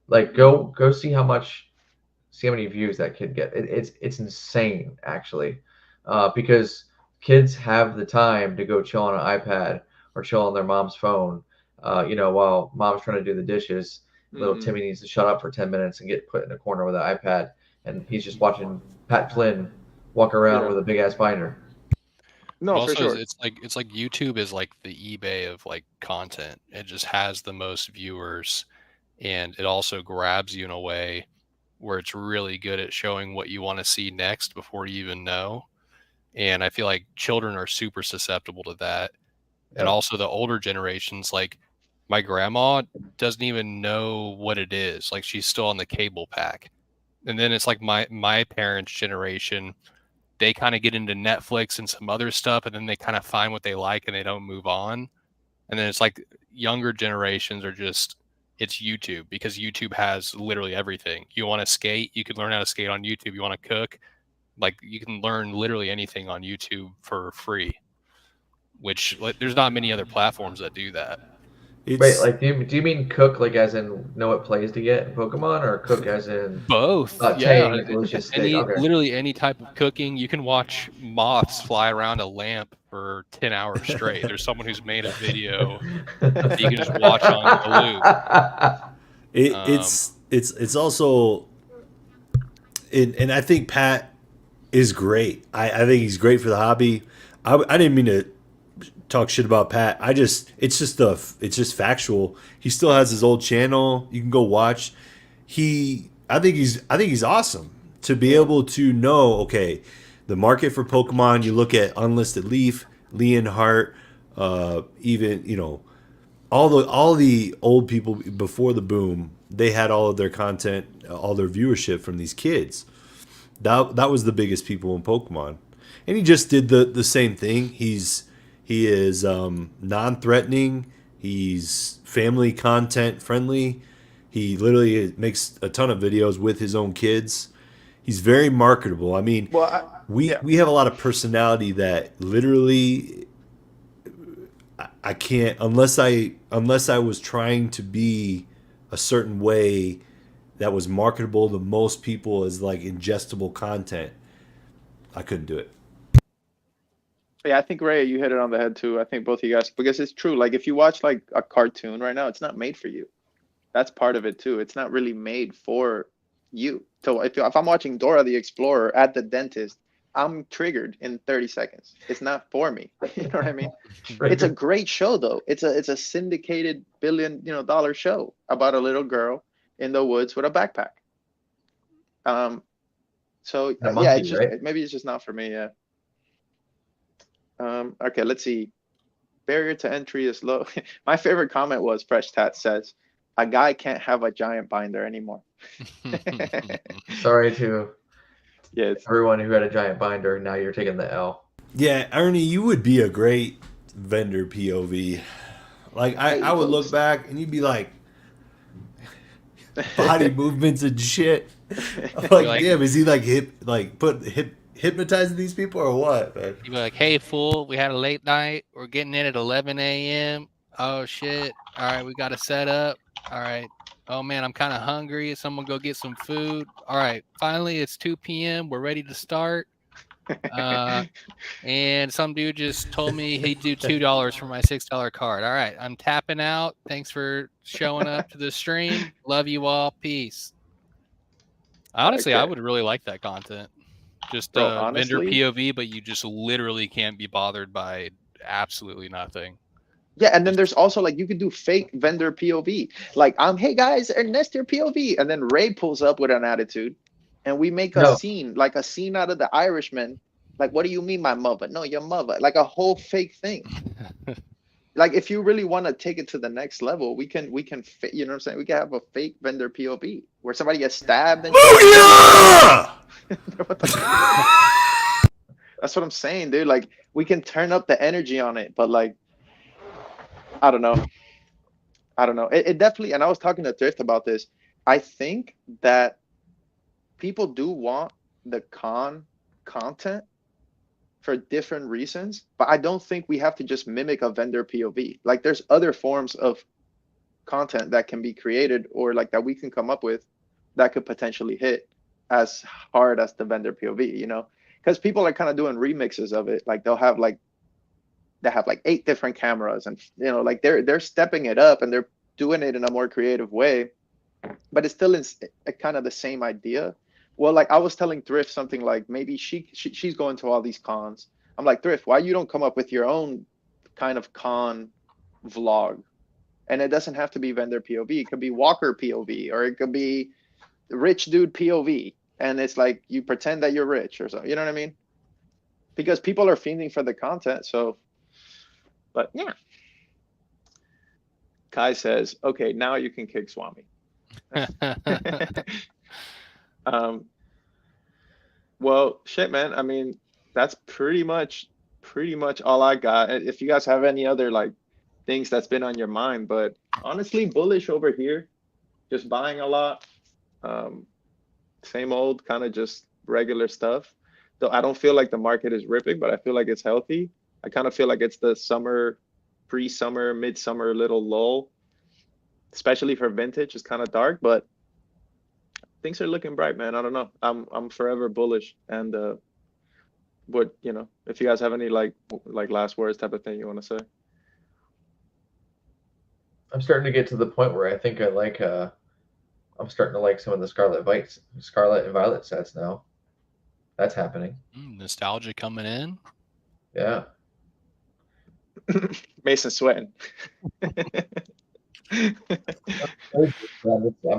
Like, go see how many views that kid get. It's insane actually, because kids have the time to go chill on an iPad or chill on their mom's phone, while mom's trying to do the dishes. Little
Mhm.
Timmy needs to shut up for 10 minutes and get put in a corner with an iPad, and he's just watching Pat Flynn walk around
Yeah.
with a big ass binder.
No,
But
for
also,
sure.
it's like YouTube is like the eBay of like content. It just has the most viewers, and it also grabs you in a way where it's really good at showing what you want to see next before you even know. And I feel like children are super susceptible to that. And
Yeah.
also the older generations, like my grandma doesn't even know what it is. Like she's still on the cable pack. And then it's like my parents' generation, they kind of get into Netflix and some other stuff, and then they kind of find what they like and they don't move on. And then it's like younger generations are just, it's YouTube, because YouTube has literally everything. You want to skate, you can learn how to skate on YouTube. You want to cook, like you can learn literally anything on YouTube for free, which like, there's not many other platforms that do that.
Wait,
It's
like, do you mean cook like as in know what plays to get in Pokemon, or cook as in
Both, yeah.
Tang delicious steak?
Any
Okay.
literally any type of cooking. You can watch moths fly around a lamp for 10 hours straight. There's someone who's made a video that you can just watch on a loop.
it,
Um,
it's also, and I think Pat is great. I think he's great for the hobby. I didn't mean to talk shit about Pat. It's just factual. He still has his old channel. You can go watch. I think he's awesome to be able to know, okay, the market for Pokemon. You look at Unlisted Leaf, Leonhart, even, all the old people before the boom. They had all of their content, all their viewership from these kids. That was the biggest people in Pokemon, and he just did the same thing. He is non-threatening. He's family content friendly. He literally makes a ton of videos with his own kids. He's very marketable. I mean,
Well, yeah.
we have a lot of personality that literally I can't, unless I was trying to be a certain way that was marketable to most people as like ingestible content. I couldn't do it.
Yeah, I think Ray, you hit it on the head too. I think both of you guys, because it's true. Like if you watch like a cartoon right now, it's not made for you. That's part of it too. It's not really made for you. So if I'm watching Dora the Explorer at the dentist, I'm triggered in 30 seconds. It's not for me. You know what I mean? It's a great show though. It's a syndicated billion dollar show about a little girl in the woods with a backpack. So
A
yeah,
monkey,
it's just
right?
maybe it's just not for me. Yeah. Okay, let's see. Barrier to entry is low. My favorite comment was Fresh Tat says, "A guy can't have a giant binder anymore."
Sorry to
Yes.
everyone who had a giant binder. Now you're taking the L.
Yeah, Ernie, you would be a great vendor POV. Like
Hey,
I would look
folks.
back and you'd be like body movements and shit. I'm like,
like-
damn, is he like hypnotizing these people or what, man?
You'd be like, "Hey, fool, we had a late night. We're getting in at 11 a.m. Oh shit! All right, we got to set up. All right. Oh man, I'm kind of hungry. Someone go get some food. All right. Finally, it's 2 p.m. We're ready to start. And some dude just told me he'd do $2 for my $6 card. All right, I'm tapping out. Thanks for showing up to the stream. Love you all. Peace." Honestly, I
Okay.
would really like that content. Just
Bro,
vendor
honestly,
POV, but you just literally can't be bothered by absolutely nothing.
yeah, and then there's also like you could do fake vendor POV. Like, hey guys, Ernesto POV, and then Ray pulls up with an attitude, and we make a
No.
scene, like a scene out of The Irishman. Like, what do you mean, my mother? No, your mother. Like a whole fake thing. Like, if you really want to take it to the next level, we can, you know what I'm saying? We can have a fake vendor POV where somebody gets stabbed and
Booyah!
What the- That's what I'm saying, dude. Like, we can turn up the energy on it, but like, I don't know. I don't know. It definitely, and I was talking to Thrift about this. I think that people do want the content for different reasons, but I don't think we have to just mimic a vendor POV. Like there's other forms of content that can be created or like that we can come up with that could potentially hit as hard as the vendor POV, you know? Because people are kind of doing remixes of it. Like they have like 8 different cameras and you know, like they're stepping it up and they're doing it in a more creative way, but it's still in kind of the same idea. Well, like I was telling Thrift something like maybe she's going to all these cons. I'm like, Thrift, why you don't come up with your own kind of con vlog? And it doesn't have to be vendor POV. It could be Walker POV, or it could be rich dude POV. And it's like you pretend that you're rich or something. You know what I mean? Because people are fiending for the content. So, but yeah. Kai says, okay, now you can kick Swami. Well, shit, man. I mean, that's pretty much all I got. If you guys have any other like things that's been on your mind, but honestly, bullish over here, just buying a lot. Same old kind of just regular stuff. Though I don't feel like the market is ripping, but I feel like it's healthy. I kind of feel like it's the summer, pre-summer, midsummer little lull, especially for vintage. It's kind of dark, but things are looking bright, man. I don't know. I'm forever bullish. And what, you know, if you guys have any like last words type of thing you want to say.
I'm starting to get to the point where I think I like I'm starting to like some of the Scarlet and Violet sets now. That's happening.
Nostalgia coming in.
Yeah.
Mason sweating.
I'm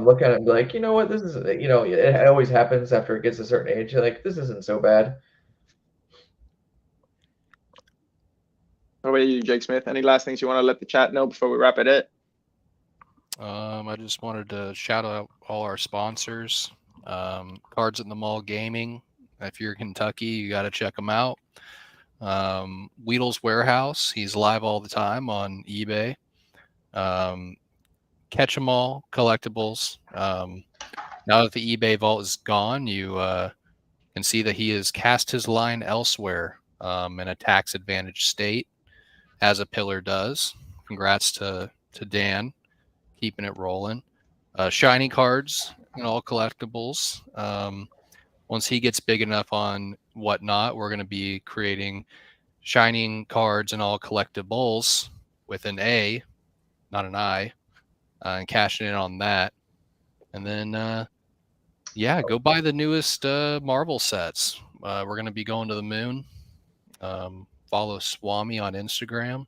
looking at it and be like, you know what, this is, you know, it always happens after it gets a certain age. You're like, this isn't so bad.
What about you, Jake Smith? Any last things you want to let the chat know before we wrap it up?
I just wanted to shout out all our sponsors. Cards at the Mall Gaming. If you're in Kentucky, you got to check them out. Weedle's Warehouse. He's live all the time on eBay. Catch 'em All Collectibles. Now that the eBay vault is gone, you can see that he has cast his line elsewhere in a tax advantaged state, as a pillar does. Congrats to Dan, keeping it rolling. Shiny cards and all collectibles. Once he gets big enough on Whatnot, we're going to be creating shining cards and all collectibles with an A, not an I, and cashing in on that. And then, yeah, go buy the newest Marvel sets. We're going to be going to the moon. Follow Swami on Instagram.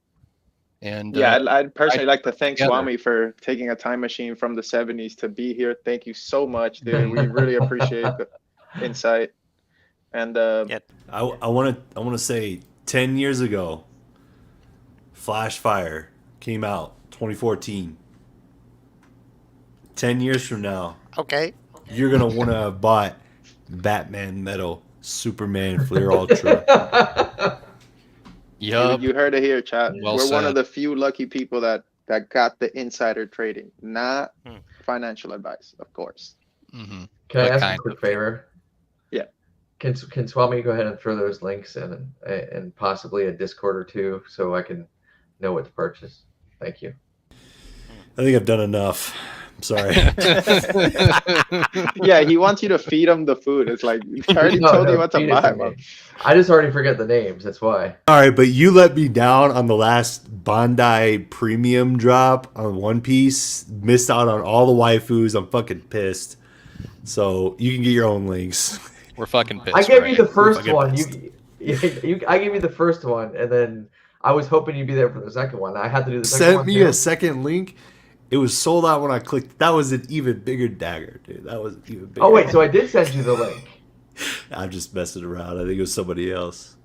And
yeah, I'd personally like to thank
together.
Swami for taking a time machine from the 70s to be here. Thank you so much, dude. We really appreciate the insight. And
Yeah.
I want to say 10 years ago, Flash Fire came out 2014. 10 years from now,
Okay.
you're gonna want to have bought Batman Metal, Superman Fleer Ultra.
Yup.
you heard it here, chat.
Well
We're one
said.
of the few lucky people that got the insider trading, not
Hmm.
financial advice, of course.
Mm-hmm.
Can I
What
ask
kind
a quick
of-
favor?
Yeah.
Can Swami go ahead and throw those links in and possibly a Discord or two so I can know what to purchase? Thank you.
I think I've done enough. I'm sorry.
Yeah, he wants you to feed him the food. It's like he already
No,
told
no,
you what to
feed it
buy,
to me.
man.
I just already forget the names. That's why.
All right, but you let me down on the last Bandai premium drop on One Piece. Missed out on all the waifus. I'm fucking pissed. So you can get your own links.
We're fucking pissed.
I gave
right?
you the first
Fucking
one.
pissed.
I gave you the first one, and then I was hoping you'd be there for the second one. I had to do the second one
Sent me
too.
a second link. It was sold out when I clicked. That was an even bigger dagger, dude. That was even bigger.
Oh wait, so I did send you the link.
I'm just messing around. I think it was somebody else.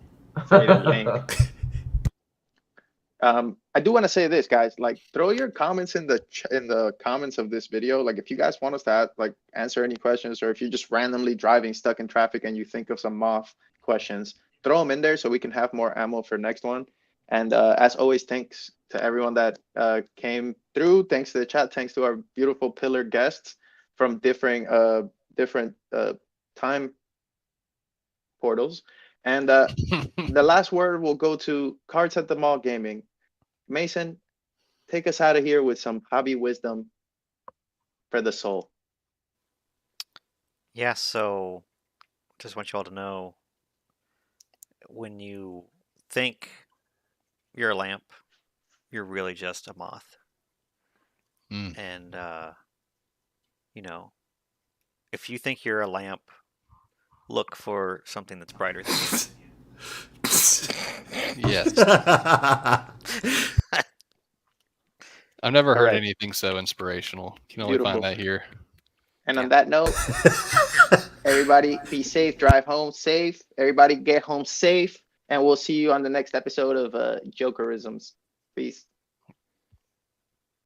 I do want to say this, guys. Like, throw your comments in the comments of this video. Like, if you guys want us to answer any questions, or if you're just randomly driving stuck in traffic and you think of some moth questions, throw them in there so we can have more ammo for next one. And as always, thanks to everyone that came through. Thanks to the chat. Thanks to our beautiful pillar guests from different time portals. And the last word will go to Cards at the Mall Gaming. Mason, take us out of here with some hobby wisdom for the soul.
Yeah, so just want you all to know, when you think you're a lamp, you're really just a moth.
Mm.
And, if you think you're a lamp, look for something that's brighter than you.
Yes. I've never heard
right.
anything so inspirational. You can only
Beautiful.
find that here.
And on that note, everybody be safe, drive home safe. Everybody get home safe. And we'll see you on the next episode of Jokerisms. Peace.